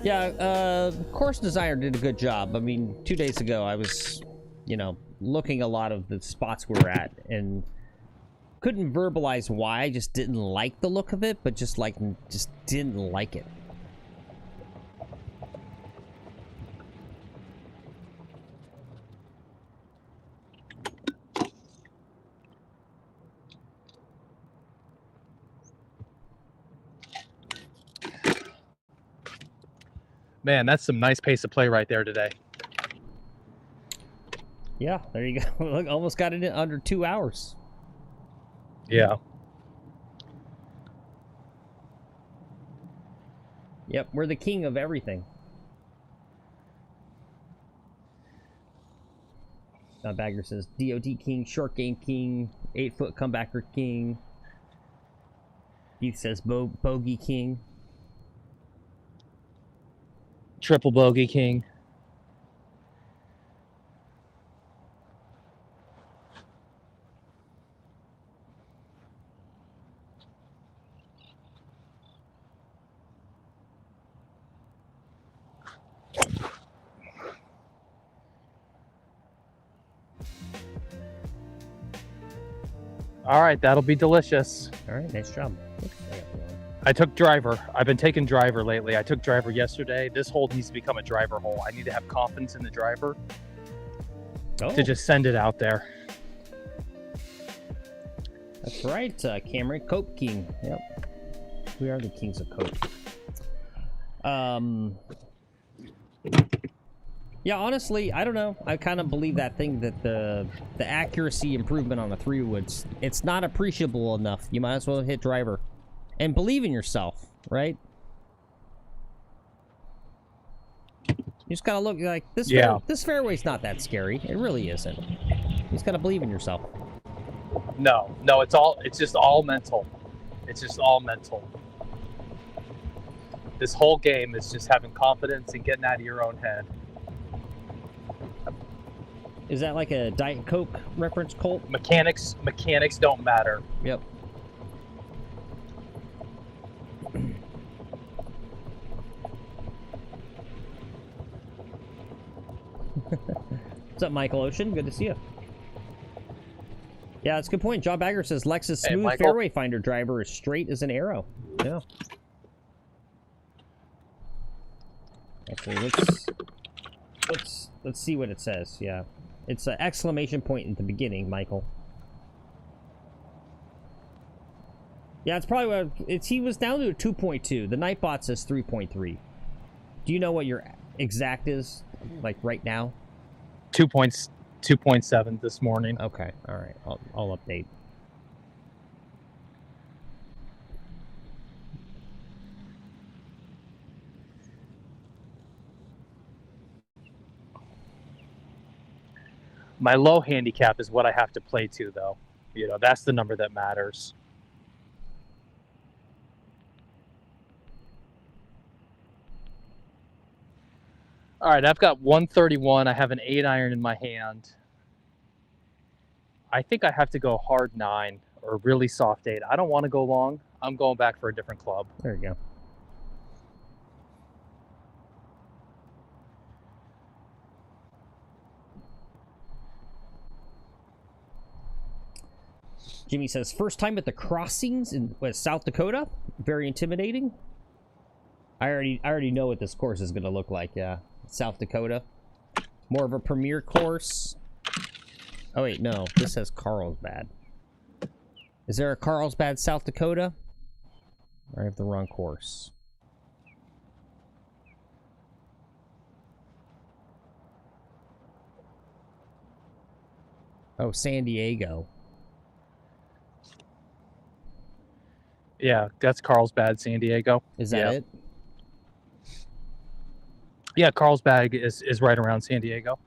Yeah, course designer did a good job. I mean, 2 days ago, I was, you know, looking a lot of the spots we were at, and couldn't verbalize why. I just didn't like the look of it, but just didn't like it. Man, that's some nice pace of play right there today. Yeah, there you go. Look, almost got it in under 2 hours. Yeah. Yep, we're the king of everything. Bagger says, DOT king, short game king, 8-foot comebacker king. Keith says, bogey king. Triple bogey king. All right, that'll be delicious. All right, nice job. Oops, I took driver. I've been taking driver lately. I took driver yesterday. This hole needs to become a driver hole. I need to have confidence in the driver to just send it out there. That's right, Cameron. Cope King. Yep. We are the kings of Cope. Yeah, honestly, I don't know. I kind of believe that thing that the accuracy improvement on the 3-woods, it's not appreciable enough. You might as well hit driver. And believe in yourself, right? You just gotta look like this. Yeah. This fairway's not that scary. It really isn't. You just gotta believe in yourself. No, it's just all mental. It's just all mental. This whole game is just having confidence and getting out of your own head. Is that like a Diet Coke reference, Colt? Mechanics don't matter. Yep. What's up, Michael Ocean? Good to see you. Yeah, that's a good point. John Bagger says Lexus Hey, smooth Michael. fairway finder driver is straight as an arrow. Yeah. Actually, let's see what it says. Yeah, it's an exclamation point at the beginning, Michael. Yeah, it's probably what it's. He was down to a 2.2. The Nightbot says 3.3. Do you know what your exact is, like right now? 2.7 this morning. Okay, all right. I'll update. My low handicap is what I have to play to, though. You know, that's the number that matters. All right, I've got 131. I have an 8-iron in my hand. I think I have to go hard 9 or really soft 8. I don't want to go long. I'm going back for a different club. There you go. Jimmy says, first time at the crossings in South Dakota. Very intimidating. I already know what this course is going to look like. Yeah, South Dakota. More of a premier course. Oh wait, no. This says Carlsbad. Is there a Carlsbad, South Dakota? I have the wrong course. Oh, San Diego. Yeah, that's Carlsbad, San Diego. Is that it? Yeah, Carlsbad is right around San Diego.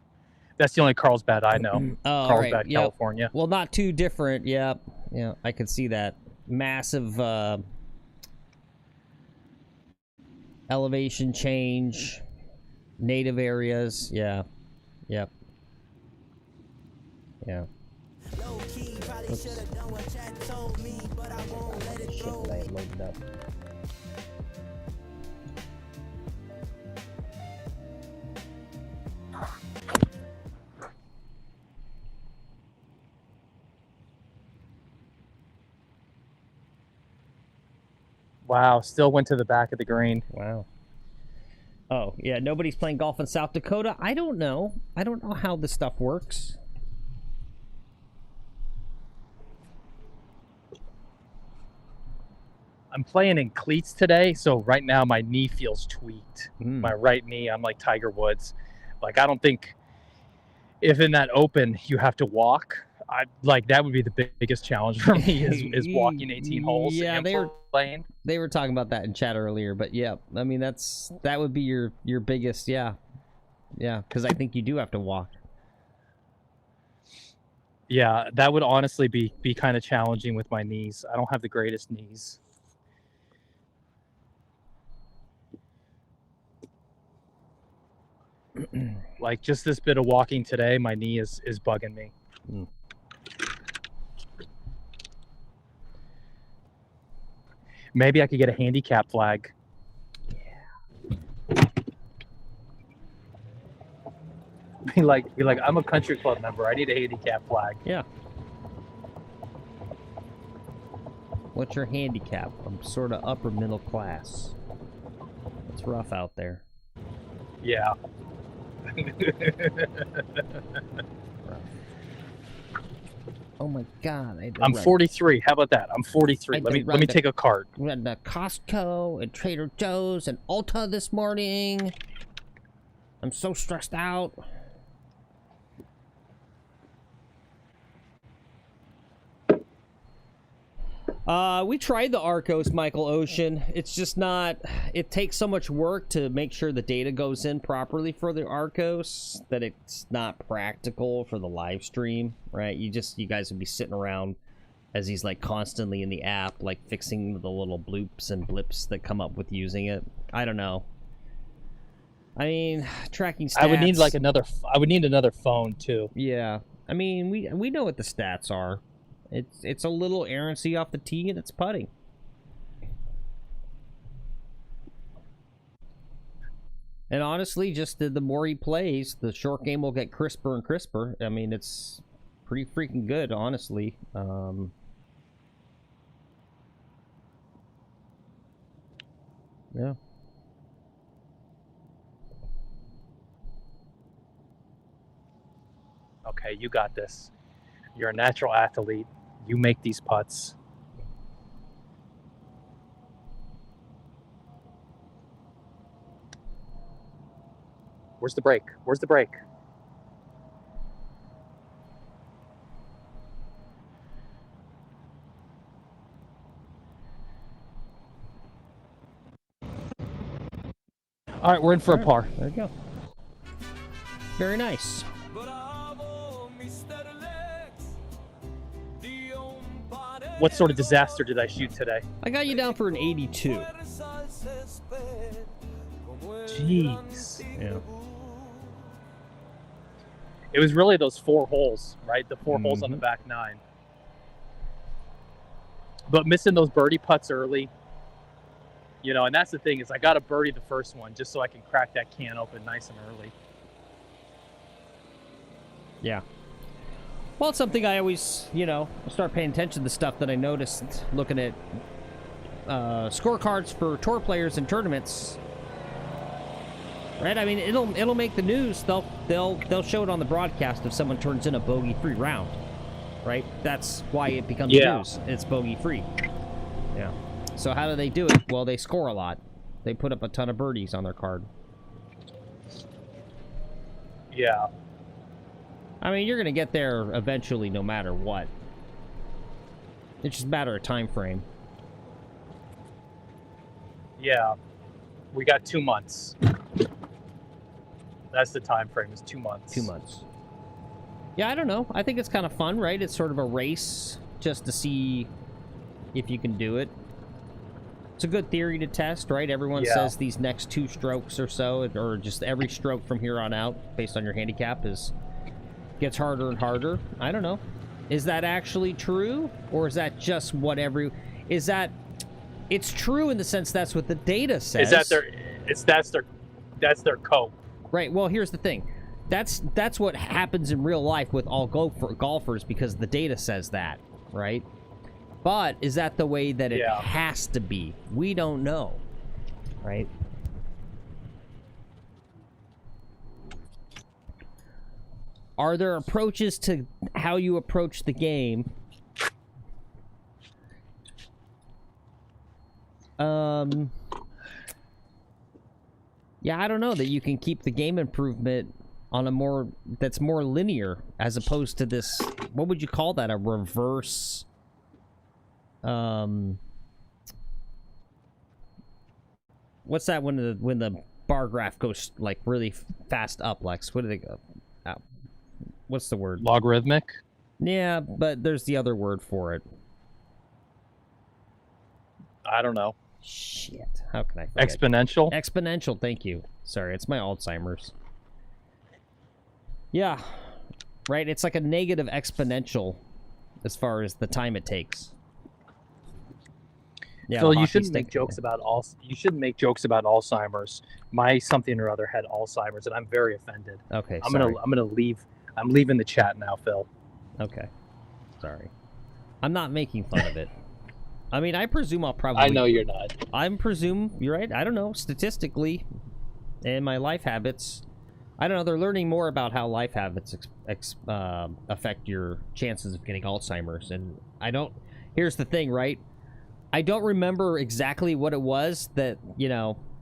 That's the only Carlsbad I know. Oh, Carlsbad, right. Yep. California. Well, not too different. Yeah, yeah, I could see that. Massive elevation change, native areas. Yeah, yep, yeah. Oops. Shit, I had loaded up. Wow, still went to the back of the green. Wow. Oh, yeah, nobody's playing golf in South Dakota? I don't know. I don't know how this stuff works. I'm playing in cleats today, so right now my knee feels tweaked. My right knee, I'm like Tiger Woods. Like, I don't think if in that open you have to walk, like that would be the biggest challenge for me is walking 18 holes. Yeah, playing. They were talking about that in chat earlier, but yeah, I mean that would be your biggest, yeah, because I think you do have to walk. Yeah, that would honestly be kind of challenging with my knees. I don't have the greatest knees. Like just this bit of walking today, my knee is bugging me. Maybe I could get a handicap flag. Yeah. Be like, I'm a country club member. I need a handicap flag. Yeah. What's your handicap? I'm sort of upper middle class. It's rough out there. Yeah. Oh my God! I'm 43. How about that? I'm 43. Let me take a card. We had the Costco and Trader Joe's and Ulta this morning. I'm so stressed out. We tried the Arcos, Michael Ocean. It's just not, it takes so much work to make sure the data goes in properly for the Arcos that it's not practical for the live stream, right? You guys would be sitting around as he's like constantly in the app, like fixing the little bloops and blips that come up with using it. I don't know. I mean, tracking stats. I would need like another phone too. Yeah. I mean, we know what the stats are. It's a little errancy off the tee and it's putting. And honestly, just the more he plays, the short game will get crisper and crisper. I mean, it's pretty freaking good, honestly. Yeah. Okay, you got this. You're a natural athlete. You make these putts. Where's the break? Where's the break? All right, we're in for a par. There you go. Very nice. What sort of disaster did I shoot today? I got you down for an 82. Jeez. Yeah. It was really those 4 holes, right? The 4 holes on the back 9. But missing those birdie putts early, you know, and that's the thing is I got to birdie the first one just so I can crack that can open nice and early. Yeah. Well, it's something I always, start paying attention to stuff that I noticed looking at scorecards for tour players in tournaments. Right? I mean, it'll make the news. They'll show it on the broadcast if someone turns in a bogey-free round. Right? That's why it becomes news. It's bogey-free. Yeah. So how do they do it? Well, they score a lot. They put up a ton of birdies on their card. Yeah. I mean, you're going to get there eventually no matter what. It's just a matter of time frame. Yeah. We got 2 months. That's the time frame, is 2 months. 2 months. Yeah, I don't know. I think it's kind of fun, right? It's sort of a race just to see if you can do it. It's a good theory to test, right? Everyone says these next 2 strokes or so, or just every stroke from here on out, based on your handicap, gets harder and harder. I don't know. Is that actually true, or is that just what it's true in the sense that's what the data says. That's their cope. Right. Well, here's the thing. That's what happens in real life with all golfers because the data says that, right? But is that the way that it has to be? We don't know, right? Are there approaches to how you approach the game? Yeah, I don't know that you can keep the game improvement on that's more linear as opposed to this. What would you call that? A reverse. What's that when the bar graph goes like really fast up, Lex? What do they go? What's the word? Logarithmic? Yeah, but there's the other word for it. I don't know. Shit. How can I forget? Exponential? Exponential, thank you. Sorry, it's my Alzheimer's. Yeah. Right, it's like a negative exponential as far as the time it takes. Yeah, Phil, you shouldn't make jokes about Alzheimer's. My something or other had Alzheimer's, and I'm very offended. Okay, I'm leaving the chat now, Phil. Okay, sorry. I'm not making fun of it. I mean, I presume I'll probably. I know you're not. You're right. I don't know. Statistically, and my life habits, I don't know. They're learning more about how life habits affect your chances of getting Alzheimer's, and I don't. Here's the thing, right? I don't remember exactly what it was that,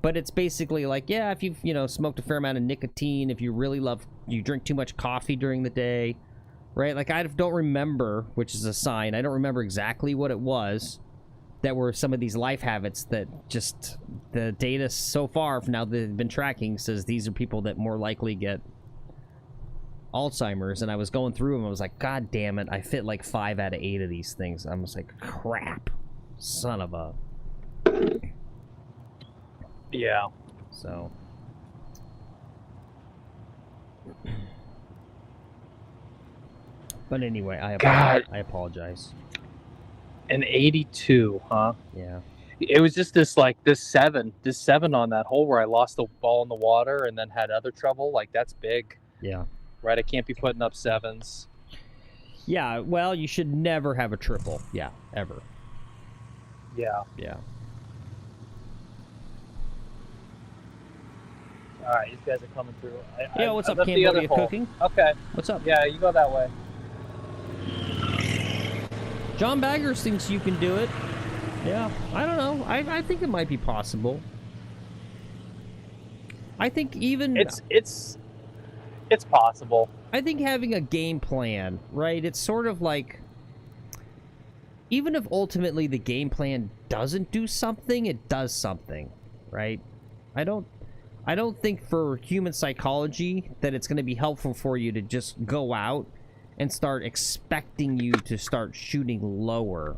but it's basically like, yeah, if you've, smoked a fair amount of nicotine, if you really you drink too much coffee during the day, right? Like, I don't remember, which is a sign. I don't remember exactly what it was that were some of these life habits that just, the data so far, now that they've been tracking, says these are people that more likely get Alzheimer's. And I was going through them, I was like, God damn it, I fit like 5 out of 8 of these things. I was like, crap. Son of a... Yeah. So... But anyway, I apologize. An 82, huh? Yeah. It was just this 7 on that hole where I lost the ball in the water and then had other trouble. Like, that's big. Yeah. Right? I can't be putting up 7s. Yeah, well, you should never have a triple. Yeah, ever. Yeah. Yeah. All right, these guys are coming through. What's up, Cambodia Cooking? Okay. What's up? Yeah, you go that way. John Baggers thinks you can do it. Yeah, I don't know. I think it might be possible. I think even... It's possible. I think having a game plan, right? It's sort of like... Even if ultimately the game plan doesn't do something, it does something, right? I don't think for human psychology that it's going to be helpful for you to just go out and start expecting you to start shooting lower,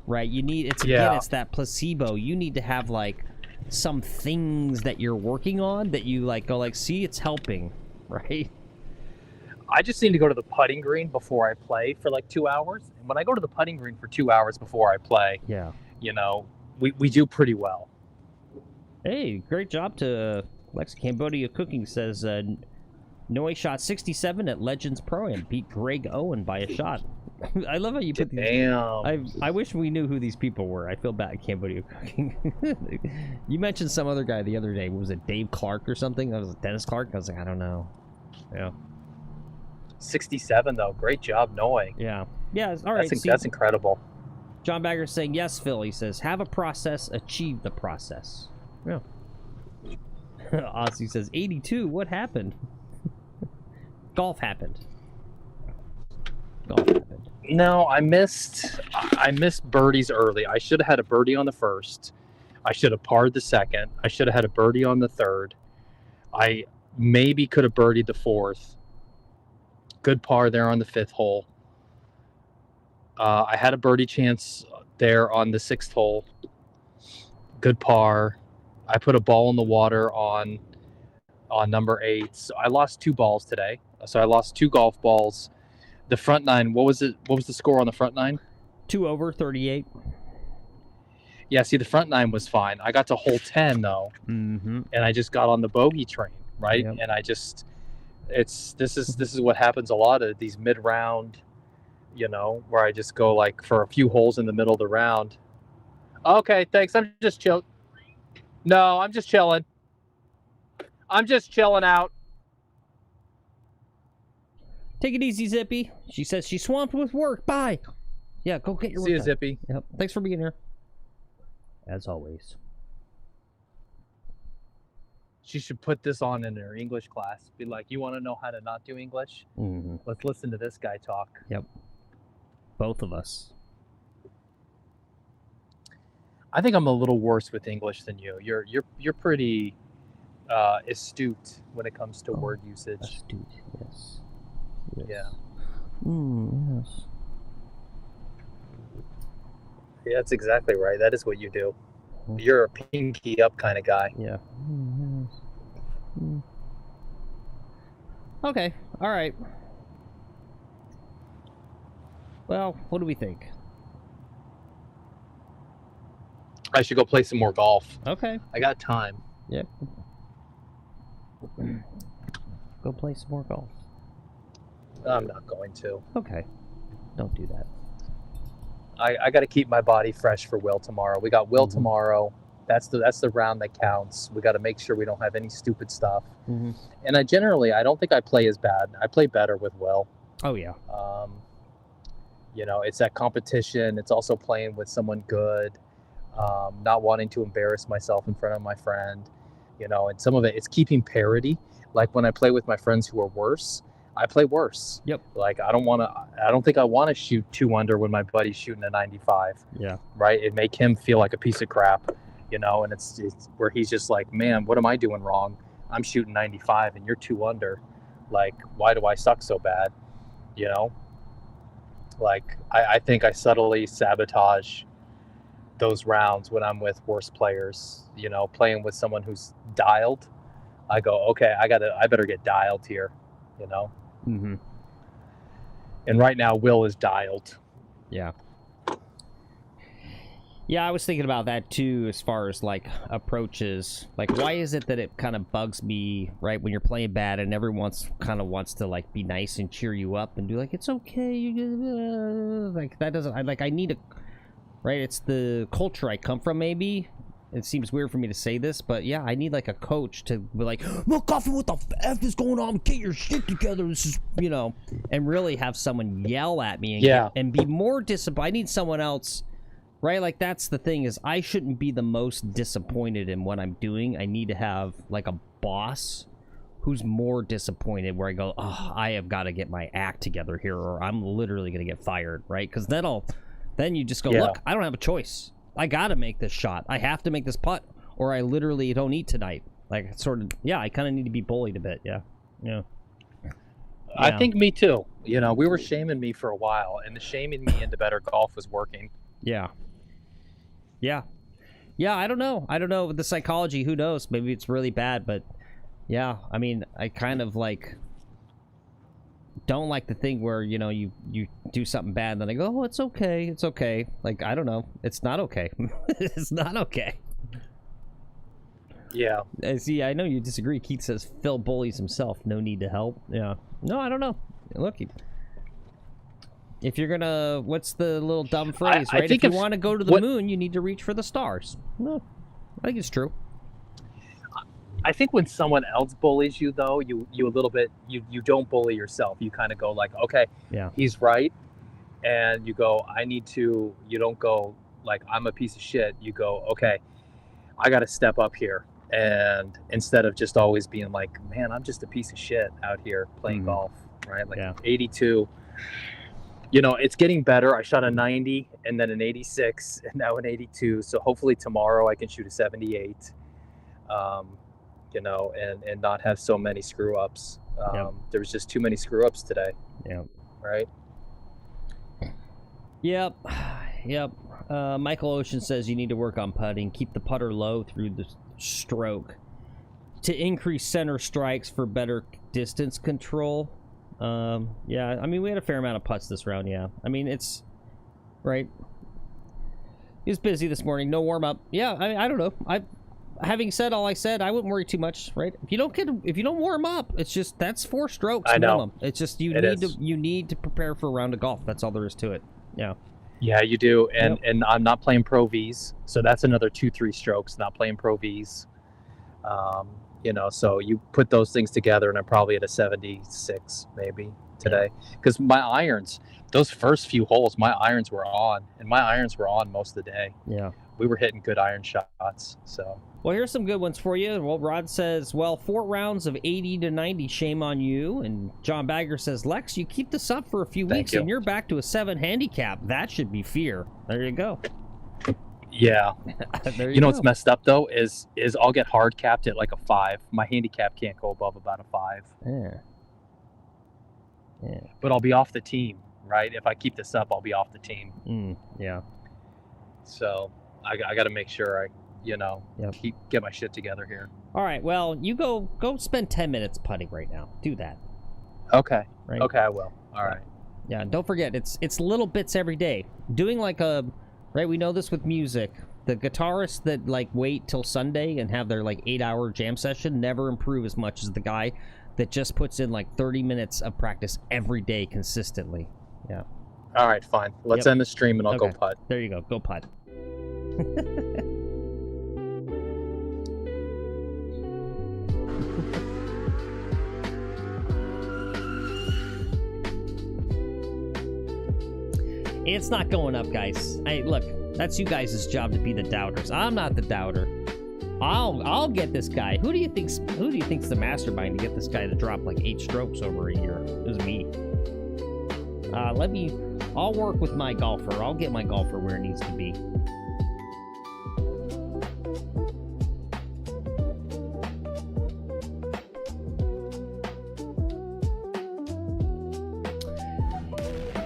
right? It's that placebo. You need to have like some things that you're working on that you see, it's helping, right? I just need to go to the putting green before I play for like 2 hours. And when I go to the putting green for 2 hours before I play, we do pretty well. Hey, great job to Lex. Cambodia Cooking says, Noe shot 67 at Legends Pro and beat Greg Owen by a shot. I love how you put these. Damn. I wish we knew who these people were. I feel bad. Cambodia cooking. You mentioned some other guy the other day. Was it Dave Clark or something? That was Dennis Clark. I was like, I don't know. Yeah. 67 though. Great job, Noe. Yeah. Yeah. All right. That's incredible. John Bagger's saying yes, Phil. He says, have a process, achieve the process. Yeah. Ozzy says 82. What happened? Golf happened. Golf happened. No, I missed birdies early. I should have had a birdie on the first. I should have parred the second. I should have had a birdie on the third. I maybe could have birdied the fourth. Good par there on the fifth hole. I had a birdie chance there on the sixth hole. Good par. I put a ball in the water on number 8. So I lost 2 balls today. So I lost 2 golf balls. The front 9, what was it? What was the score on the front 9? 2 over 38. Yeah, see, the front 9 was fine. I got to hole 10 though, and I just got on the bogey train, right? Yep. And I just, this is what happens a lot of these mid-round, you know, where I just go like for a few holes in the middle of the round. Okay, thanks. I'm just chill. No, I'm just chilling. I'm just chilling out. Take it easy, Zippy. She says she's swamped with work. Bye. Yeah, go get your work See you, done. Zippy. Yep. Thanks for being here. As always. She should put this on in her English class. Be like, you want to know how to not do English? Let's listen to this guy talk. Yep. Both of us. I think I'm a little worse with English than you. You're pretty astute when it comes to word usage. Astute, yes. Yeah. Yes. Yeah, that's exactly right. That is what you do. You're a pinky up kind of guy. Yeah. Okay. All right. Well, what do we think? I should go play some more golf. Okay. I got time. Yep. Go play some more golf. I'm not going to. Okay. Don't do that. I got to keep my body fresh for Will tomorrow. We got Will tomorrow. That's the round that counts. We got to make sure we don't have any stupid stuff. And I don't think I play as bad. I play better with Will. Oh yeah. You know, it's that competition. It's also playing with someone good. Not wanting to embarrass myself in front of my friend. You know, and some of it's keeping parity. Like when I play with my friends who are worse, I play worse. Yep. Like I don't think I want to shoot 2 under when my buddy's shooting a 95. Yeah. Right. It make him feel like a piece of crap, you know, and it's where he's just like, man, what am I doing wrong? I'm shooting 95 and you're 2 under. Like, why do I suck so bad? You know, like I think I subtly sabotage those rounds when I'm with worse players, you know, playing with someone who's dialed. I go, okay, I better get dialed here, you know? And right now, Will is dialed. Yeah. Yeah, I was thinking about that too, as far as like approaches. Like, why is it that it kind of bugs me, right, when you're playing bad and everyone kind of wants to like be nice and cheer you up and do like, it's okay, like that doesn't. I need a, right? It's the culture I come from. Maybe it seems weird for me to say this, but yeah, I need like a coach to be like, McGuffin, what the F is going on? Get your shit together. This is, you know, and really have someone yell at me and, and be more disappointed. I need someone else, right? Like that's the thing is I shouldn't be the most disappointed in what I'm doing. I need to have like a boss who's more disappointed where I go, oh, I have got to get my act together here or I'm literally going to get fired, right? Because then you just go, look, I don't have a choice. I gotta make this shot. I have to make this putt, or I literally don't eat tonight. Like, sort of, yeah, I kind of need to be bullied a bit, yeah. I think me too. You know, we were shaming me for a while, and the shaming me into better golf was working. Yeah, I don't know. With the psychology, who knows? Maybe it's really bad, but yeah, I mean, I kind of like don't like the thing where, you know, you do something bad and then I go, oh, it's okay. Like, I don't know. It's not okay. It's not okay. Yeah. See, I know you disagree. Keith says Phil bullies himself. No need to help. Yeah. No, I don't know. Look, if you're gonna, what's the little dumb phrase, right? If you want to go to the moon, you need to reach for the stars. No, I think it's true. I think when someone else bullies you, though, you a little bit, you don't bully yourself. You kind of go like, okay, yeah, he's right. And you go, I need to, you don't go like, I'm a piece of shit. You go, okay, I got to step up here. And instead of just always being like, man, I'm just a piece of shit out here playing golf, right? Like 82, you know, it's getting better. I shot a 90 and then an 86 and now an 82. So hopefully tomorrow I can shoot a 78, you know, and not have so many screw ups. There was just too many screw ups today. Yeah. Right. Yep. Michael Ocean says you need to work on putting. Keep the putter low through the stroke to increase center strikes for better distance control. Yeah, I mean, we had a fair amount of putts this round, yeah. I mean, it's... Right. He was busy this morning. No warm-up. Yeah, I don't know. Having said all I said, I wouldn't worry too much, right? If you don't warm up, it's just... That's 4 strokes minimum. It's just you need to prepare for a round of golf. That's all there is to it. Yeah. Yeah, you do. And I'm not playing Pro Vs, so that's another 2-3 strokes, not playing Pro Vs. You know, so you put those things together and I'm probably at a 76 maybe today. Because my irons, those first few holes, my irons were on, and my irons were on most of the day. Yeah. We were hitting good iron shots, so. Well, here's some good ones for you. Well, Rod says, well, 4 rounds of 80 to 90, shame on you. And John Bagger says, Lex, you keep this up for a few weeks and you're back to a 7 handicap. That should be fear. There you go. Yeah. You know what's messed up, though, is I'll get hard capped at like a 5. My handicap can't go above about a 5. Yeah. But I'll be off the team, right? If I keep this up, I'll be off the team. Yeah. So I got to make sure I, you know, get my shit together here. All right. Well, you go spend 10 minutes putting right now. Do that. Okay. Right? Okay, I will. All right. Yeah. And don't forget, it's little bits every day. Doing like a, right? We know this with music. The guitarists that like wait till Sunday and have their like 8-hour jam session never improve as much as the guy that just puts in like 30 minutes of practice every day consistently. Yeah. All right, fine. Let's end the stream and I'll go putt. There you go. Go putt. It's not going up, guys. Look, that's you guys' job to be the doubters. I'm not the doubter. I'll get this guy. Who do you think's the mastermind to get this guy to drop like 8 strokes over a year? It was me. I'll work with my golfer. I'll get my golfer where it needs to be.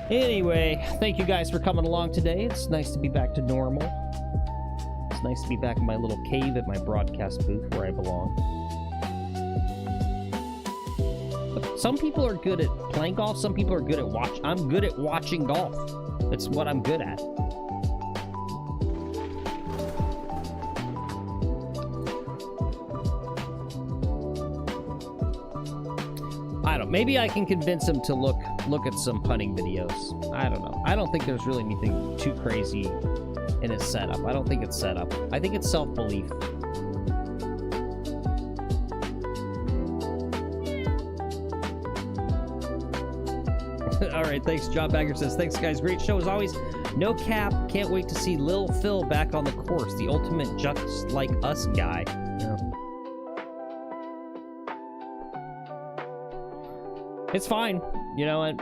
Anyway, thank you guys for coming along today. It's nice to be back to normal. It's nice to be back in my little cave at my broadcast booth where I belong. But some people are good at playing golf. Some people are good at watch. I'm good at watching golf. It's what I'm good at. I don't know. Maybe I can convince him to look at some putting videos. I don't know. I don't think there's really anything too crazy in his setup. I don't think it's setup. I think it's self-belief. All right, thanks. John Bagger says, thanks, guys. Great show as always. No cap. Can't wait to see Lil Phil back on the course. The ultimate just like us guy. Yeah. It's fine, you know, and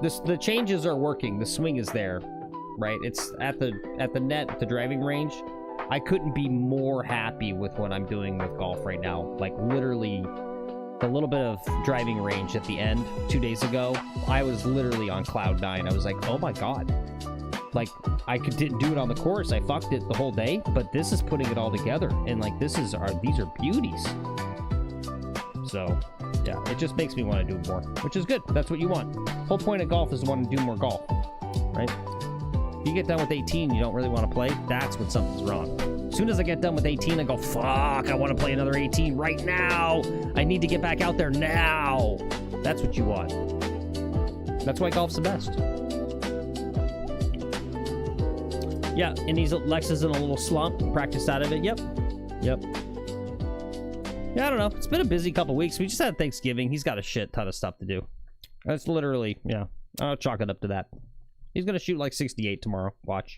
the changes are working. The swing is there, right? It's at the net, at the driving range. I couldn't be more happy with what I'm doing with golf right now. Like literally, the little bit of driving range at the end 2 days ago, I was literally on cloud 9. I was like, oh my god, like didn't do it on the course. I fucked it the whole day, but this is putting it all together, and like these are beauties. So. Yeah, it just makes me want to do more, which is good. That's what you want. Whole point of golf is to want to do more golf, right? If you get done with 18, you don't really want to play, that's when something's wrong. As soon as I get done with 18, I go, fuck, I want to play another 18 right now. I need to get back out there now. That's what you want. That's why golf's the best. Yeah, and Lex is in a little slump. Practiced out of it. Yep. Yep. Yeah, I don't know. It's been a busy couple weeks. We just had Thanksgiving. He's got a shit ton of stuff to do. That's literally, yeah. I'll chalk it up to that. He's going to shoot like 68 tomorrow. Watch.